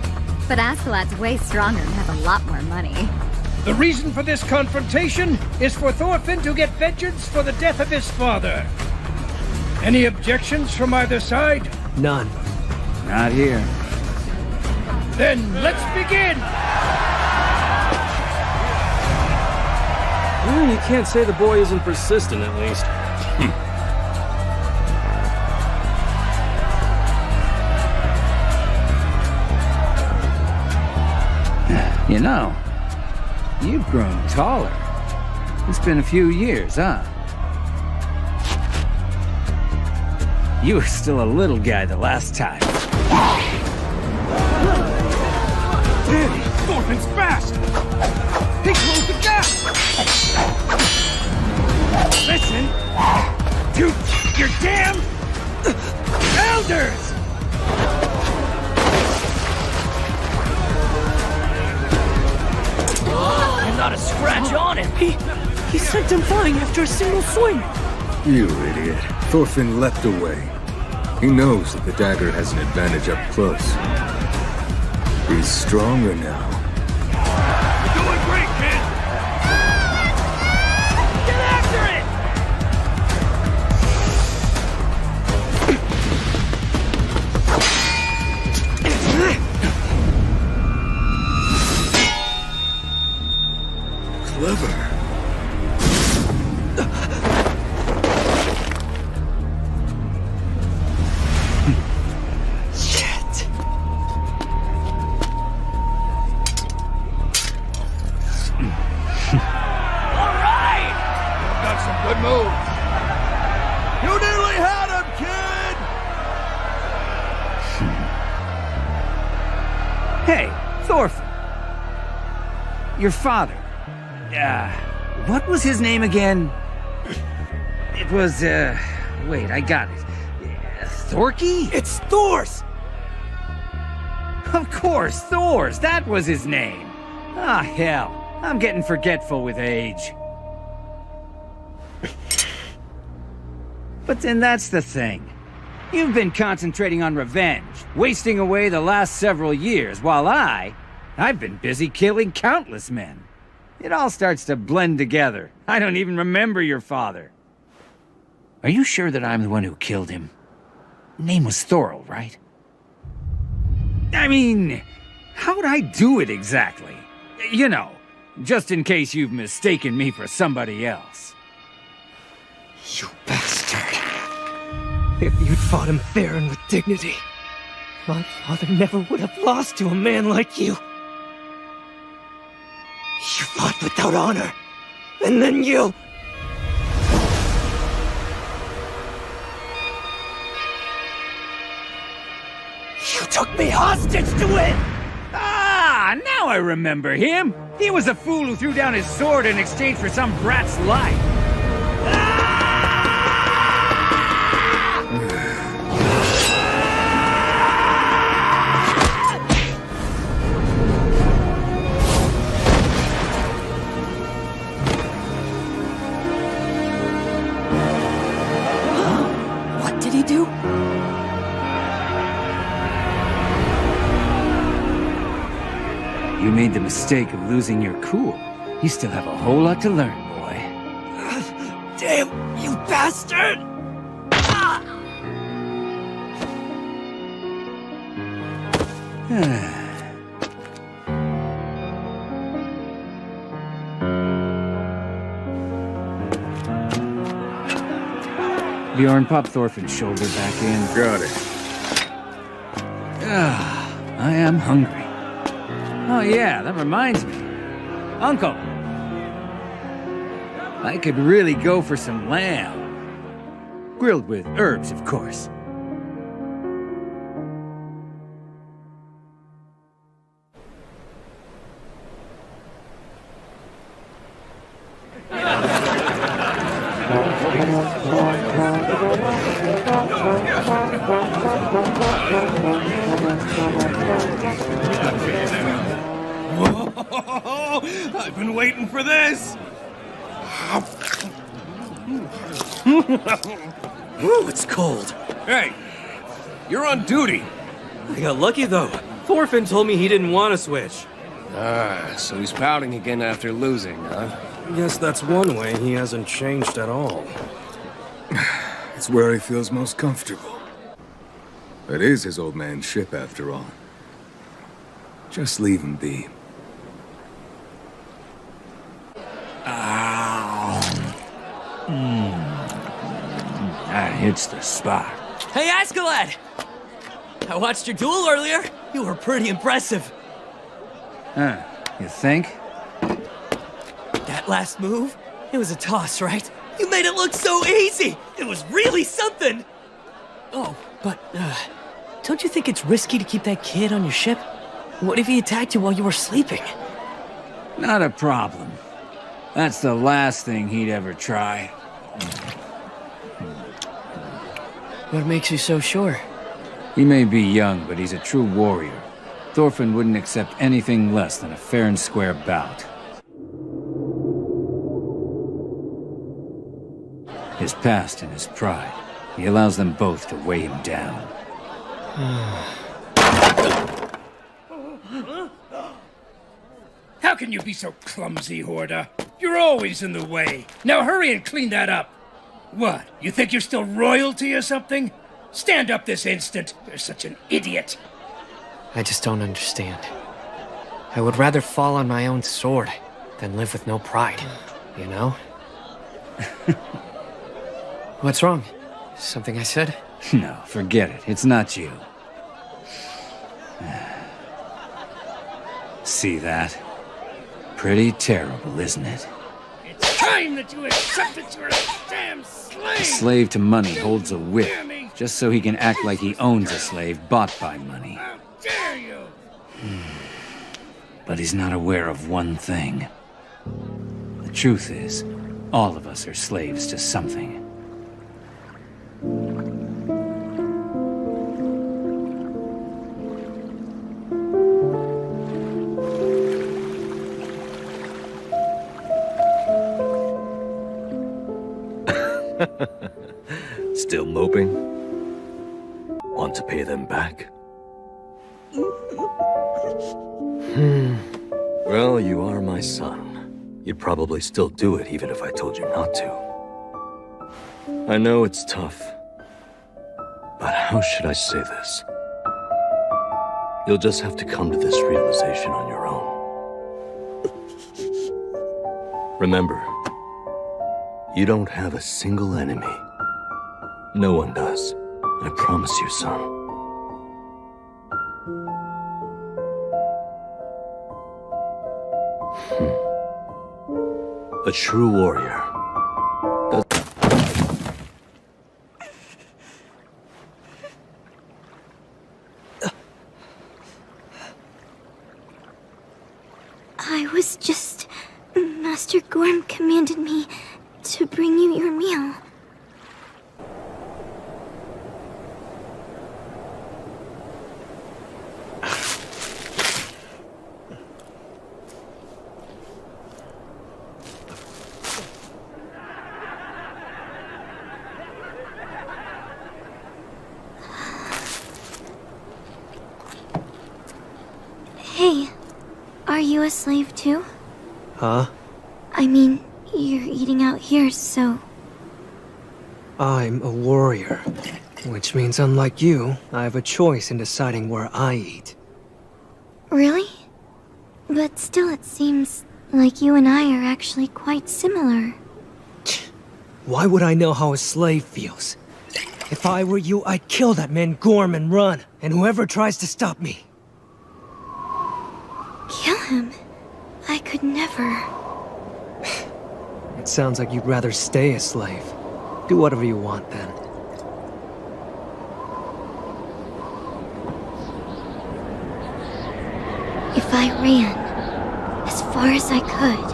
S5: But Askeladd's way stronger and has a lot more money.
S1: The reason for this confrontation is for Thorfinn to get vengeance for the death of his father. Any objections from either side?
S7: None.
S21: Not here.
S1: Then let's begin!
S16: Well, you can't say the boy isn't persistent, at least.
S21: You know, you've grown taller. It's been a few years, huh? You were still a little guy the last time.
S14: Damn, Thorfinn's fast! He closed the gap!
S21: Listen to your damn elders!
S8: And not a scratch on him.
S17: He sent him flying after a single swing.
S2: You idiot. Thorfinn leapt away. He knows that the dagger has an advantage up close. He's stronger now.
S14: You're doing great, kid!
S8: Get after it!
S2: Clever.
S14: Good move. You nearly had him, kid!
S21: Hey, Thorfinn. Your father. What was his name again? It was, wait, I got it. Thorky?
S17: It's Thor's!
S21: Of course, Thor's. That was his name. Ah, hell. I'm getting forgetful with age. But then that's the thing. You've been concentrating on revenge, wasting away the last several years, while I've been busy killing countless men. It all starts to blend together. I don't even remember your father. Are you sure that I'm the one who killed him? Name was Thorl, right? I mean, how'd I do it exactly? You know, just in case you've mistaken me for somebody else.
S17: You bastard. If you'd fought him fair and with dignity, my father never would have lost to a man like you. You fought without honor, and then you... You took me hostage to it!
S21: Ah, now I remember him. He was a fool who threw down his sword in exchange for some brat's life.
S17: What did he do?
S21: You made the mistake of losing your cool. You still have a whole lot to learn, boy.
S17: Damn, you bastard!
S21: Bjorn, pop Thorfinn's shoulder back in.
S2: Got it.
S20: I am hungry. Oh yeah, that reminds me. Uncle! I could really go for some lamb. Grilled with herbs, of course.
S9: Whoa! I've been waiting for this!
S16: Ooh, it's cold.
S9: Hey, you're on duty.
S16: I got lucky, though. Thorfinn told me he didn't want to switch.
S9: Ah, so he's pouting again after losing, huh?
S16: Guess that's one way he hasn't changed at all.
S2: It's where he feels most comfortable. It is his old man's ship, after all. Just leave him be.
S20: That hits the spot.
S8: Hey, Askeladd! I watched your duel earlier. You were pretty impressive.
S20: Huh, you think?
S8: That last move? It was a toss, right? You made it look so easy! It was really something! Oh, but, don't you think it's risky to keep that kid on your ship? What if he attacked you while you were sleeping?
S20: Not a problem. That's the last thing he'd ever try.
S8: What makes you so sure?
S20: He may be young, but he's a true warrior. Thorfinn wouldn't accept anything less than a fair and square bout. His past and his pride. He allows them both to weigh him down.
S1: How can you be so clumsy, Horda? You're always in the way. Now hurry and clean that up. What, you think you're still royalty or something? Stand up this instant. You're such an idiot.
S17: I just don't understand. I would rather fall on my own sword than live with no pride, you know? What's wrong? Something I said?
S20: No, forget it. It's not you. See that? Pretty terrible, isn't it?
S1: It's time that you accept that you're a damn slave!
S20: A slave to money holds a whip, just so he can act like he owns a slave bought by money.
S1: How dare you!
S20: But he's not aware of one thing. The truth is, all of us are slaves to something.
S3: Still moping? Want to pay them back? Well, you are my son. You'd probably still do it even if I told you not to. I know it's tough, but how should I say this? You'll just have to come to this realization on your own. Remember, you don't have a single enemy. No one does. I promise you, son. A true warrior does...
S5: I was just... Master Gorm commanded me to bring you your meal. Hey, are you a slave too?
S7: Huh?
S5: I mean, you're eating out here, so...
S7: I'm a warrior, which means unlike you, I have a choice in deciding where I eat.
S5: Really? But still it seems like you and I are actually quite similar.
S7: Why would I know how a slave feels? If I were you, I'd kill that man Gorm and run, and whoever tries to stop me.
S5: Kill him? I could never.
S7: It sounds like you'd rather stay a slave. Do whatever you want, then.
S5: If I ran, as far as I could,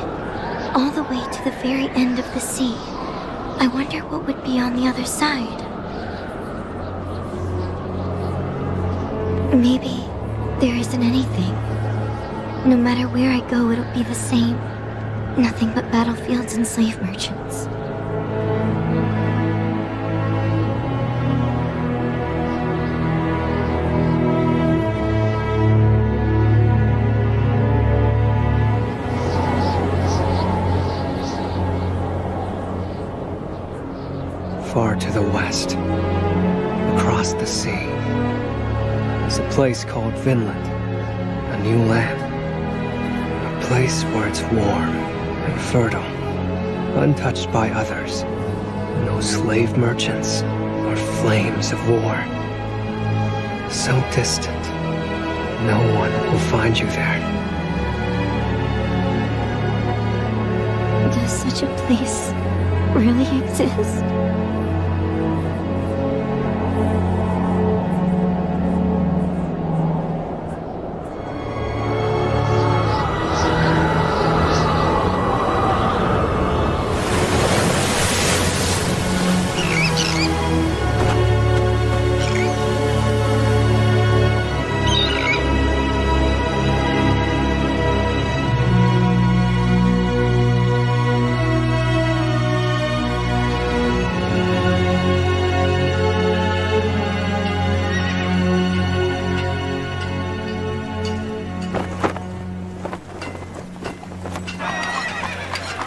S5: all the way to the very end of the sea, I wonder what would be on the other side. Maybe there isn't anything. No matter where I go, it'll be the same. Nothing but battlefields and slave merchants.
S7: Far to the west, across the sea, is a place called Vinland, a new land. A place where it's warm and fertile, untouched by others. No slave merchants or flames of war. So distant, no one will find you there.
S5: Does such a place really exist?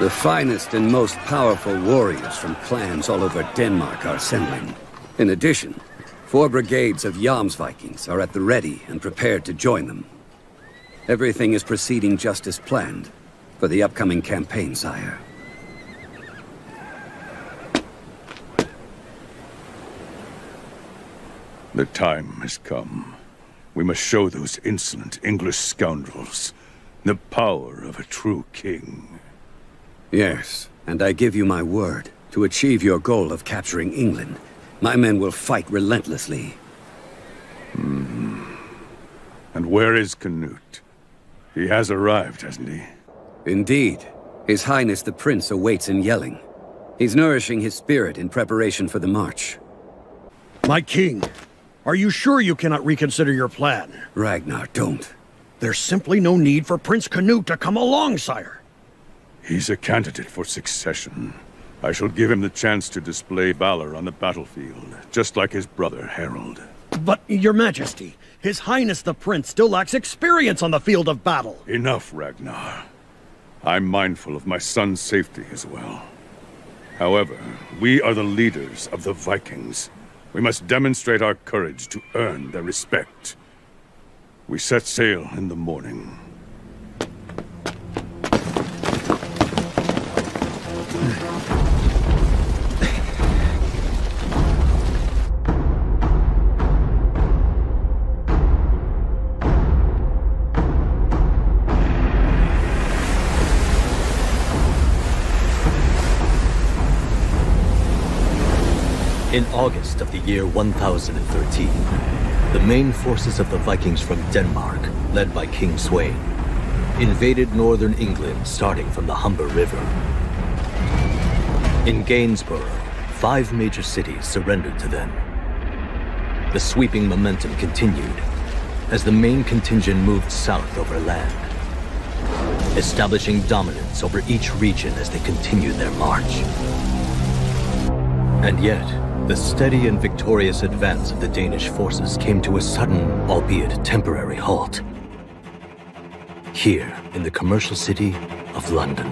S4: The finest and most powerful warriors from clans all over Denmark are assembling. In addition, 4 brigades of Jomsvikings are at the ready and prepared to join them. Everything is proceeding just as planned for the upcoming campaign, sire.
S19: The time has come. We must show those insolent English scoundrels the power of a true king.
S4: Yes, and I give you my word. To achieve your goal of capturing England, my men will fight relentlessly.
S19: And where is Canute? He has arrived, hasn't he?
S4: Indeed. His Highness the Prince awaits in Yelling. He's nourishing his spirit in preparation for the march.
S12: My king, are you sure you cannot reconsider your plan?
S4: Ragnar, don't.
S12: There's simply no need for Prince Canute to come along, sire.
S19: He's a candidate for succession. I shall give him the chance to display valor on the battlefield, just like his brother Harold.
S12: But, Your Majesty, His Highness the Prince still lacks experience on the field of battle.
S19: Enough, Ragnar. I'm mindful of my son's safety as well. However, we are the leaders of the Vikings. We must demonstrate our courage to earn their respect. We set sail in the morning.
S3: In August of the year 1013, the main forces of the Vikings from Denmark, led by King Sweyn, invaded northern England starting from the Humber River. In Gainsborough, 5 major cities surrendered to them. The sweeping momentum continued as the main contingent moved south over land, establishing dominance over each region as they continued their march. And yet, the steady and victorious advance of the Danish forces came to a sudden, albeit temporary, halt. Here, in the commercial city of London.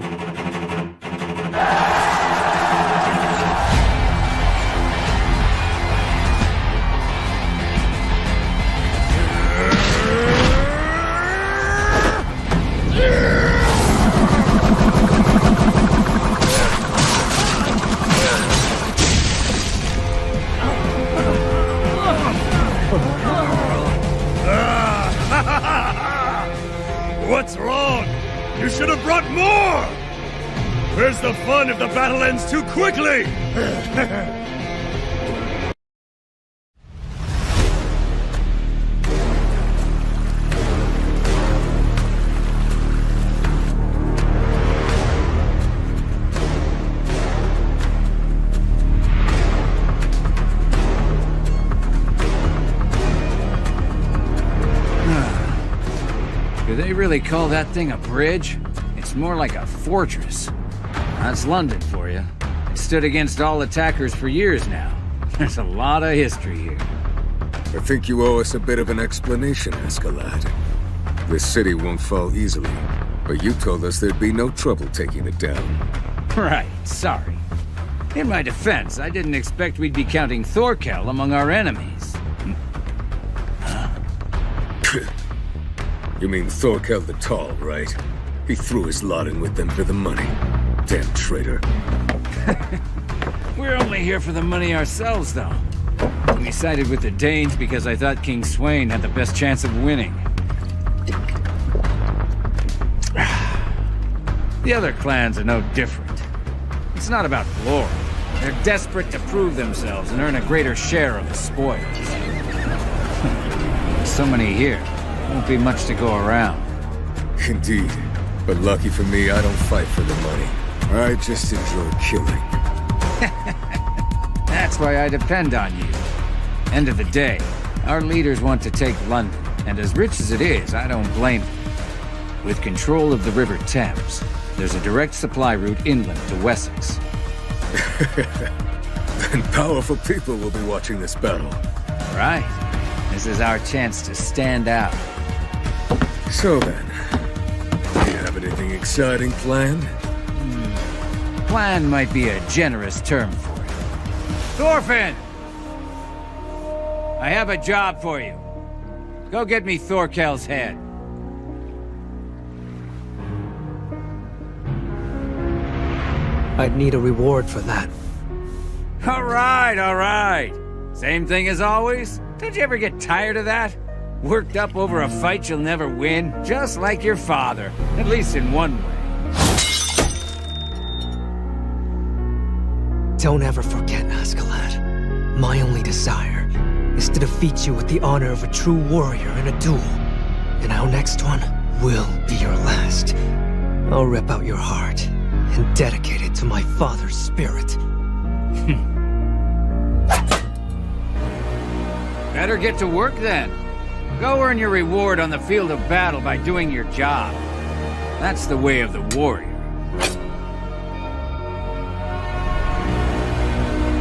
S19: You should have brought more! Where's the fun if the battle ends too quickly?
S20: Do they really call that thing a bridge? It's more like a fortress. That's London for you. It stood against all attackers for years now. There's a lot of history here.
S2: I think you owe us a bit of an explanation, Escalade. This city won't fall easily, but you told us there'd be no trouble taking it down.
S20: Right, sorry. In my defense, I didn't expect we'd be counting Thorkel among our enemies.
S2: You mean Thorkel the Tall, right? He threw his lot in with them for the money. Damn traitor.
S20: We're only here for the money ourselves, though. We sided with the Danes because I thought King Sweyn had the best chance of winning. The other clans are no different. It's not about glory. They're desperate to prove themselves and earn a greater share of the spoils. So many here. Won't be much to go around.
S2: Indeed. But lucky for me, I don't fight for the money. I just enjoy killing.
S20: That's why I depend on you. End of the day, our leaders want to take London, and as rich as it is, I don't blame them. With control of the River Thames, there's a direct supply route inland to Wessex.
S2: Then powerful people will be watching this battle.
S20: Right. This is our chance to stand out.
S2: So then, do you have anything exciting planned?
S20: Plan might be a generous term for it. Orphan! I have a job for you. Go get me Thorkel's head.
S7: I'd need a reward for that.
S20: All right. Same thing as always? Don't you ever get tired of that? Worked up over a fight you'll never win, just like your father, at least in one way.
S7: Don't ever forget, Askeladd. My only desire is to defeat you with the honor of a true warrior in a duel. And our next one will be your last. I'll rip out your heart and dedicate it to my father's spirit.
S20: Better get to work then. Go earn your reward on the field of battle by doing your job. That's the way of the warrior.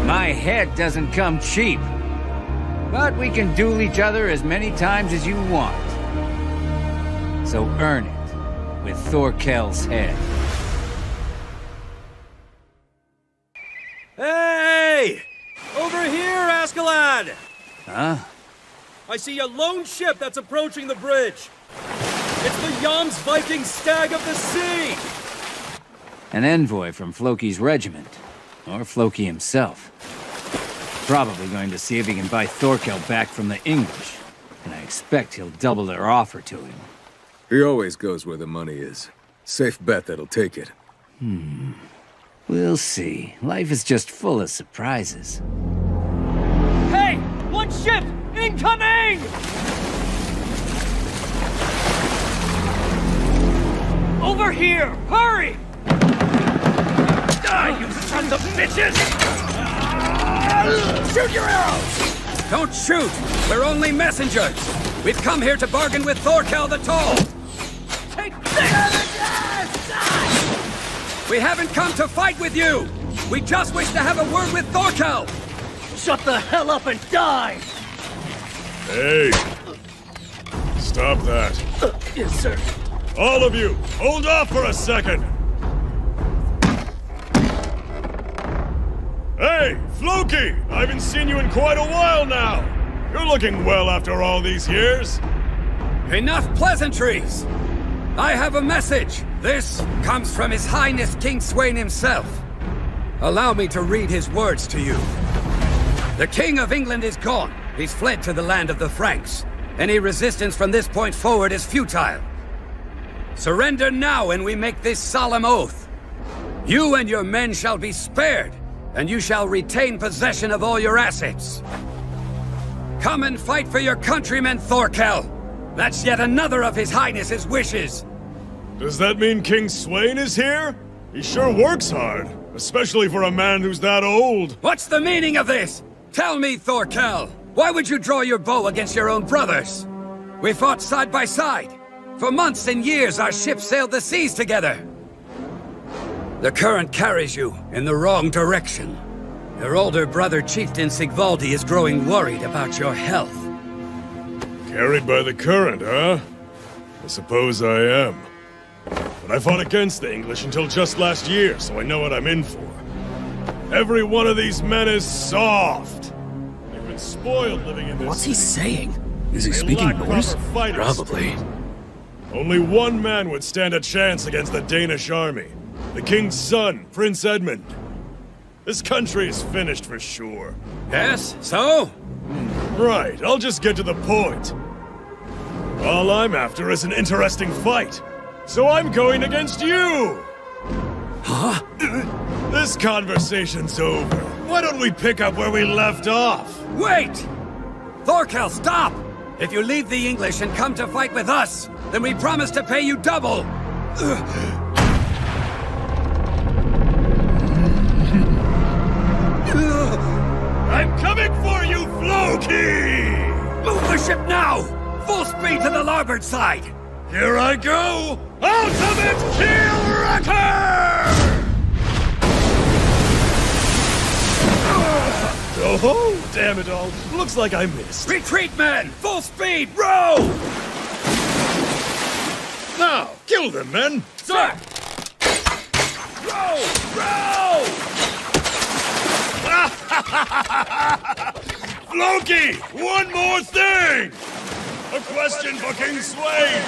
S20: My head doesn't come cheap. But we can duel each other as many times as you want. So earn it with Thorkel's head.
S10: Hey! Over here, Askeladd!
S20: Huh?
S10: I see a lone ship that's approaching the bridge. It's the Yams Viking Stag of the Sea!
S20: An envoy from Floki's regiment. Or Floki himself. Probably going to see if he can buy Thorkel back from the English. And I expect he'll double their offer to him.
S2: He always goes where the money is. Safe bet that'll take it.
S20: We'll see. Life is just full of surprises.
S8: Hey! One ship! Incoming! Over here! Hurry!
S11: Die, you sons of bitches! Shoot your arrows!
S4: Don't shoot! We're only messengers! We've come here to bargain with Thorkel the Tall!
S11: Take this!
S4: We haven't come to fight with you! We just wish to have a word with Thorkel!
S11: Shut the hell up and die!
S19: Hey! Stop that.
S11: Yes, sir.
S19: All of you, hold off for a second! Hey, Floki! I haven't seen you in quite a while now! You're looking well after all these years!
S4: Enough pleasantries! I have a message! This comes from His Highness King Sweyn himself. Allow me to read his words to you. The King of England is gone. He's fled to the land of the Franks. Any resistance from this point forward is futile. Surrender now and we make this solemn oath. You and your men shall be spared, and you shall retain possession of all your assets. Come and fight for your countrymen, Thorkel. That's yet another of His Highness's wishes.
S6: Does that mean King Swain is here? He sure works hard, especially for a man who's that old.
S4: What's the meaning of this? Tell me, Thorkel. Why would you draw your bow against your own brothers? We fought side by side. For months and years, our ships sailed the seas together. The current carries you in the wrong direction. Your older brother, Chieftain Sigvaldi, is growing worried about your health.
S6: Carried by the current, huh? I suppose I am. But I fought against the English until just last year, so I know what I'm in for. Every one of these men is soft. They've been spoiled living in this
S10: What's he
S6: city.
S10: saying? Is he
S6: They
S10: speaking
S6: lack
S10: Norse?
S6: proper fighting
S10: Probably.
S6: spirit. Only one man would stand a chance against the Danish army. The king's son, Prince Edmund. This country is finished for sure.
S4: Yes, so?
S6: Right, I'll just get to the point. All I'm after is an interesting fight. So I'm going against you!
S4: Huh?
S6: This conversation's over. Why don't we pick up where we left off?
S4: Wait! Thorkel, stop! If you leave the English and come to fight with us, then we promise to pay you double!
S6: I'm coming for you, Floki!
S4: Move the ship now! Full speed to the larboard side!
S6: Here I go! Ultimate Keel Wrecker! Oh, damn it all. Looks like I missed.
S4: Retreat, men! Full speed! Row!
S6: Now, kill them, men!
S4: Sir! Row! Row!
S6: Floki, one more thing! A question for King Swain.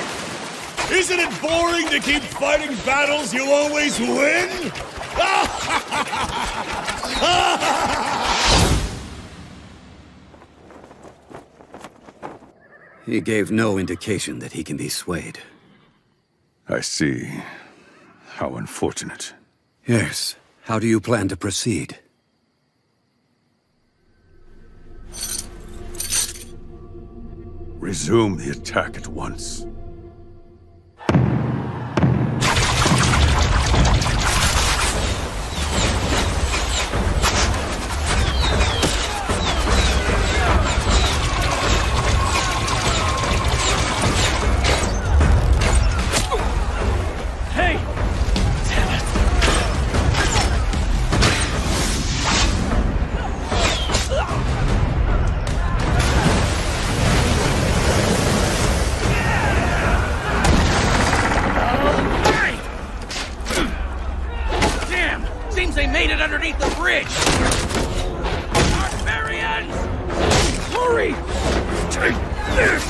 S6: Isn't it boring to keep fighting battles you always win?
S4: He gave no indication that he can be swayed.
S19: I see. How unfortunate.
S4: Yes. How do you plan to proceed?
S19: Resume the attack at once.
S11: Hey! Damn! Seems they made it underneath the bridge! Barbarians! Hurry! Take this!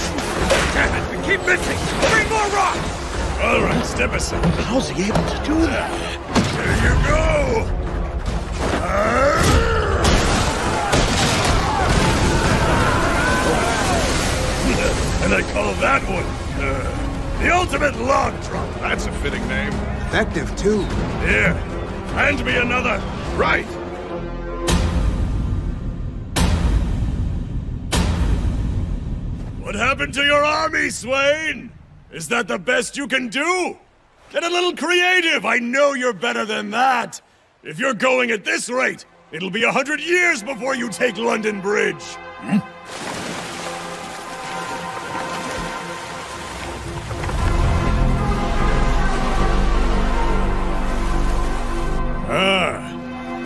S11: Damn it, we keep missing! Bring more rocks!
S6: All right, step aside.
S12: How's he able to do that?
S6: There you go! And I call that one the ultimate log drop. That's a fitting name.
S14: Effective, too.
S6: Here, hand me another. Right. What happened to your army, Swain? Is that the best you can do? Get a little creative. I know you're better than that. If you're going at this rate, it'll be 100 years before you take London Bridge.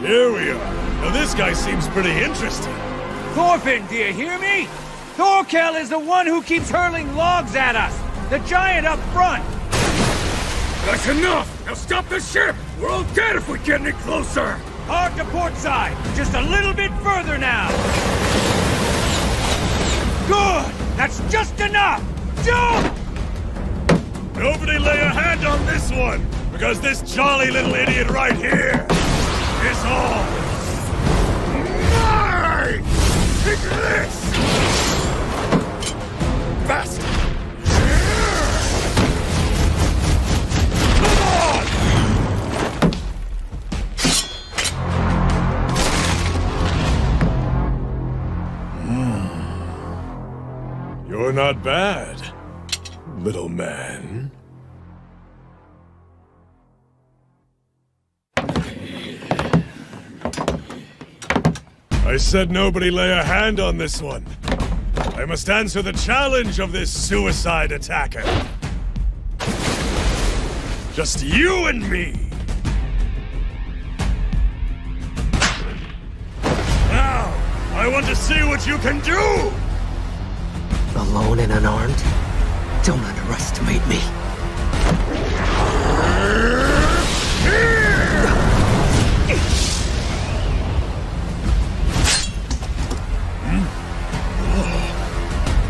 S6: Here we are. Now this guy seems pretty interesting.
S21: Orphan, do you hear me? Thorkel is the one who keeps hurling logs at us! The giant up front!
S6: That's enough! Now stop the ship! We're all dead if we get any closer!
S21: Hard to port side! Just a little bit further now! Good! That's just enough! Jump!
S6: Nobody lay a hand on this one! Because this jolly little idiot right here is all mine! Take this! Fast! were not bad, little man. I said nobody lay a hand on this one. I must answer the challenge of this suicide attacker. Just you and me. Now, I want to see what you can do!
S17: Alone and unarmed? Don't underestimate me.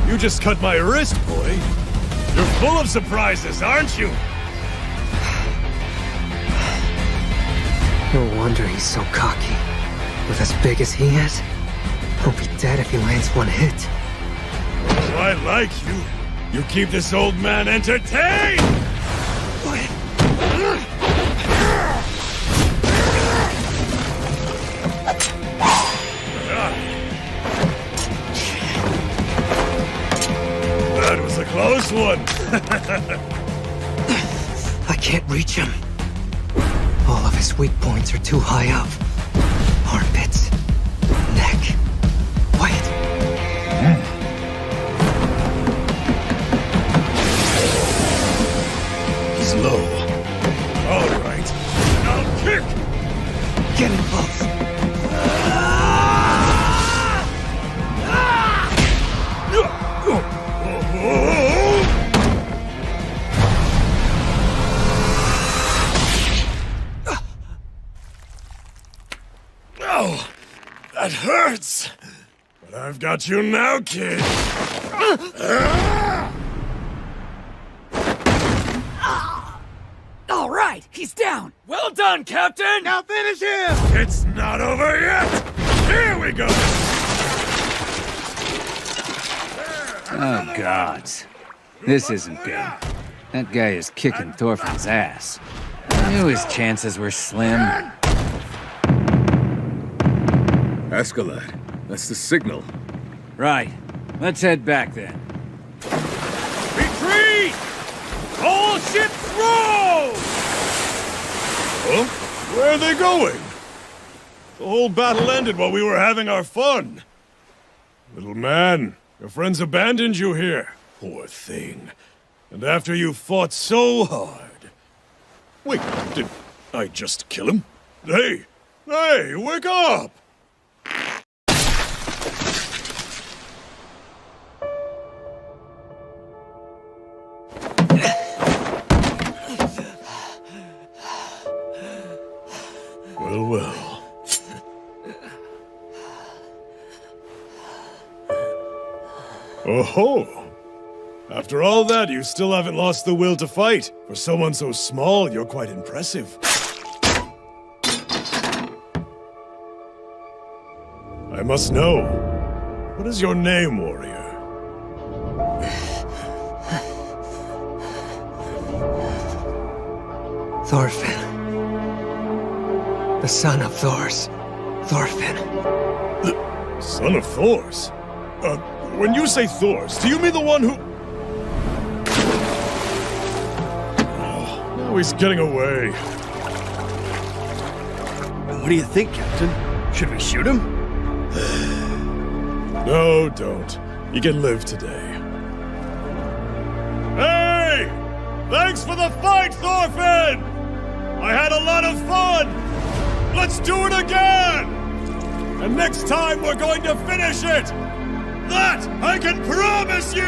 S6: You just cut my wrist, boy. You're full of surprises, aren't you?
S17: No wonder he's so cocky. With as big as he is, he'll be dead if he lands one hit.
S6: Oh, I like you. You keep this old man entertained! That was a close one.
S17: I can't reach him. All of his weak points are too high up. Armpits, neck. Wait.
S6: He's low. All right. I'll kick!
S17: Get him close.
S6: Oh, that hurts! But I've got you now, kid!
S8: All right, he's down. Well done, Captain.
S14: Now finish him!
S6: It's not over yet! Here we go!
S20: Oh, gods. This isn't good. That guy is kicking Thorfinn's ass. I knew his chances were slim.
S2: Escalade. That's the signal.
S20: Right. Let's head back then.
S9: Retreat! All ships roll!
S6: Huh? Where are they going? The whole battle ended while we were having our fun. Little man, your friends abandoned you here. Poor thing. And after you fought so hard. Wait, did I just kill him? Hey! Hey, wake up! Well, well. Oh-ho! After all that, you still haven't lost the will to fight. For someone so small, you're quite impressive. I must know. What is your name, warrior?
S17: Thorfinn. The son of Thor's. Thorfinn.
S6: The son of Thor's? When you say Thor's, do you mean the one who... Oh, now he's getting away.
S12: What do you think, Captain? Should we shoot him?
S6: No, don't. You can live today. Hey! Thanks for the fight, Thorfinn! I had a lot of fun! Let's do it again! And next time we're going to finish it! That I can promise you!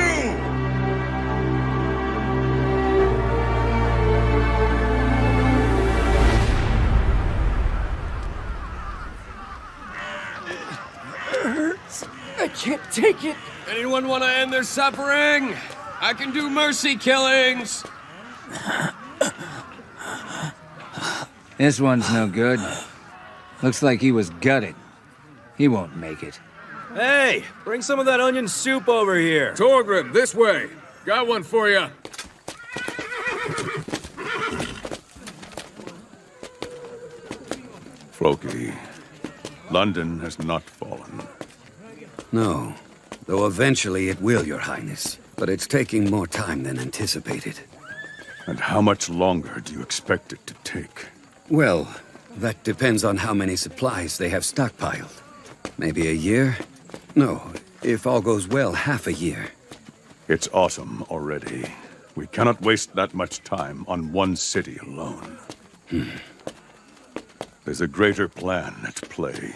S8: I can't take it.
S9: Anyone want to end their suffering? I can do mercy killings.
S20: This one's no good. Looks like he was gutted. He won't make it.
S16: Hey, bring some of that onion soup over here.
S2: Torgrim, this way. Got one for you.
S19: Floki, London has not fallen.
S4: No, though eventually it will, Your Highness. but it's taking more time than anticipated.
S19: And how much longer do you expect it to take?
S4: Well, that depends on how many supplies they have stockpiled. Maybe a year? No, if all goes well, half a year.
S19: It's autumn already. We cannot waste that much time on one city alone. There's a greater plan at play.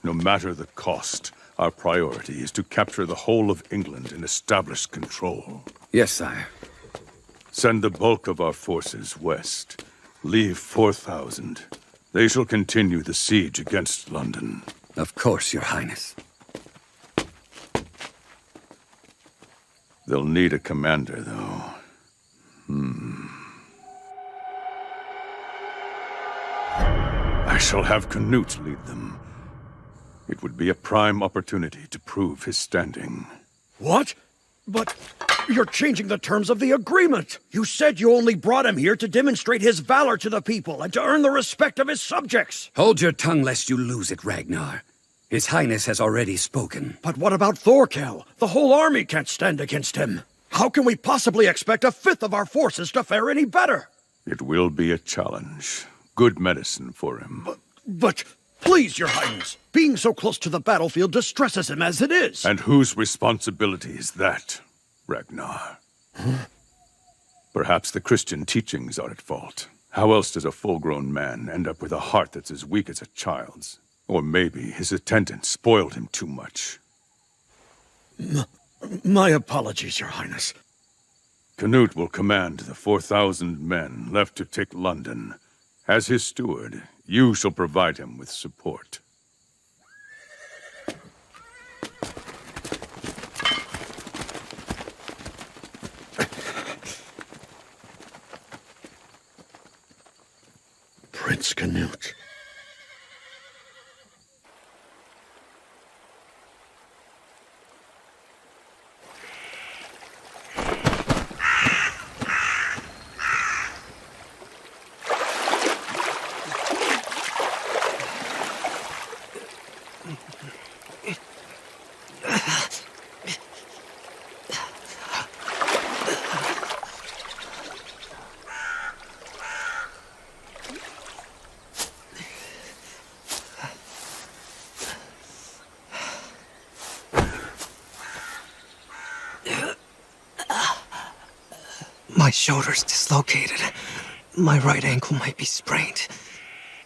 S19: No matter the cost, our priority is to capture the whole of England and establish control.
S4: Yes, sire.
S19: Send the bulk of our forces west. Leave 4,000. They shall continue the siege against London.
S4: Of course, Your Highness.
S19: They'll need a commander, though. I shall have Canute lead them. It would be a prime opportunity to prove his standing.
S12: What? But you're changing the terms of the agreement. You said you only brought him here to demonstrate his valor to the people and to earn the respect of his subjects.
S4: Hold your tongue lest you lose it, Ragnar. His Highness has already spoken.
S12: But what about Thorkel? The whole army can't stand against him. How can we possibly expect a fifth of our forces to fare any better?
S19: It will be a challenge. Good medicine for him.
S12: But please, Your Highness. Being so close to the battlefield distresses him as it is.
S19: And whose responsibility is that, Ragnar? Perhaps the Christian teachings are at fault. How else does a full-grown man end up with a heart that's as weak as a child's? Or maybe his attendants spoiled him too much.
S12: My apologies, Your Highness.
S19: Canute will command the 4,000 men left to take London. As his steward, you shall provide him with support.
S12: Prince Canute.
S17: My shoulder's dislocated. My right ankle might be sprained.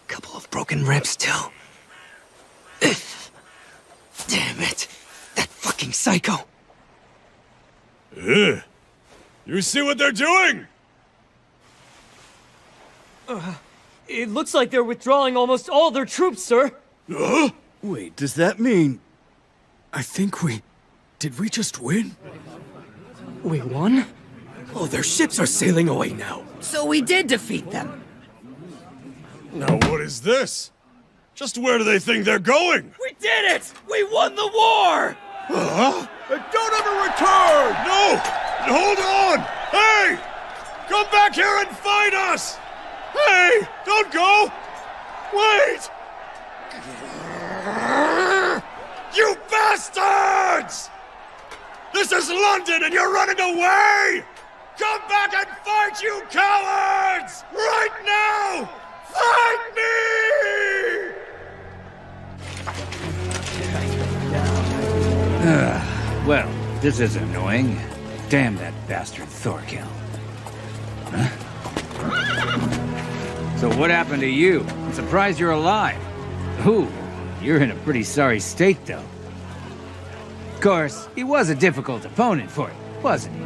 S17: Couple of broken ribs, too. Damn it. That fucking psycho.
S6: You see what they're doing?
S8: It looks like they're withdrawing almost all their troops, sir.
S10: Wait, does that mean... I think we... Did we just win?
S8: We won?
S10: Oh, their ships are sailing away now.
S8: So we did defeat them.
S6: Now what is this? Just where do they think they're going?
S8: We did it! We won the war!
S6: Huh?
S14: Don't ever return!
S6: No! Hold on! Hey! Come back here and fight us! Hey! Don't go! Wait! You bastards! This is London and you're running away! Come back and fight, you cowards! Right now! Fight me!
S20: Well, this is annoying. Damn that bastard Thorkel. Huh? So what happened to you? I'm surprised you're alive. Ooh, you're in a pretty sorry state, though. Of course, he was a difficult opponent for you, wasn't he?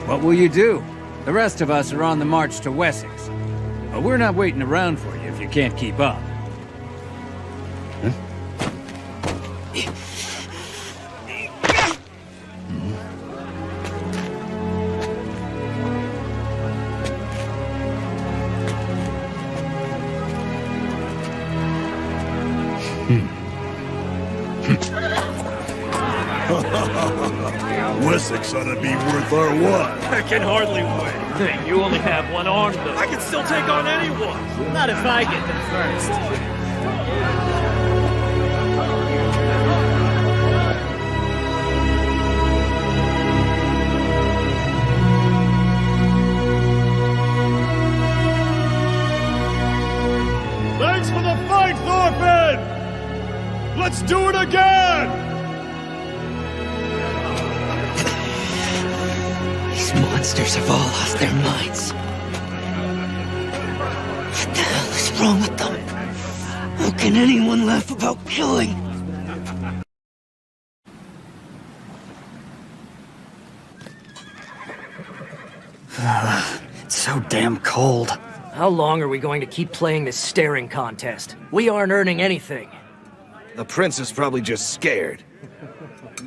S20: What will you do? The rest of us are on the march to Wessex. But we're not waiting around for you if you can't keep up. Huh?
S14: Wessex ought to be worth our while.
S8: I can hardly win. You only have one arm, though. I can still take on anyone. Not if I get them first.
S6: Let's do it again!
S17: These monsters have all lost their minds. What the hell is wrong with them? How can anyone laugh about killing?
S12: It's so damn cold.
S8: How long are we going to keep playing this staring contest? We aren't earning anything.
S14: The prince is probably just scared.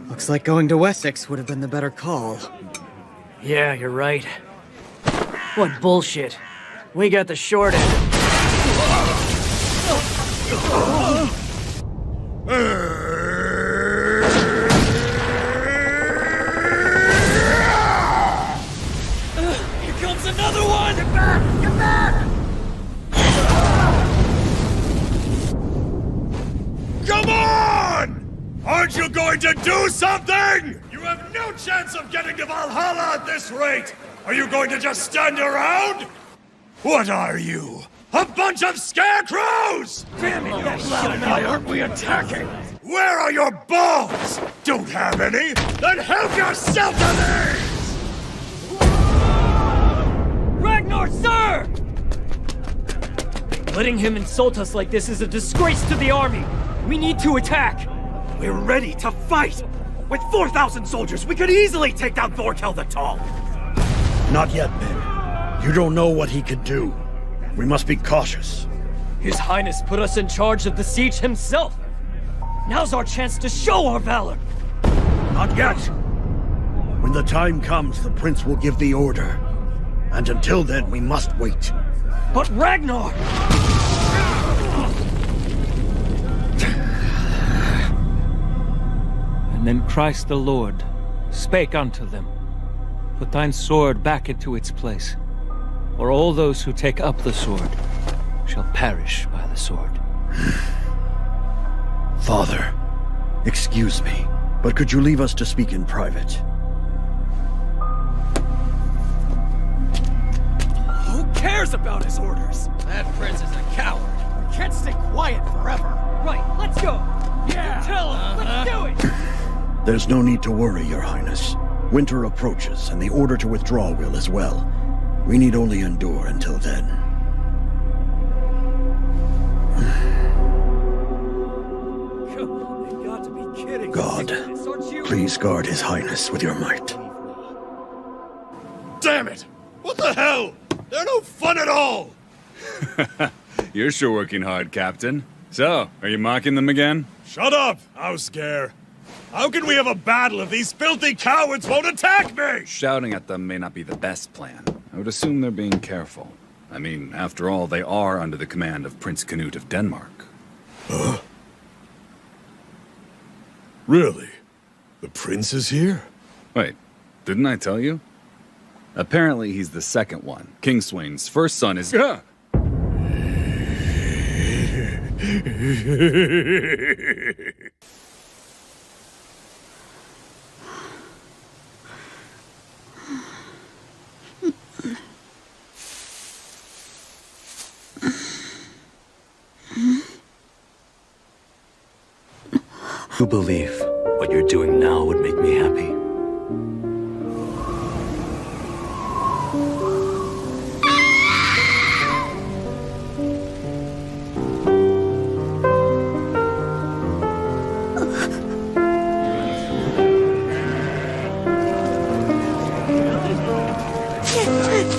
S13: Looks like going to Wessex would have been the better call.
S8: Yeah, you're right. What bullshit. We got the short end.
S9: Here comes another one! Get back! Get back!
S6: Come on! Aren't you going to do something? You have no chance of getting to Valhalla at this rate! Are you going to just stand around? What are you? A bunch of scarecrows!
S9: Damn it, that's loud. Why aren't we attacking?
S6: Where are your balls? Don't have any? Then help yourself to these!
S8: Ragnar, sir! Letting him insult us like this is a disgrace to the army. We need to attack.
S12: We're ready to fight! With 4,000 soldiers, we could easily take down Thorkel the Tall! Not yet, men. You don't know what he could do. We must be cautious.
S8: His Highness put us in charge of the siege himself. Now's our chance to show our valor.
S12: Not yet. When the time comes, the prince will give the order. And until then, we must wait.
S8: But Ragnar!
S22: And then Christ the Lord spake unto them, Put thine sword back into its place, or all those who take up the sword shall perish by the sword.
S12: Father, excuse me, but could you leave us to speak in private?
S9: Who cares about his orders? That prince is a coward. He can't stay quiet forever.
S8: Right, let's go.
S9: Yeah.
S8: Tell him. Let's do it.
S12: There's no need to worry, Your Highness. Winter approaches, and the order to withdraw will as well. We need only endure until then.
S9: You've got to be kidding.
S12: God, please guard His Highness with your might.
S6: Damn it! What the hell? They're no fun at all!
S23: You're sure working hard, Captain. So, are you mocking them again?
S6: Shut up, Ausgare. How can we have a battle if these filthy cowards won't attack me?
S23: Shouting at them may not be the best plan. I would assume they're being careful. I mean, after all, they are under the command of Prince Canute of Denmark.
S6: Huh? Really? The prince is here?
S23: Wait, didn't I tell you? Apparently he's the second one. King Swain's first son is...
S3: You believe what you're doing now would make me happy?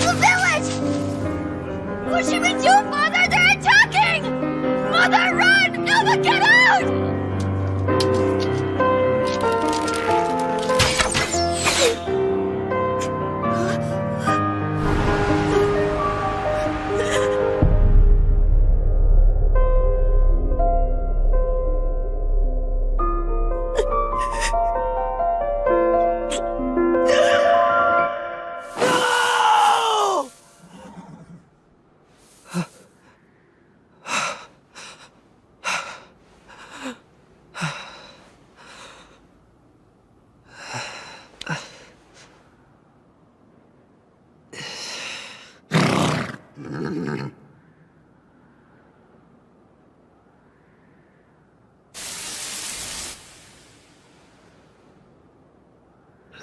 S5: The village! What should we do, Mother? They're attacking! Mother, run! Elva, get out!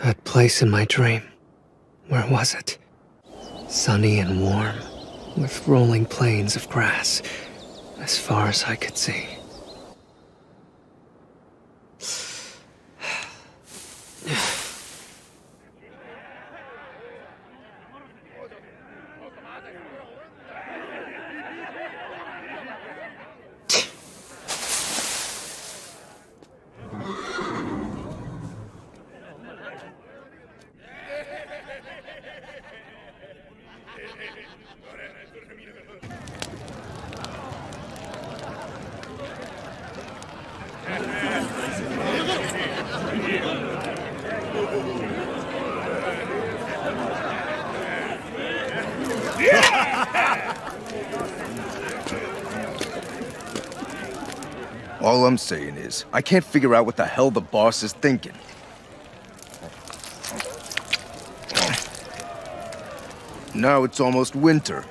S7: That place in my dream. Where was it? Sunny and warm, with rolling plains of grass, as far as I could see.
S1: All I'm saying is, I can't figure out what the hell the boss is thinking. Now it's almost winter.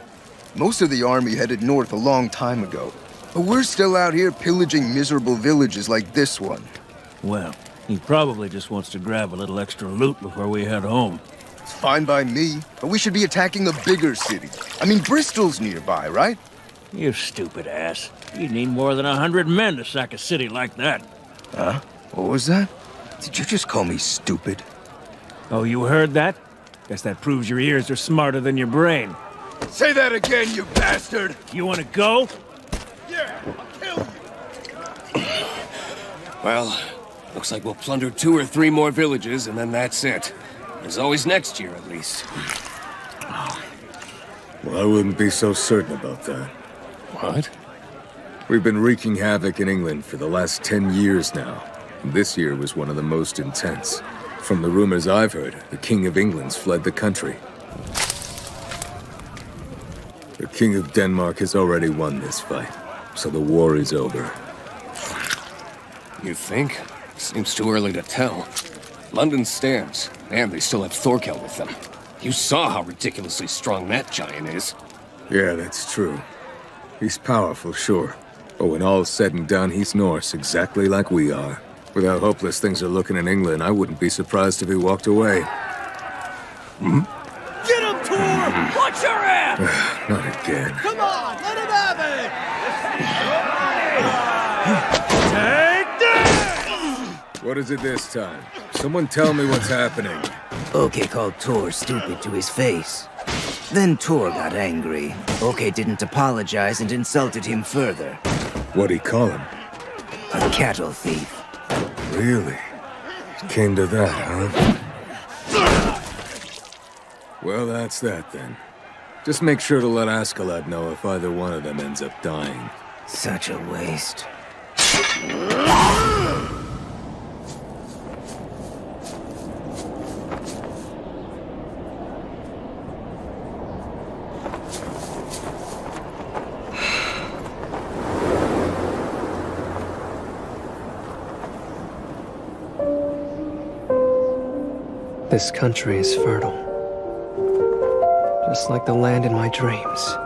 S1: Most of the army headed north a long time ago. But we're still out here pillaging miserable villages like this one.
S15: Well, he probably just wants to grab a little extra loot before we head home.
S1: It's fine by me, but we should be attacking a bigger city. I mean, Bristol's nearby, right?
S15: You stupid ass. You need more than 100 men to sack a city like that.
S1: Huh? What was that? Did you just call me stupid?
S15: Oh, you heard that? Guess that proves your ears are smarter than your brain.
S1: Say that again, you bastard!
S15: You wanna go?
S1: Yeah, I'll kill you!
S9: Well, looks like we'll plunder 2 or 3 more villages, and then that's it. There's always next year, at least.
S2: Well, I wouldn't be so certain about that.
S9: What?
S2: We've been wreaking havoc in England for the last 10 years now. And this year was one of the most intense. From the rumors I've heard, the King of England's fled the country. The King of Denmark has already won this fight, so the war is over.
S9: You think? Seems too early to tell. London stands, and they still have Thorkel with them. You saw how ridiculously strong that giant is.
S2: Yeah, that's true. He's powerful, sure. But when all's said and done, he's Norse, exactly like we are. With how hopeless things are looking in England, I wouldn't be surprised if he walked away.
S8: Get him, Tor! Watch your ass!
S2: Not again.
S14: Come on, let him have
S2: Take this! What is it this time? Someone tell me what's happening.
S18: Oke called Tor stupid to his face. Then Tor got angry. Oke didn't apologize and insulted him further.
S2: What'd he call him?
S18: A cattle thief.
S2: Really? It came to that, huh? Well, that's that then. Just make sure to let Askeladd know if either one of them ends up dying.
S18: Such a waste.
S7: This country is fertile. Just like the land in my dreams.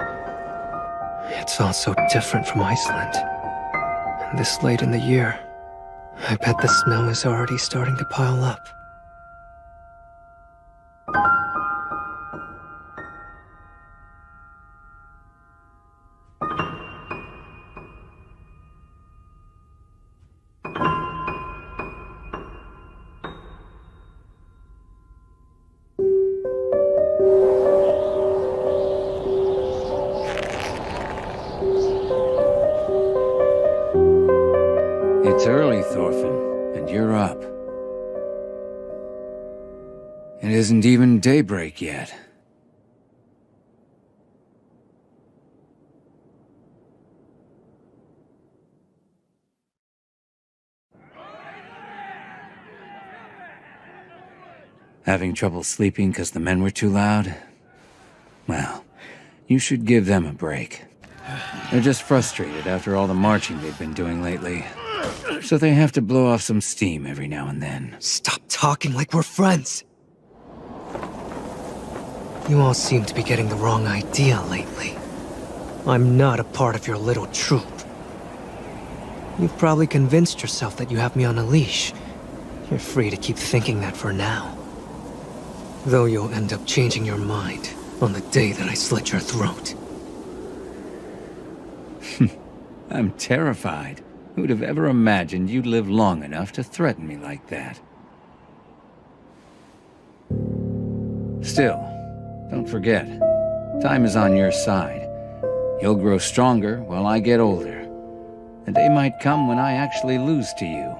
S7: It's all so different from Iceland. And this late in the year, I bet the snow is already starting to pile up.
S20: It's early, Thorfinn, and you're up. It isn't even daybreak yet. Having trouble sleeping because the men were too loud? Well, you should give them a break. They're just frustrated after all the marching they've been doing lately. So they have to blow off some steam every now and then.
S7: Stop talking like we're friends. You all seem to be getting the wrong idea lately. I'm not a part of your little troop. You've probably convinced yourself that you have me on a leash. You're free to keep thinking that for now. Though you'll end up changing your mind on the day that I slit your throat.
S20: I'm terrified. Who'd have ever imagined you'd live long enough to threaten me like that? Still, don't forget, time is on your side. You'll grow stronger while I get older. The day might come when I actually lose to you.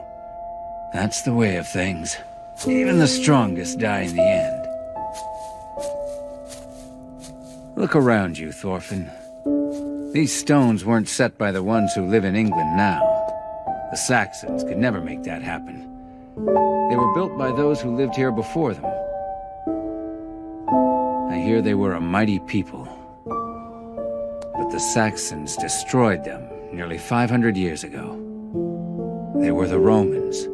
S20: That's the way of things. Even the strongest die in the end. Look around you, Thorfinn. These stones weren't set by the ones who live in England now. The Saxons could never make that happen. They were built by those who lived here before them. I hear they were a mighty people. But the Saxons destroyed them nearly 500 years ago. They were the Romans.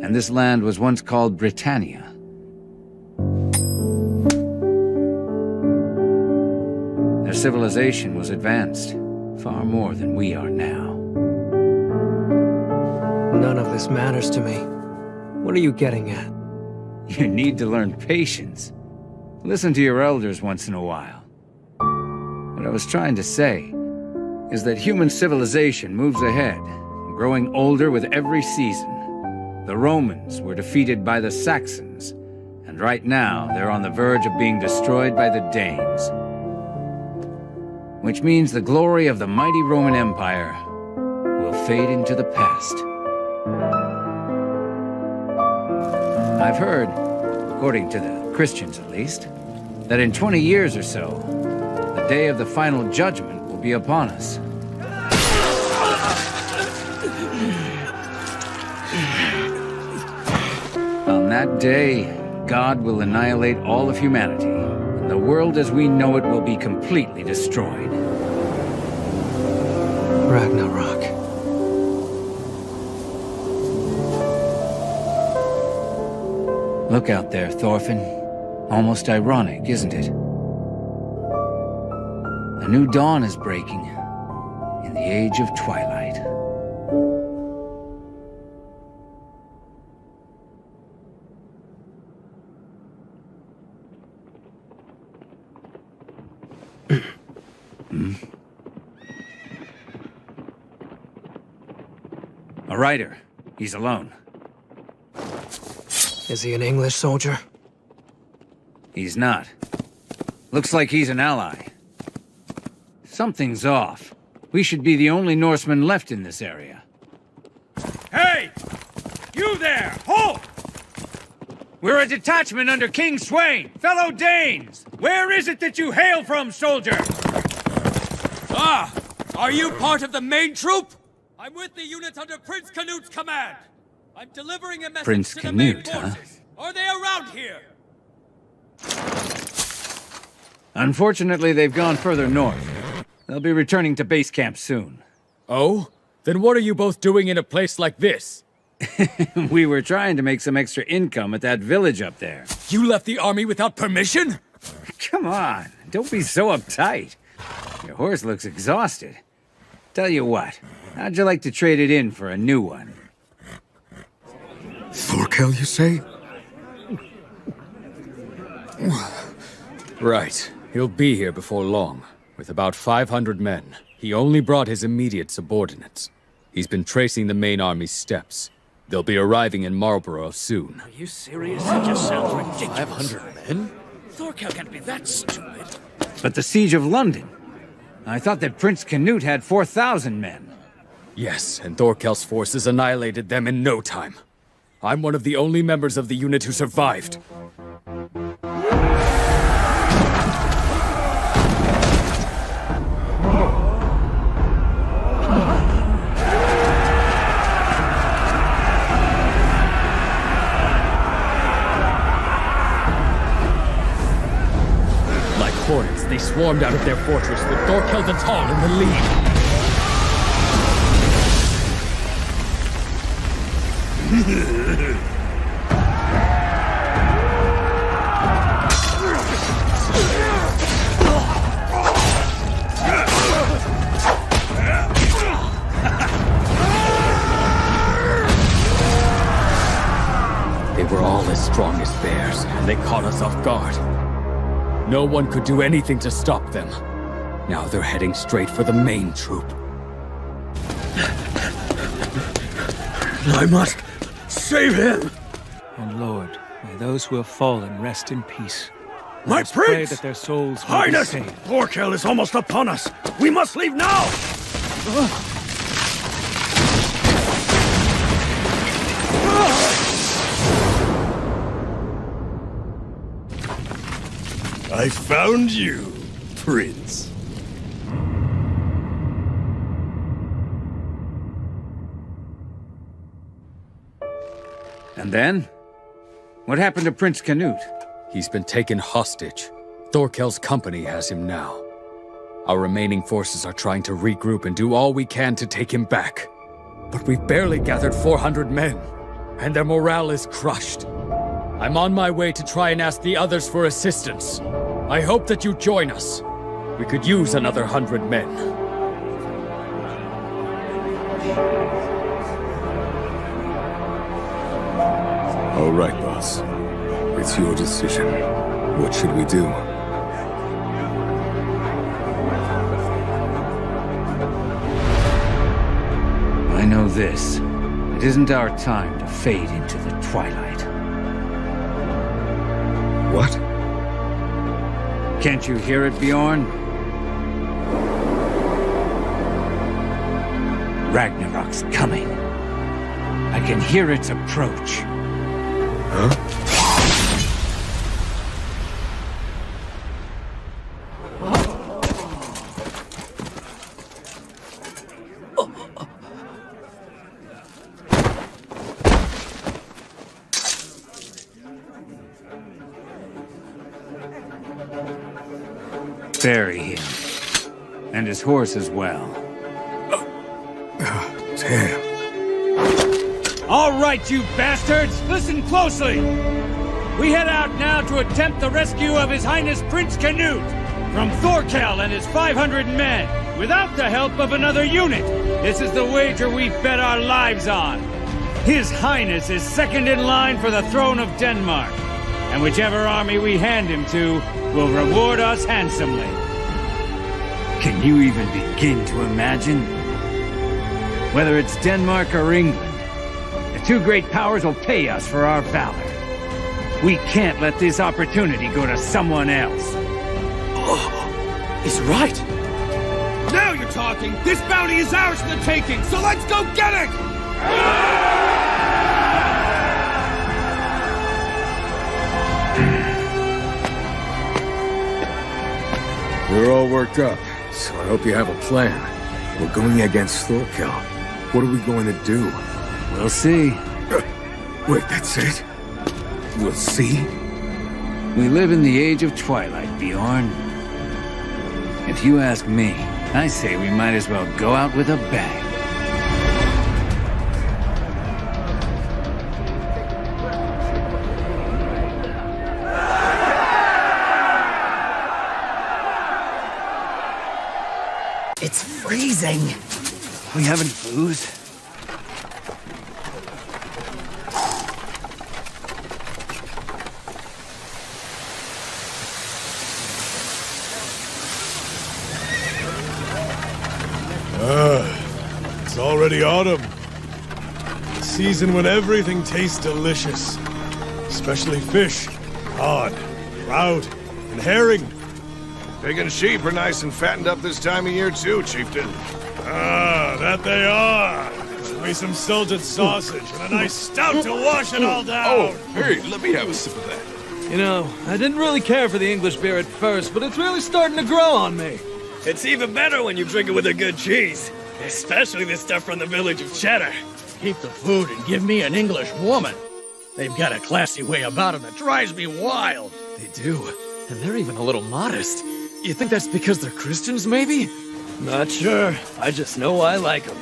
S20: And this land was once called Britannia. Their civilization was advanced, far more than we are now.
S7: None of this matters to me. What are you getting at?
S20: You need to learn patience. Listen to your elders once in a while. What I was trying to say is that human civilization moves ahead, growing older with every season. The Romans were defeated by the Saxons, and right now they're on the verge of being destroyed by the Danes. Which means the glory of the mighty Roman Empire will fade into the past. I've heard, according to the Christians at least, that in 20 years or so, the day of the final judgment will be upon us. On that day, God will annihilate all of humanity, and the world as we know it will be completely destroyed.
S7: Ragnarok.
S20: Look out there, Thorfinn. Almost ironic, isn't it? A new dawn is breaking, in the age of twilight. A rider. He's alone.
S7: Is he an English soldier?
S20: He's not. Looks like he's an ally. Something's off. We should be the only Norsemen left in this area.
S11: Hey! You there! Halt!
S20: We're a detachment under King Sweyn, fellow Danes!
S11: Where is it that you hail from, soldier? Ah! Are you part of the main troop? I'm with the unit under Prince Canut's command. I'm delivering a message
S20: Prince
S11: to the main
S20: Canute, huh?
S11: forces. Are they around here?
S20: Unfortunately, they've gone further north. They'll be returning to base camp soon.
S11: Oh? Then what are you both doing in a place like this?
S20: We were trying to make some extra income at that village up there.
S11: You left the army without permission?
S20: Come on, don't be so uptight. Your horse looks exhausted. Tell you what, how'd you like to trade it in for a new one?
S16: Thorkel, you say?
S11: Right. He'll be here before long, with about 500 men. He only brought his immediate subordinates. He's been tracing the main army's steps. They'll be arriving in Marlborough soon.
S15: Are you serious? That just sounds ridiculous.
S11: 500 men?
S15: Thorkel can't be that stupid.
S20: But the siege of London? I thought that Prince Canute had 4,000 men.
S11: Yes, and Thorkel's forces annihilated them in no time. I'm one of the only members of the unit who survived. Like hornets, they swarmed out of their fortress with Thorkel the Tall in the lead. They were all as strong as bears, and they caught us off guard. No one could do anything to stop them. Now they're heading straight for the main troop.
S12: I must save him!
S22: And Lord, may those who have fallen rest in peace.
S12: My
S22: Let us pray
S12: prince!
S22: that their souls will
S12: Highness!
S22: be saved.
S12: Thorkel is almost upon us! We must leave now!
S6: I found you, Prince.
S20: And then? What happened to Prince Canute?
S11: He's been taken hostage. Thorkel's company has him now. Our remaining forces are trying to regroup and do all we can to take him back. But we've barely gathered 400 men, and their morale is crushed. I'm on my way to try and ask the others for assistance. I hope that you join us. We could use another 100 men.
S2: All right, boss. It's your decision. What should we do?
S20: I know this. It isn't our time to fade into the twilight.
S2: What?
S20: Can't you hear it, Bjorn? Ragnarok's coming. I can hear its approach.
S2: Huh?
S20: Bury him. And his horse as well.
S2: Damn.
S4: All right, you bastards! Listen closely! We head out now to attempt the rescue of His Highness Prince Canute from Thorkel and his 500 men, without the help of another unit. This is the wager we bet our lives on. His Highness is second in line for the throne of Denmark, and whichever army we hand him to will reward us handsomely.
S20: Can you even begin to imagine? Whether it's Denmark or England, the two great powers will pay us for our valor. We can't let this opportunity go to someone else.
S4: Oh, he's right. Now you're talking. This bounty is ours for the taking, so let's go get it!
S2: We're all worked up, so I hope you have a plan. We're going against Thorkel. What are we going to do?
S20: We'll see.
S2: Wait, that's it? We'll see?
S20: We live in the age of twilight, Bjorn. If you ask me, I say we might as well go out with a bang.
S8: It's freezing. We have any booze?
S6: It's already autumn. The season when everything tastes delicious. Especially fish, cod, trout, and herring.
S16: Pig and sheep are nice and fattened up this time of year too, Chieftain.
S6: Ah, that they are. Give me some salted sausage and a nice stout to wash it all down.
S16: Oh, hey, let me have a sip of that.
S21: You know, I didn't really care for the English beer at first, but it's really starting to grow on me.
S24: It's even better when you drink it with a good cheese. Especially this stuff from the village of Cheddar. Keep the food and give me an English woman. They've got a classy way about them that drives me wild.
S21: They do, and they're even a little modest. You think that's because they're Christians, maybe?
S24: Not sure. I just know I like them.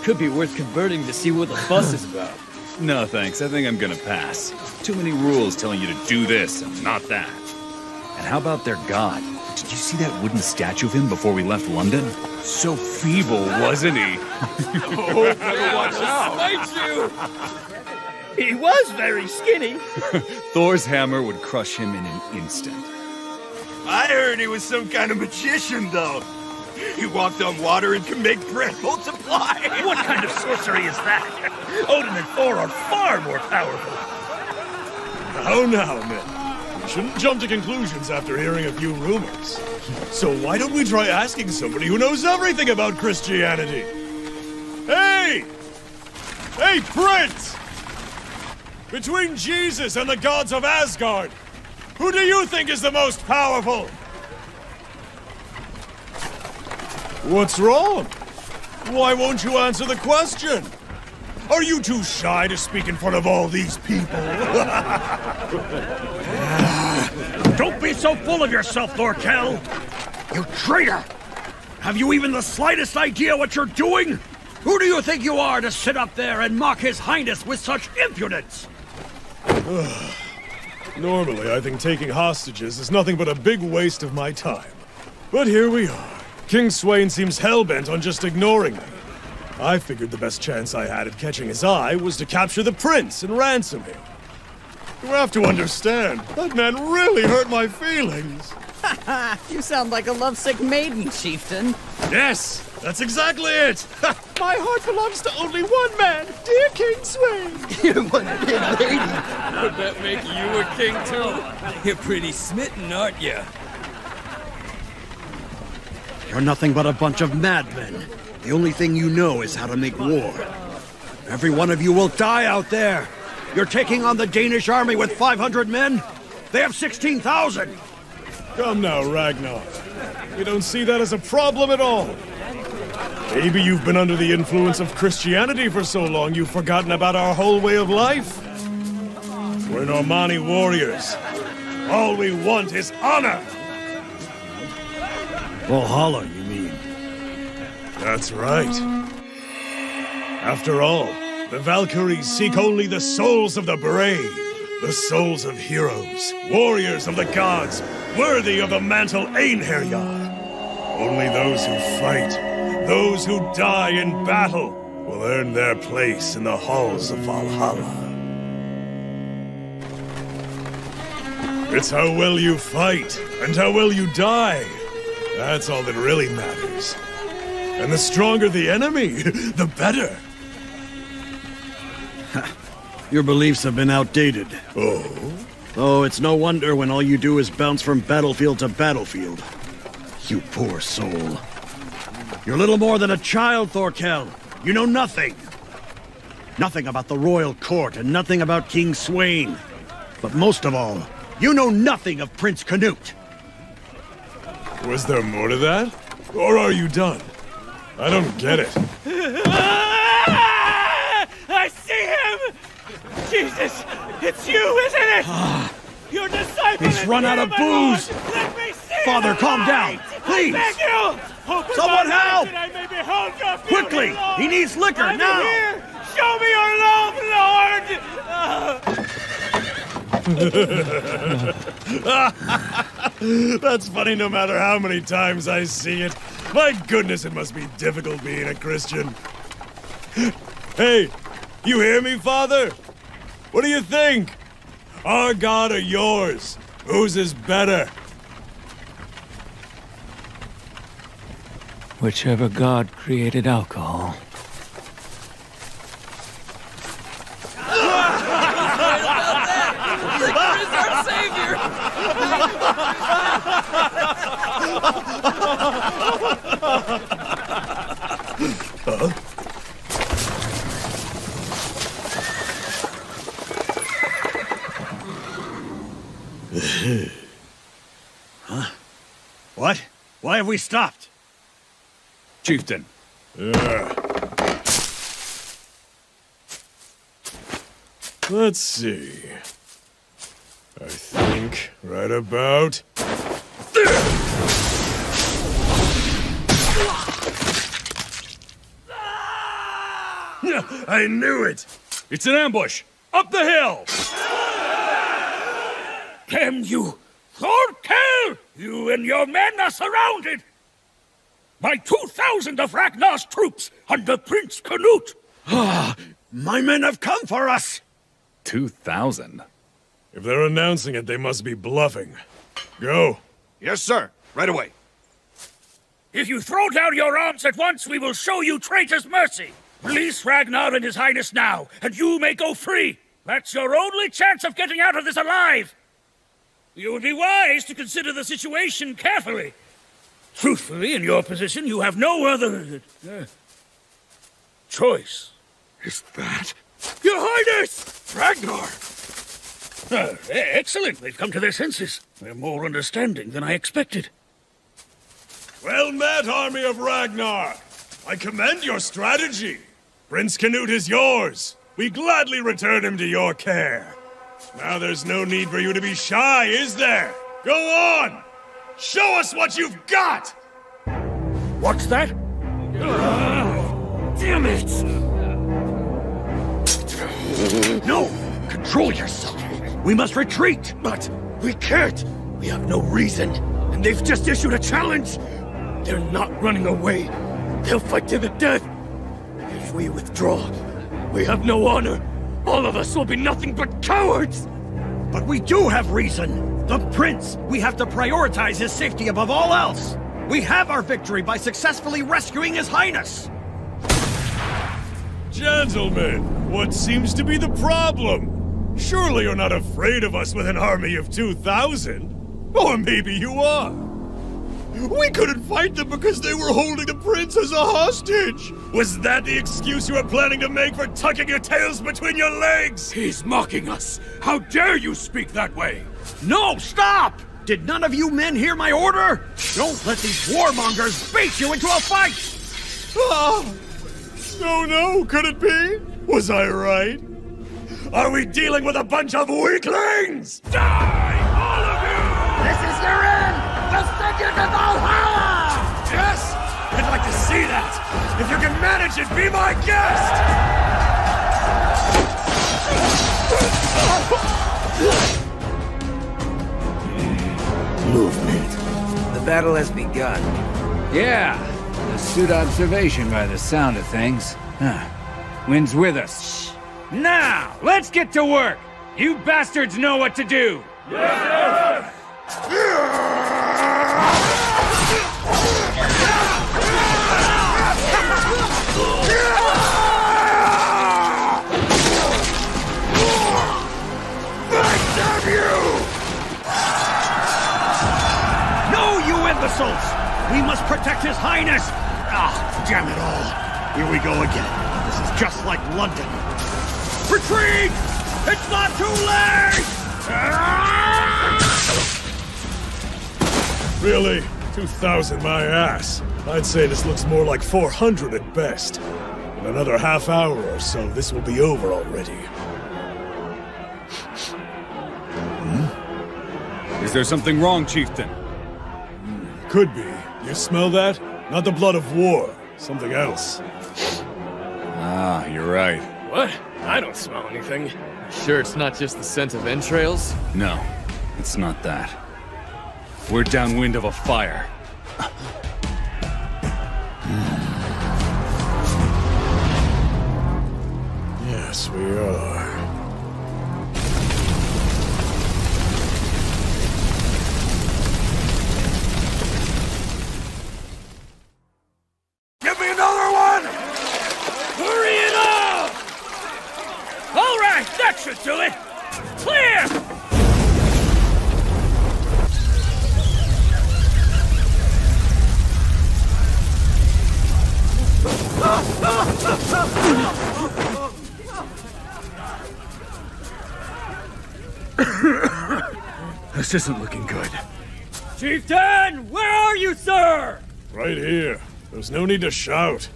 S21: Could be worth converting to see what the fuss is about.
S23: No, thanks. I think I'm gonna pass. Too many rules telling you to do this and not that. And how about their god? Did you see that wooden statue of him before we left London? So feeble, wasn't he?
S16: Oh, better watch out!
S24: Fight you!
S12: He was very skinny.
S23: Thor's hammer would crush him in an instant.
S14: I heard he was some kind of magician, though. He walked on water and can make bread multiply.
S12: What kind of sorcery is that? Odin and Thor are far more powerful.
S6: Oh, now, men. You shouldn't jump to conclusions after hearing a few rumors. So why don't we try asking somebody who knows everything about Christianity? Hey! Hey, Prince! Between Jesus and the gods of Asgard, who do you think is the most powerful? What's wrong? Why won't you answer the question? Are you too shy to speak in front of all these people?
S12: Don't be so full of yourself, Thorkel! You traitor! Have you even the slightest idea what you're doing? Who do you think you are to sit up there and mock His Highness with such impudence?
S6: Normally, I think taking hostages is nothing but a big waste of my time. But here we are. King Swain seems hell-bent on just ignoring me. I figured the best chance I had at catching his eye was to capture the prince and ransom him. You have to understand, that man really hurt my feelings.
S8: You sound like a lovesick maiden, chieftain.
S6: Yes, that's exactly it.
S14: My heart belongs to only one man, dear King Swain.
S4: You one big lady. Would that make you a king too? You're pretty smitten, aren't you?
S12: You're nothing but a bunch of madmen. The only thing you know is how to make war. Every one of you will die out there. You're taking on the Danish army with 500 men? They have 16,000!
S6: Come now, Ragnar. You don't see that as a problem at all. Maybe you've been under the influence of Christianity for so long you've forgotten about our whole way of life. We're Normani warriors. All we want is honor!
S12: Valhalla, you mean?
S6: That's right. After all, the Valkyries seek only the souls of the brave, the souls of heroes, warriors of the gods, worthy of the mantle Einherjar. Only those who fight, those who die in battle, will earn their place in the halls of Valhalla. It's how well you fight, and how well you die. That's all that really matters. And the stronger the enemy, the better.
S12: Your beliefs have been outdated.
S6: Oh?
S12: Oh, it's no wonder when all you do is bounce from battlefield to battlefield. You poor soul. You're little more than a child, Thorkel. You know nothing. Nothing about the royal court and nothing about King Swain. But most of all, you know nothing of Prince Canute.
S6: Was there more to that? Or are you done? I don't get it.
S14: I see him! Jesus, it's you, isn't it? Your disciple
S12: He's run out of booze!
S14: Let me see
S12: Father,
S14: the
S12: calm down!
S14: light!
S12: Please!
S14: I beg you! Open
S12: Someone
S14: my eyes
S12: help!
S14: that I may behold your beauty,
S12: Quickly!
S14: Lord.
S12: He needs liquor,
S14: I'm
S12: now!
S14: Here. Show me your love, Lord!
S6: That's funny no matter how many times I see it. My goodness, it must be difficult being a Christian. Hey, you hear me, Father? What do you think? Our God or yours? Whose is better?
S22: Whichever god created alcohol.
S4: Our savior!
S6: Huh?
S12: Huh? What? Why have we stopped?
S23: Chieftain.
S6: Let's see. I think right about there! I knew it!
S23: It's an ambush! Up the hill!
S12: Damn you! Thorkel! You and your men are surrounded! By 2,000 of Ragnar's troops under Prince Canute! My men have come for us!
S23: 2,000?
S6: If they're announcing it, they must be bluffing. Go.
S16: Yes, sir. Right away.
S10: If you throw down your arms at once, we will show you traitors mercy. Release Ragnar and his highness now, and you may go free. That's your only chance of getting out of this alive. You would be wise to consider the situation carefully. Truthfully, in your position, you have no other... choice.
S16: Is that...
S10: Your Highness! Ragnar! Excellent. They've come to their senses. They're more understanding than I expected.
S6: Well met, army of Ragnar! I commend your strategy. Prince Canute is yours. We gladly return him to your care. Now there's no need for you to be shy, is there? Go on! Show us what you've got!
S10: What's that? Damn it!
S12: No! Control yourself! We must retreat!
S10: But we can't! We have no reason, and they've just issued a challenge! They're not running away. They'll fight to the death. If we withdraw, we have no honor. All of us will be nothing but cowards!
S12: But we do have reason! The Prince! We have to prioritize his safety above all else! We have our victory by successfully rescuing His Highness!
S6: Gentlemen, what seems to be the problem? Surely you're not afraid of us with an army of 2,000? Or maybe you are. We couldn't fight them because they were holding the prince as a hostage! Was that the excuse you were planning to make for tucking your tails between your legs?
S10: He's mocking us! How dare you speak that way!
S12: No, stop! Did none of you men hear my order? Don't let these warmongers bait you into a fight!
S6: Oh, no, could it be? Was I right? Are we dealing with a bunch of weaklings? Die, all of you!
S10: This is your end! We'll send you to Valhalla!
S6: Yes? I'd like to see that! If you can manage it, be my guest!
S18: Movement. The battle has begun.
S20: Yeah, astute observation by the sound of things. Wind's with us.
S4: Now, let's get to work! You bastards know what to do!
S10: Yes!
S12: No, you imbeciles! We must protect His Highness! Ah, damn it all! Here we go again. This is just like London. Retreat! It's not too late!
S6: Really? 2,000 my ass. I'd say this looks more like 400 at best. In another half hour or so, this will be over already.
S23: Is there something wrong, Chieftain?
S6: Could be. You smell that? Not the blood of war. Something else.
S23: Ah, you're right.
S21: What? I don't smell anything. Sure it's not just the scent of entrails?
S23: No, it's not that. We're downwind of a fire.
S6: Yes, we are.
S10: Give me another one! Hurry it up! All right, that should do it! Clear!
S23: This isn't looking good.
S4: Chieftain, where are you, sir?
S6: Right here. There's no need to shout.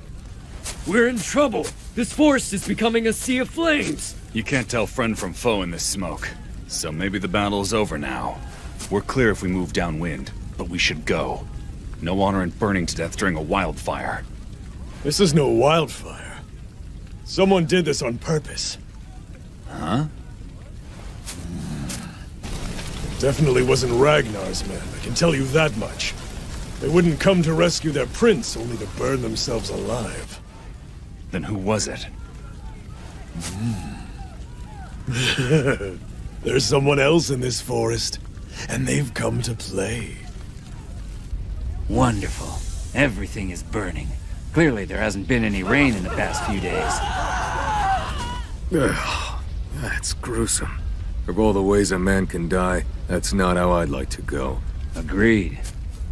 S4: We're in trouble. This forest is becoming a sea of flames.
S23: You can't tell friend from foe in this smoke. So maybe the battle's over now. We're clear if we move downwind, but we should go. No honor in burning to death during a wildfire.
S6: This is no wildfire. Someone did this on purpose.
S23: Huh?
S6: It definitely wasn't Ragnar's men, I can tell you that much. They wouldn't come to rescue their prince, only to burn themselves alive.
S23: Then who was it?
S6: There's someone else in this forest, and they've come to play.
S20: Wonderful. Everything is burning. Clearly there hasn't been any rain in the past few days.
S2: Ugh, that's gruesome. Of all the ways a man can die, that's not how I'd like to go.
S20: Agreed.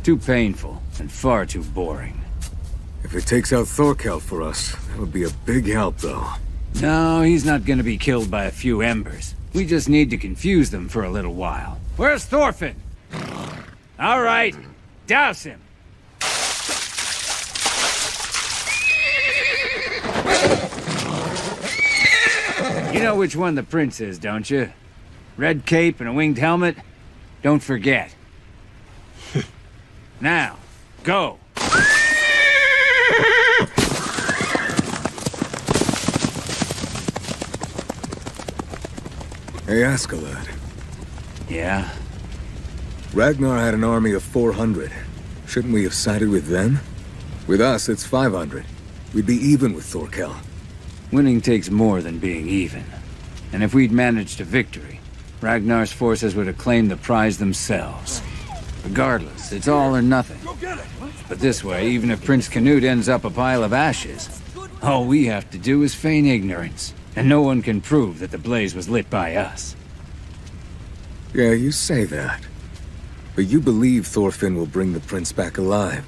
S20: Too painful, and far too boring.
S2: If it takes out Thorkel for us, that would be a big help, though.
S20: No, he's not gonna be killed by a few embers. We just need to confuse them for a little while. Where's Thorfinn? All right, douse him. You know which one the prince is, don't you? Red cape and a winged helmet? Don't forget. Now, go.
S2: Hey, Askeladd.
S20: Yeah?
S2: Ragnar had an army of 400. Shouldn't we have sided with them? With us, it's 500. We'd be even with Thorkel.
S20: Winning takes more than being even. And if we'd managed a victory, Ragnar's forces would have claimed the prize themselves. Regardless, it's all or nothing. But this way, even if Prince Canute ends up a pile of ashes, all we have to do is feign ignorance, and no one can prove that the blaze was lit by us.
S2: Yeah, you say that. But you believe Thorfinn will bring the prince back alive.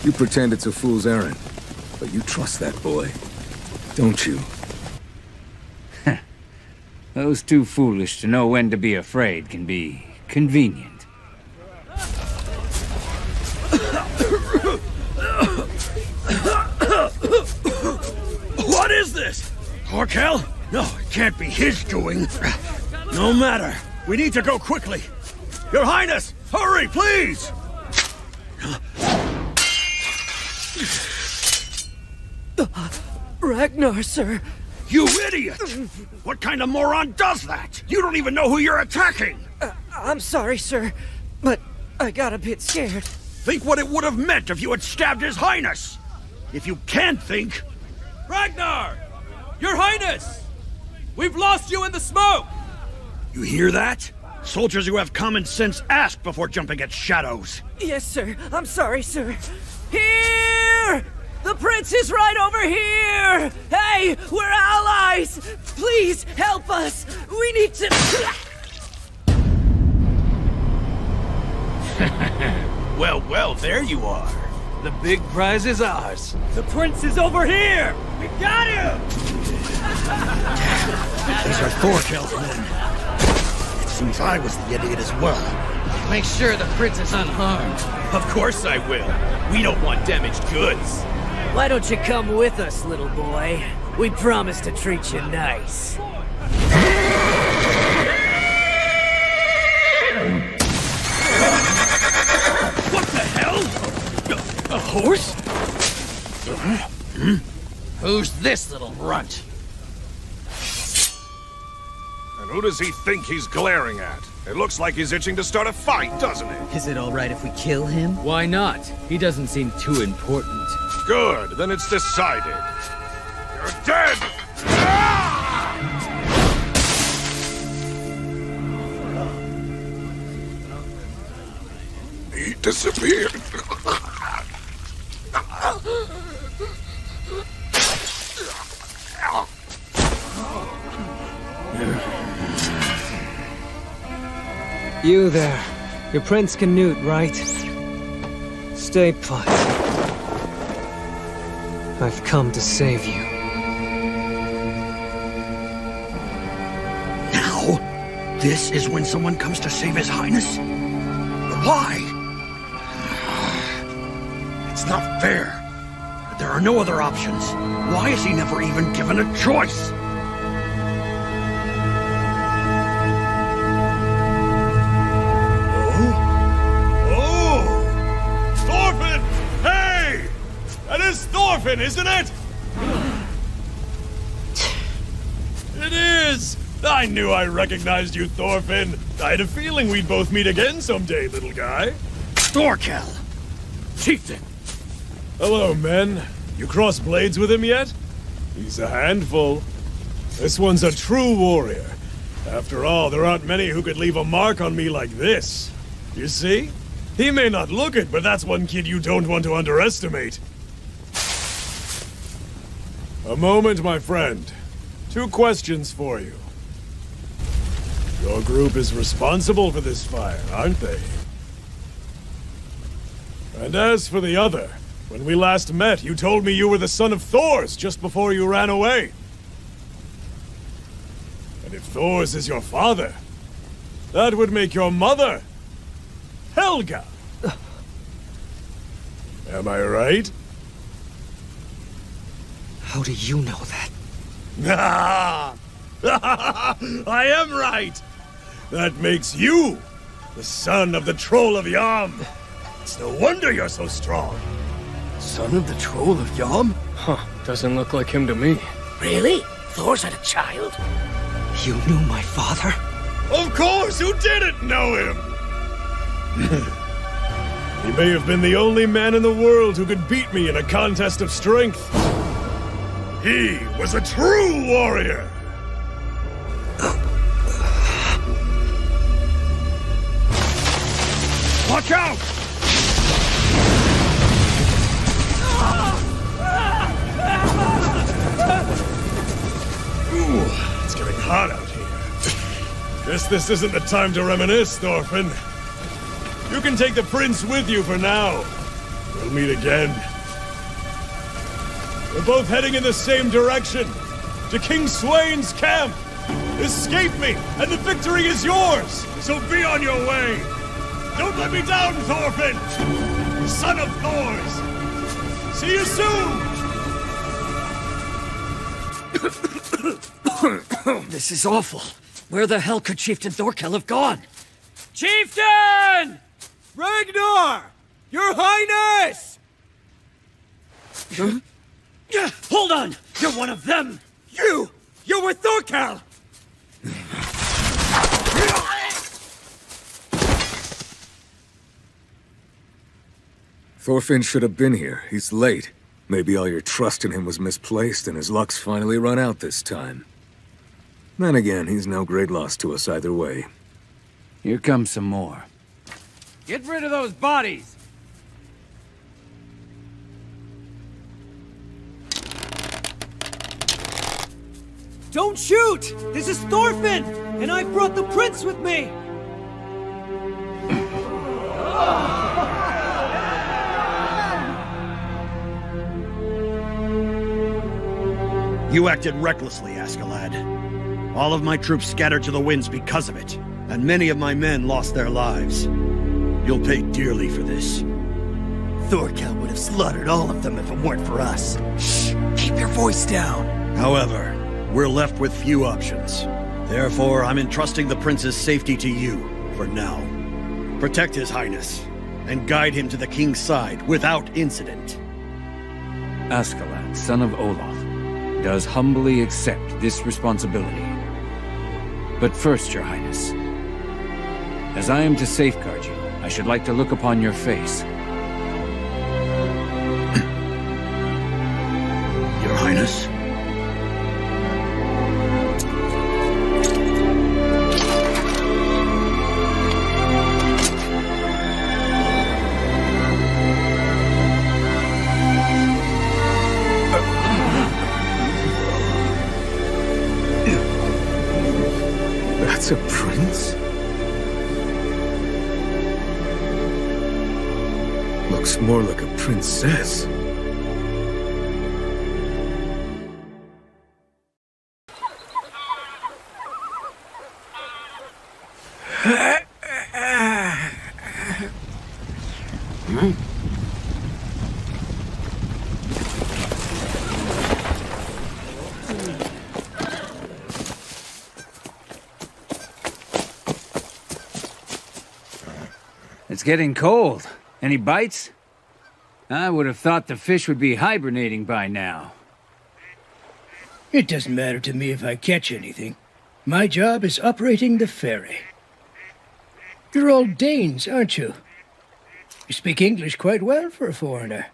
S2: You pretend it's a fool's errand, but you trust that boy, don't you?
S20: Those too foolish to know when to be afraid can be convenient.
S12: What is this? Thorkel? No, it can't be his doing. No matter. We need to go quickly. Your Highness, hurry, please!
S8: Ragnar, sir.
S12: You idiot! What kind of moron does that? You don't even know who you're attacking!
S8: I'm sorry, sir, but I got a bit scared.
S12: Think what it would have meant if you had stabbed His Highness! If you can't think...
S9: Ragnar! Your Highness! We've lost you in the smoke!
S12: You hear that? Soldiers who have common sense ask before jumping at shadows.
S8: Yes, sir. I'm sorry, sir. Here! The prince is right over here! Hey, we're allies! Please, help us! We need to...
S14: Well, there you are. The big prize is ours.
S4: The prince is over here! We got him!
S12: These are Thorkel's men. It seems I was the idiot as well.
S21: Make sure the prince is unharmed.
S14: Of course I will. We don't want damaged goods.
S8: Why don't you come with us, little boy? We promise to treat you nice.
S12: What the hell? A horse?
S21: Who's this little runt?
S16: And who does he think he's glaring at? It looks like he's itching to start a fight, doesn't it?
S8: Is it all right if we kill him?
S11: Why not? He doesn't seem too important.
S16: Good, then it's decided. You're dead! He disappeared.
S7: You there. You're Prince Canute, right? Stay put. I've come to save you.
S12: Now? This is when someone comes to save His Highness? But why? It's not fair. But there are no other options. Why is he never even given a choice?
S6: Orphan, isn't it? It is! I knew I recognized you, Thorfinn. I had a feeling we'd both meet again someday, little guy.
S12: Thorkel! Chieftain!
S6: Hello, men. You crossed blades with him yet? He's a handful. This one's a true warrior. After all, there aren't many who could leave a mark on me like this. You see? He may not look it, but that's one kid you don't want to underestimate. A moment, my friend. 2 questions for you. Your group is responsible for this fire, aren't they? And as for the other, when we last met, you told me you were the son of Thor's just before you ran away. And if Thor's is your father, that would make your mother Helga. Am I right?
S7: How do you know that?
S6: Ah! I am right! That makes you the son of the Troll of Yam. It's no wonder you're so strong.
S24: Son of the Troll of Yam?
S21: Huh, doesn't look like him to me.
S10: Really? Thor's had a child?
S7: You knew my father?
S6: Of course, who didn't know him? He may have been the only man in the world who could beat me in a contest of strength. He was a true warrior! Watch out! Ooh, it's getting hot out here. Guess this isn't the time to reminisce, Orphan. You can take the prince with you for now. We'll meet again. We're both heading in the same direction, to King Swain's camp. Escape me, and the victory is yours! So be on your way! Don't let me down, Thorfinn! Son of Thors! See you soon!
S8: This is awful. Where the hell could Chieftain Thorkel have gone?
S4: Chieftain! Ragnar! Your Highness!
S8: Hold on! You're one of them!
S4: You were Thorkel!
S2: Thorfinn should have been here. He's late. Maybe all your trust in him was misplaced and his luck's finally run out this time. Then again, he's no great loss to us either way.
S20: Here comes some more.
S4: Get rid of those bodies!
S8: Don't shoot! This is Thorfinn! And I brought the prince with me!
S12: You acted recklessly, Askeladd. All of my troops scattered to the winds because of it, and many of my men lost their lives. You'll pay dearly for this.
S8: Thorkel would have slaughtered all of them if it weren't for us. Shh! Keep your voice down!
S12: However, we're left with few options. Therefore, I'm entrusting the prince's safety to you, for now. Protect his highness, and guide him to the king's side without incident.
S20: Askeladd, son of Olaf, does humbly accept this responsibility. But first, your highness, as I am to safeguard you, I should like to look upon your face.
S12: Your highness?
S2: That's a prince? Looks more like a princess.
S20: It's getting cold. Any bites? I would have thought the fish would be hibernating by now.
S24: It doesn't matter to me if I catch anything. My job is operating the ferry. You're all Danes, aren't you? You speak English quite well for a foreigner.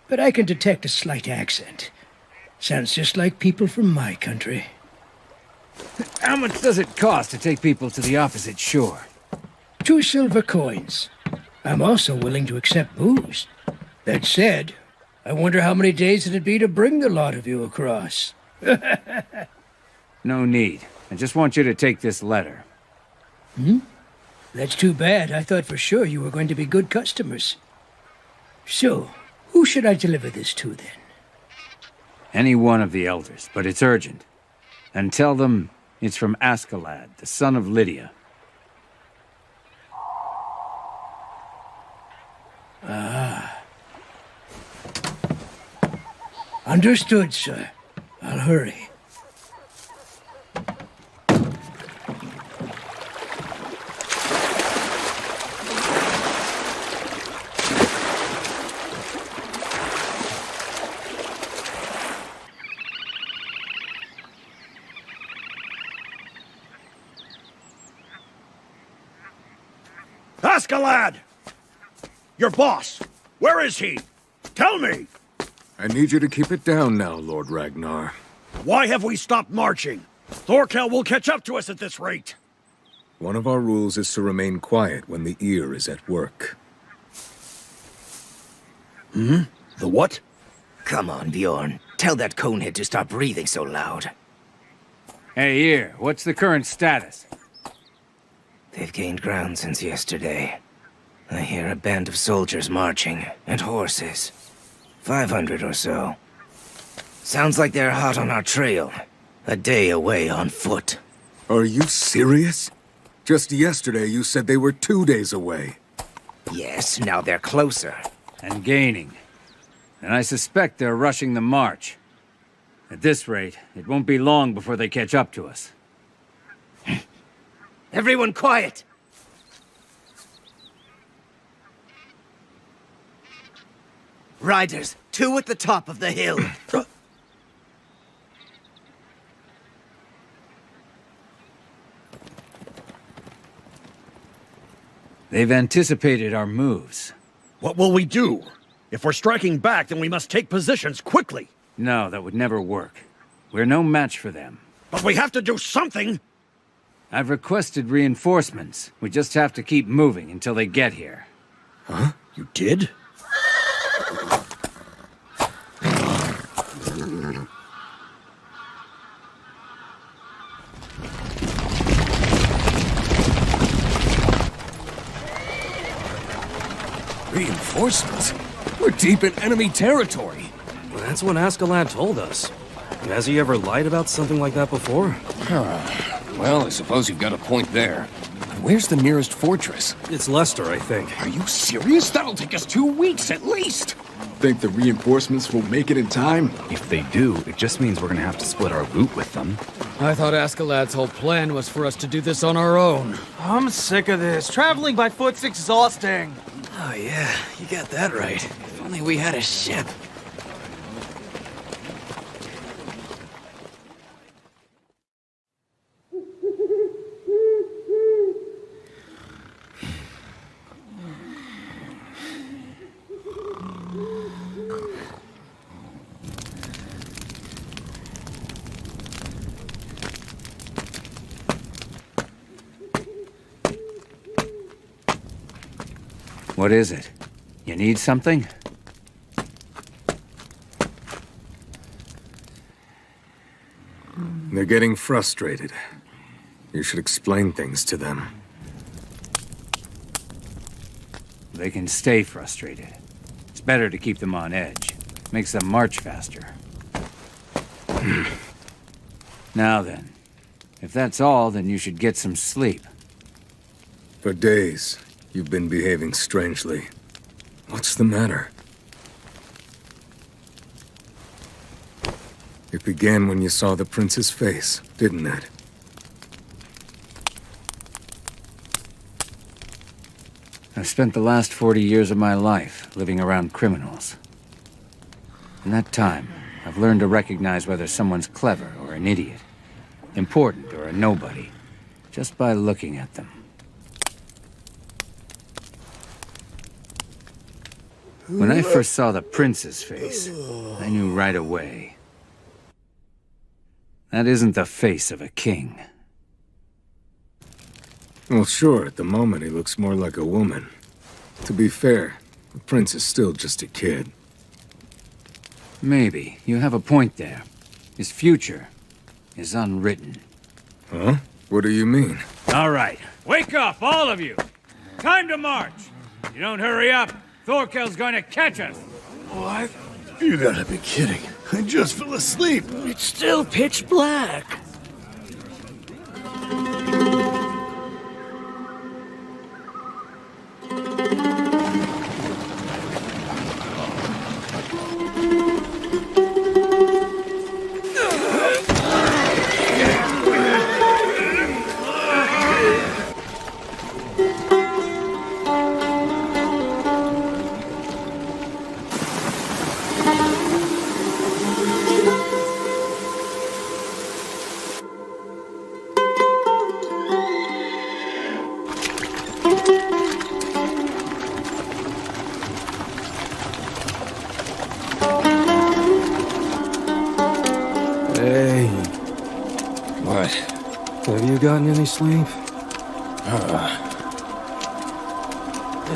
S24: But I can detect a slight accent.
S3: Sounds just like people from my country.
S20: How much does it cost to take people to the opposite shore?
S3: 2 silver coins. I'm also willing to accept booze. That said, I wonder how many days it'd be to bring the lot of you across.
S20: No need. I just want you to take this letter.
S3: That's too bad. I thought for sure you were going to be good customers. So, who should I deliver this to then?
S20: Any one of the elders, but it's urgent. And tell them it's from Askeladd, the son of Lydia.
S3: Ah. Understood, sir. I'll hurry.
S12: Askeladd! Your boss! Where is he? Tell me!
S2: I need you to keep it down now, Lord Ragnar.
S12: Why have we stopped marching? Thorkel will catch up to us at this rate.
S2: One of our rules is to remain quiet when the ear is at work.
S12: The what?
S18: Come on, Bjorn. Tell that conehead to stop breathing so loud.
S20: Hey, Ear, what's the current status?
S18: They've gained ground since yesterday. I hear a band of soldiers marching, and horses. 500 or so. Sounds like they're hot on our trail. A day away on foot.
S2: Are you serious? Just yesterday you said they were 2 days away.
S18: Yes, now they're closer.
S20: And gaining. And I suspect they're rushing the march. At this rate, it won't be long before they catch up to us.
S18: Everyone quiet! Riders, 2 at the top of the hill.
S20: They've anticipated our moves.
S12: What will we do? If we're striking back, then we must take positions quickly.
S20: No, that would never work. We're no match for them.
S12: But we have to do something!
S20: I've requested reinforcements. We just have to keep moving until they get here.
S12: Huh? You did?
S21: Reinforcements? We're deep in enemy territory.
S13: Well, that's what Askeladd told us. Has he ever lied about something like that before?
S21: Well, I suppose you've got a point there. Where's the nearest fortress?
S13: It's Leicester, I think.
S21: Are you serious? That'll take us 2 weeks at least.
S17: Think the reinforcements will make it in time?
S23: If they do, it just means we're gonna have to split our loot with them.
S4: I thought Askeladd's whole plan was for us to do this on our own.
S19: I'm sick of this. Traveling by foot's exhausting.
S13: Oh yeah, you got that right. If only we had a ship.
S20: What is it? You need something?
S2: They're getting frustrated. You should explain things to them.
S20: They can stay frustrated. It's better to keep them on edge. Makes them march faster. Now then, if that's all, then you should get some sleep.
S2: For days, you've been behaving strangely. What's the matter? It began when you saw the prince's face, didn't it?
S20: I've spent the last 40 years of my life living around criminals. In that time, I've learned to recognize whether someone's clever or an idiot, important or a nobody, just by looking at them. When I first saw the prince's face, I knew right away. That isn't the face of a king.
S2: Well, sure, at the moment he looks more like a woman. To be fair, the prince is still just a kid.
S20: Maybe. You have a point there. His future is unwritten.
S2: Huh? What do you mean?
S4: All right. Wake up, all of you! Time to march! If you don't hurry up, Thorkel's gonna catch us!
S12: What? You gotta be kidding. I just fell asleep.
S8: It's still pitch black.
S7: Hey. What? Have you gotten any sleep?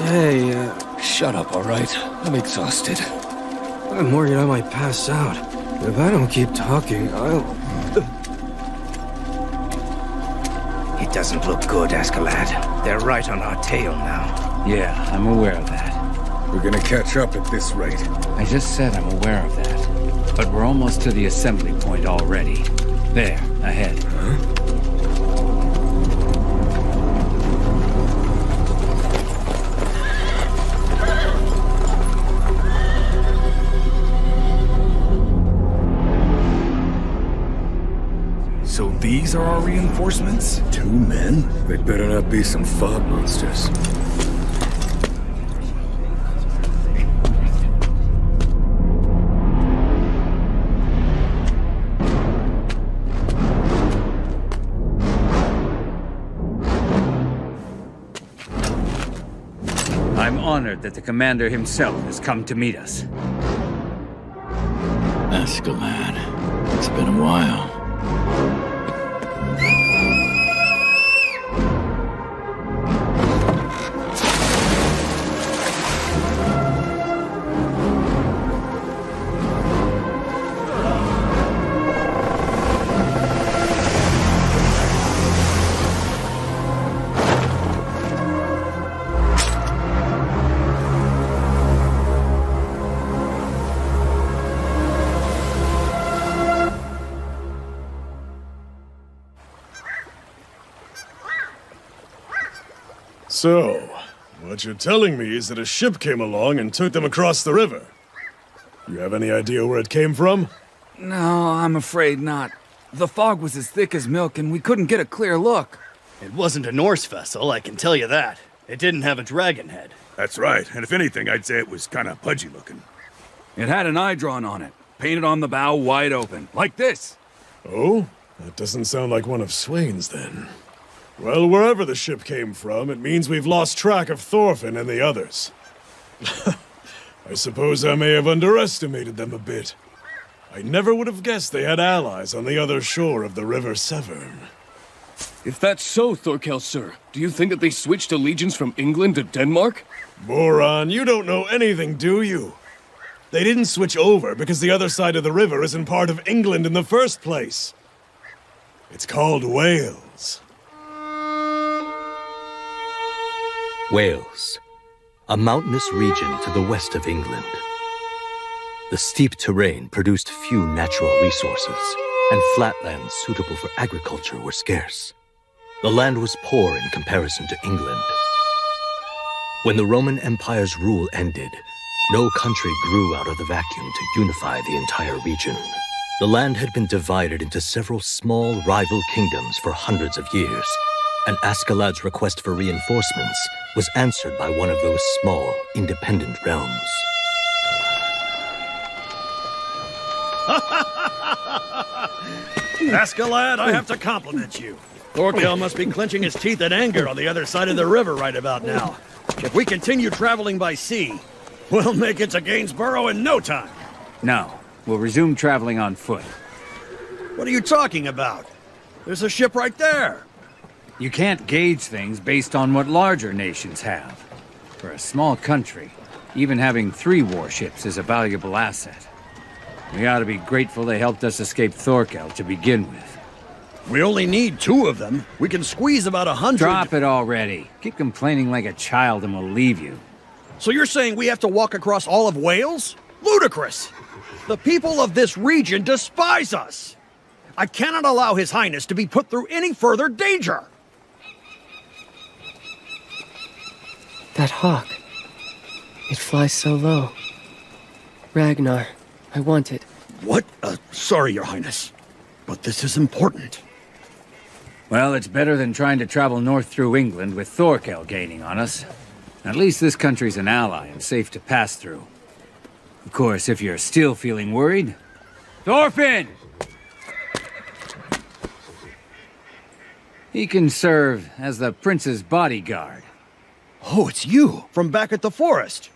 S7: Hey,
S3: Shut up, all right? I'm exhausted.
S7: I'm worried I might pass out. If I don't keep talking, I'll...
S18: It doesn't look good, Askeladd. They're right on our tail now.
S20: Yeah, I'm aware of that.
S2: We're gonna catch up at this rate.
S20: I just said I'm aware of that. But we're almost to the assembly point already. There, ahead.
S2: Huh?
S17: So these are our reinforcements? 2 men?
S2: They better not be some fog monsters.
S20: I'm honored that the commander himself has come to meet us.
S3: Askeladd. It's been a while.
S6: So, what you're telling me is that a ship came along and took them across the river. You have any idea where it came from?
S17: No, I'm afraid not. The fog was as thick as milk and we couldn't get a clear look.
S12: It wasn't a Norse vessel, I can tell you that. It didn't have a dragon head.
S16: That's right, and if anything, I'd say it was kind of pudgy looking.
S17: It had an eye drawn on it, painted on the bow wide open, like this.
S6: Oh? That doesn't sound like one of Swain's, then. Well, wherever the ship came from, it means we've lost track of Thorfinn and the others. I suppose I may have underestimated them a bit. I never would have guessed they had allies on the other shore of the River Severn.
S9: If that's so, Thorkel, sir, do you think that they switched allegiance from England to Denmark?
S6: Moron, you don't know anything, do you? They didn't switch over because the other side of the river isn't part of England in the first place. It's called Wales.
S1: Wales, a mountainous region to the west of England. The steep terrain produced few natural resources, and flatlands suitable for agriculture were scarce. The land was poor in comparison to England. When the Roman Empire's rule ended, no country grew out of the vacuum to unify the entire region. The land had been divided into several small rival kingdoms for hundreds of years, and Askeladd's request for reinforcements was answered by one of those small, independent realms.
S12: Askeladd, I have to compliment you. Thorkel must be clenching his teeth in anger on the other side of the river right about now. If we continue traveling by sea, we'll make it to Gainsborough in no time.
S20: No, we'll resume traveling on foot.
S12: What are you talking about? There's a ship right there.
S20: You can't gauge things based on what larger nations have. For a small country, even having 3 warships is a valuable asset. We ought to be grateful they helped us escape Thorkel to begin with.
S12: We only need 2 of them. We can squeeze about 100.
S20: Drop it already. Keep complaining like a child and we'll leave you.
S12: So you're saying we have to walk across all of Wales? Ludicrous! The people of this region despise us! I cannot allow His Highness to be put through any further danger!
S5: That hawk. It flies so low. Ragnar, I want it.
S12: What? Sorry, Your Highness. But this is important.
S20: Well, it's better than trying to travel north through England with Thorkel gaining on us. At least this country's an ally and safe to pass through. Of course, if you're still feeling worried... Orphan! He can serve as the prince's bodyguard.
S12: Oh, it's you, from back at the forest.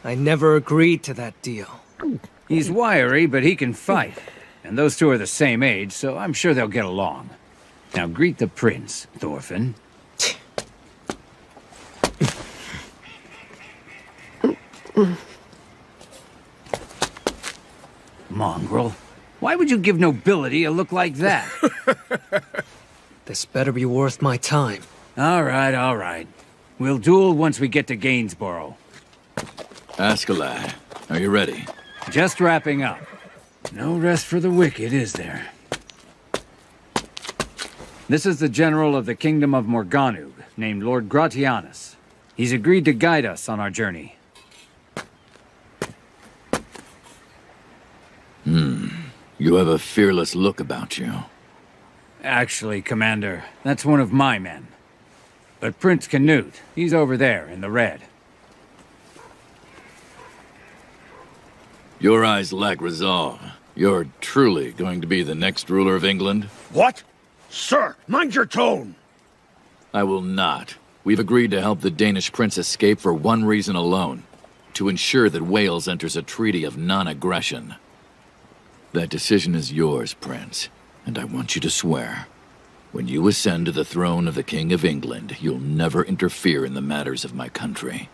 S7: I never agreed to that deal.
S20: He's wiry, but he can fight. And those 2 are the same age, so I'm sure they'll get along. Now greet the prince, Thorfinn. Mongrel. Why would you give nobility a look like that?
S7: This better be worth my time.
S20: All right. We'll duel once we get to Gainsborough.
S14: Askeladd, are you ready?
S20: Just wrapping up. No rest for the wicked, is there? This is the general of the Kingdom of Morganug, named Lord Gratianus. He's agreed to guide us on our journey.
S14: You have a fearless look about you.
S20: Actually, Commander, that's one of my men. But Prince Canute, he's over there in the red.
S14: Your eyes lack resolve. You're truly going to be the next ruler of England?
S12: What? Sir, mind your tone!
S14: I will not. We've agreed to help the Danish prince escape for one reason alone. To ensure that Wales enters a treaty of non-aggression. That decision is yours, Prince, and I want you to swear. When you ascend to the throne of the King of England, you'll never interfere in the matters of my country.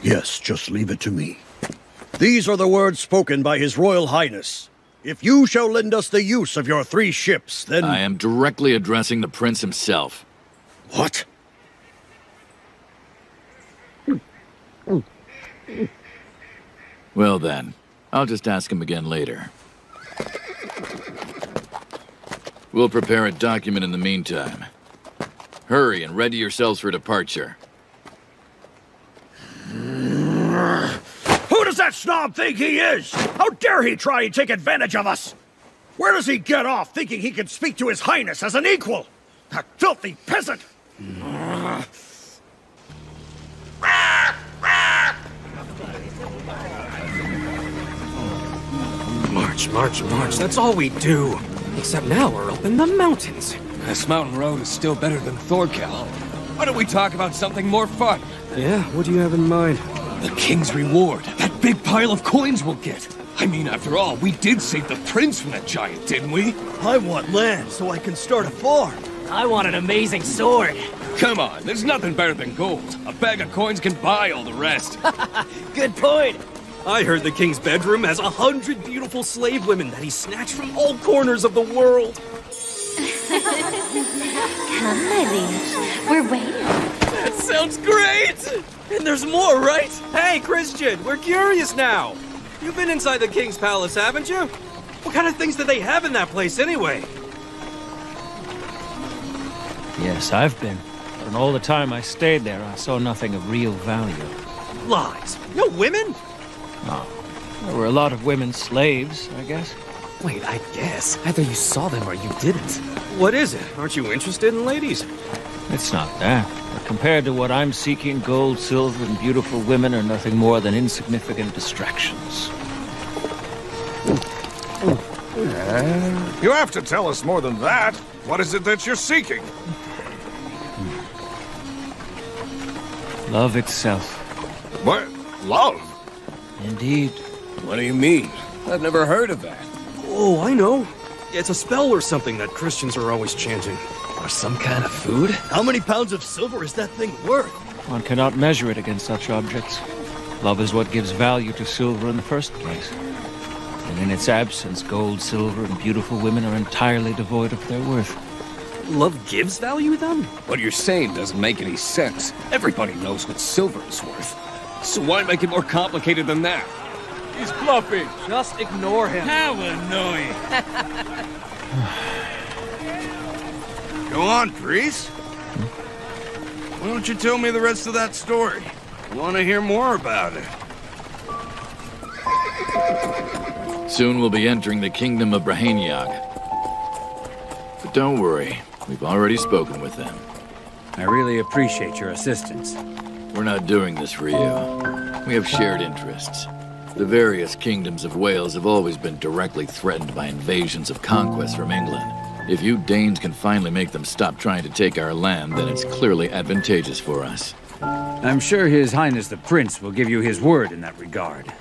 S12: Yes, just leave it to me. These are the words spoken by His Royal Highness. If you shall lend us the use of your 3 ships, then...
S14: I am directly addressing the prince himself.
S12: What?
S14: Well then, I'll just ask him again later. We'll prepare a document in the meantime. Hurry and ready yourselves for departure.
S12: Who does that snob think he is? How dare he try and take advantage of us? Where does he get off thinking he can speak to His Highness as an equal? That filthy peasant!
S13: March. That's all we do. Except now we're up in the mountains.
S9: This mountain road is still better than Thorkel. Why don't we talk about something more fun?
S13: Yeah, what do you have in mind?
S9: The king's reward. That big pile of coins we'll get. I mean, after all, we did save the prince from that giant, didn't we?
S19: I want land so I can start a farm.
S8: I want an amazing sword.
S9: Come on, there's nothing better than gold. A bag of coins can buy all the rest.
S8: Good point.
S13: I heard the king's bedroom has 100 beautiful slave women that he snatched from all corners of the world.
S15: Come, my liege. We're waiting.
S13: That sounds great! And there's more, right? Hey, Christian, we're curious now. You've been inside the king's palace, haven't you? What kind of things do they have in that place anyway?
S22: Yes, I've been. But in all the time I stayed there, I saw nothing of real value.
S13: Lies. No women?
S22: No. There were a lot of women slaves, I guess.
S13: Wait, I guess. Either you saw them or you didn't. What is it? Aren't you interested in ladies?
S22: It's not that. But compared to what I'm seeking, gold, silver, and beautiful women are nothing more than insignificant distractions.
S16: You have to tell us more than that. What is it that you're seeking?
S22: Love itself.
S16: What? Love?
S22: Indeed.
S10: What do you mean? I've never heard of that.
S13: Oh, I know. It's a spell or something that Christians are always chanting.
S10: Or some kind of food?
S13: How many pounds of silver is that thing worth?
S22: One cannot measure it against such objects. Love is what gives value to silver in the first place. And in its absence, gold, silver, and beautiful women are entirely devoid of their worth.
S13: Love gives value, then?
S10: What you're saying doesn't make any sense. Everybody knows what silver is worth. So why make it more complicated than that?
S9: He's bluffing. Just ignore him.
S4: How annoying.
S2: Go on, priest. Why don't you tell me the rest of that story? I want to hear more about it.
S14: Soon we'll be entering the kingdom of Brahaniag. But don't worry, we've already spoken with them.
S20: I really appreciate your assistance.
S14: We're not doing this for you. We have shared interests. The various kingdoms of Wales have always been directly threatened by invasions of conquest from England. If you Danes can finally make them stop trying to take our land, then it's clearly advantageous for us.
S20: I'm sure His Highness the Prince will give you his word in that regard.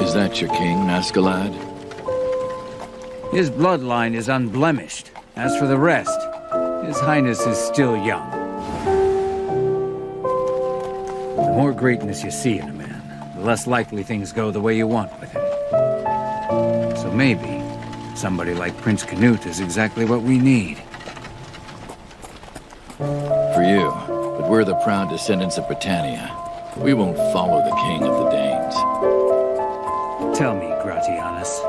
S14: Is that your king, Nascalad?
S20: His bloodline is unblemished. As for the rest, His Highness is still young. The more greatness you see in a man, the less likely things go the way you want with him. So maybe somebody like Prince Canute is exactly what we need.
S14: For you, but we're the proud descendants of Britannia. We won't follow the king of the Danes.
S20: Tell me, Gratianus,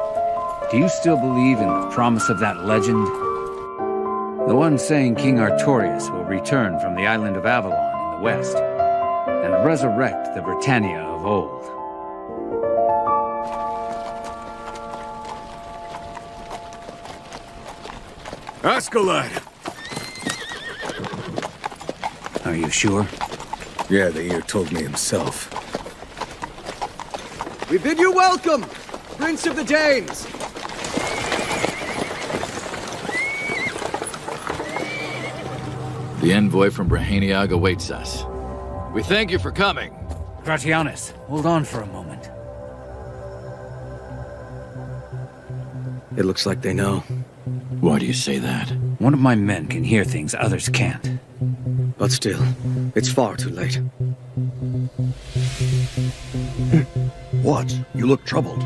S20: do you still believe in the promise of that legend? The one saying King Artorius will return from the island of Avalon in the west and resurrect the Britannia of old.
S2: Ascalad!
S20: Are you sure?
S1: Yeah, the ear told me himself.
S19: We bid you welcome, Prince of the Danes!
S14: The envoy from Brahaniag awaits us. We thank you for coming.
S20: Gratianus, hold on for a moment.
S1: It looks like they know.
S14: Why do you say that?
S20: One of my men can hear things others can't.
S1: But still, it's far too late.
S12: What? You look troubled.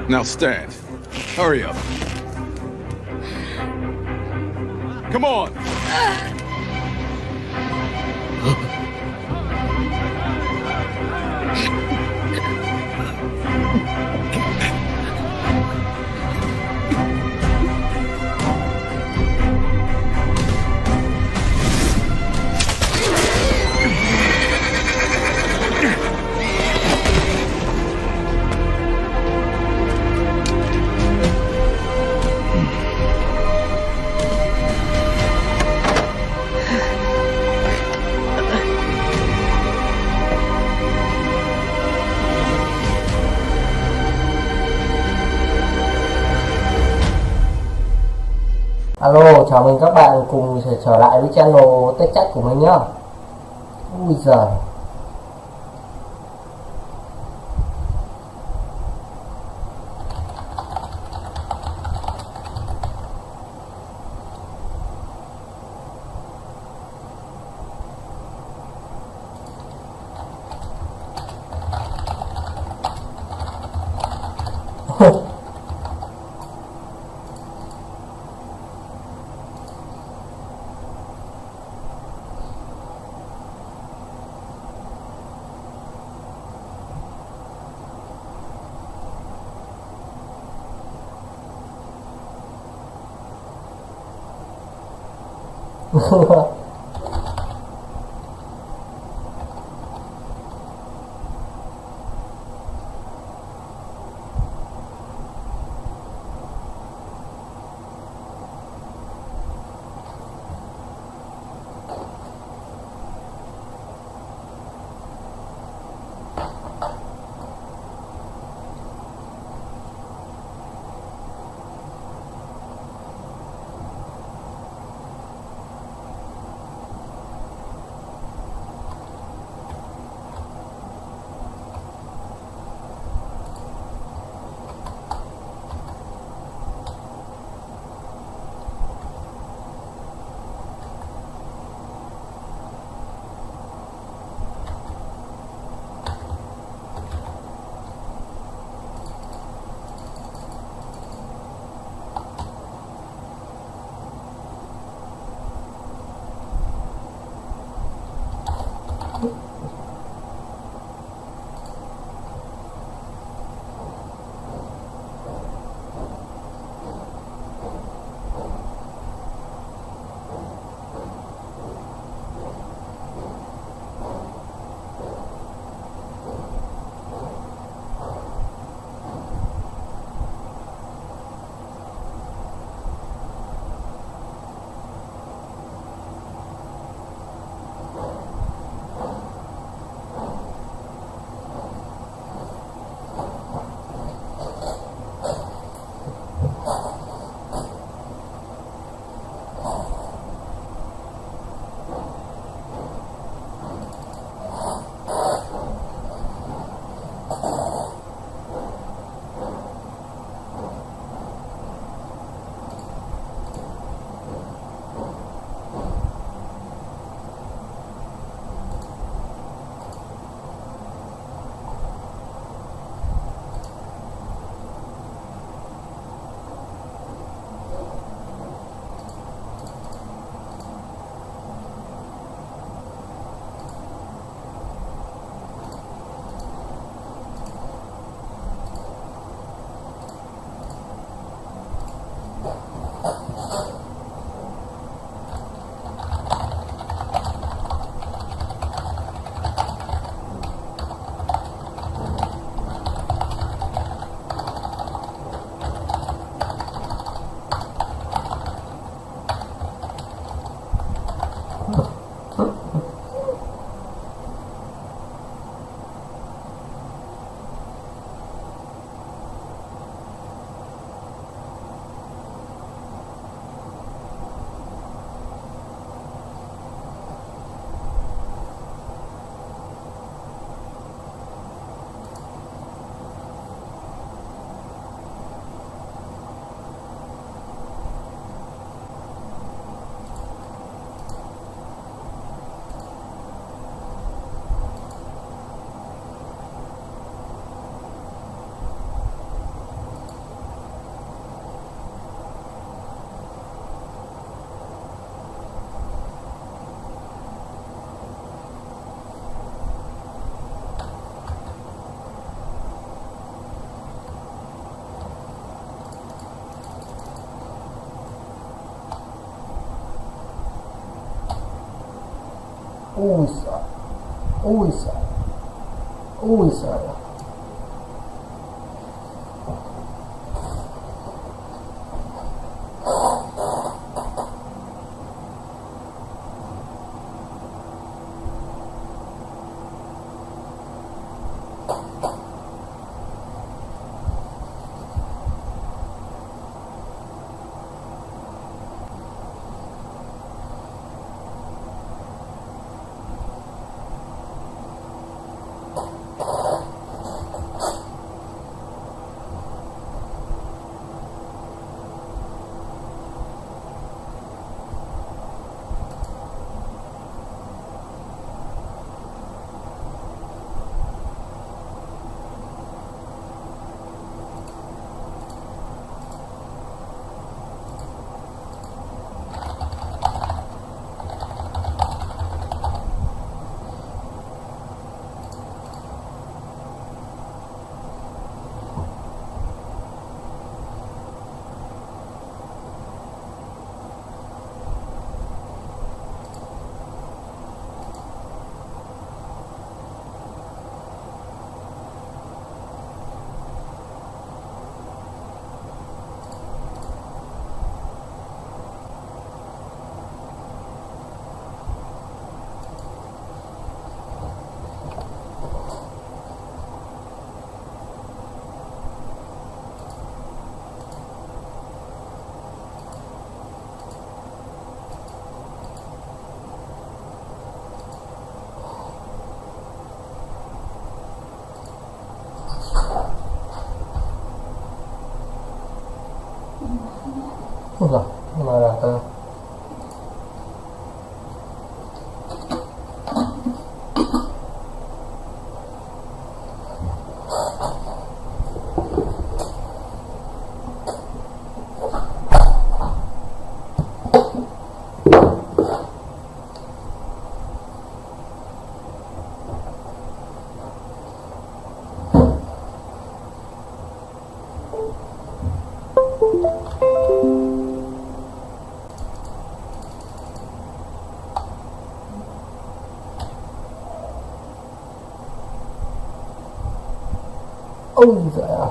S2: Now stand. Hurry up. Come on!
S11: Alo, chào mừng các bạn cùng trở lại với channel Tech Chat của mình nhá. Ui giời. Ui giời. Ui giời. Ui giời. Ui giời, nhưng mà là tơ. Ôi giời ơi.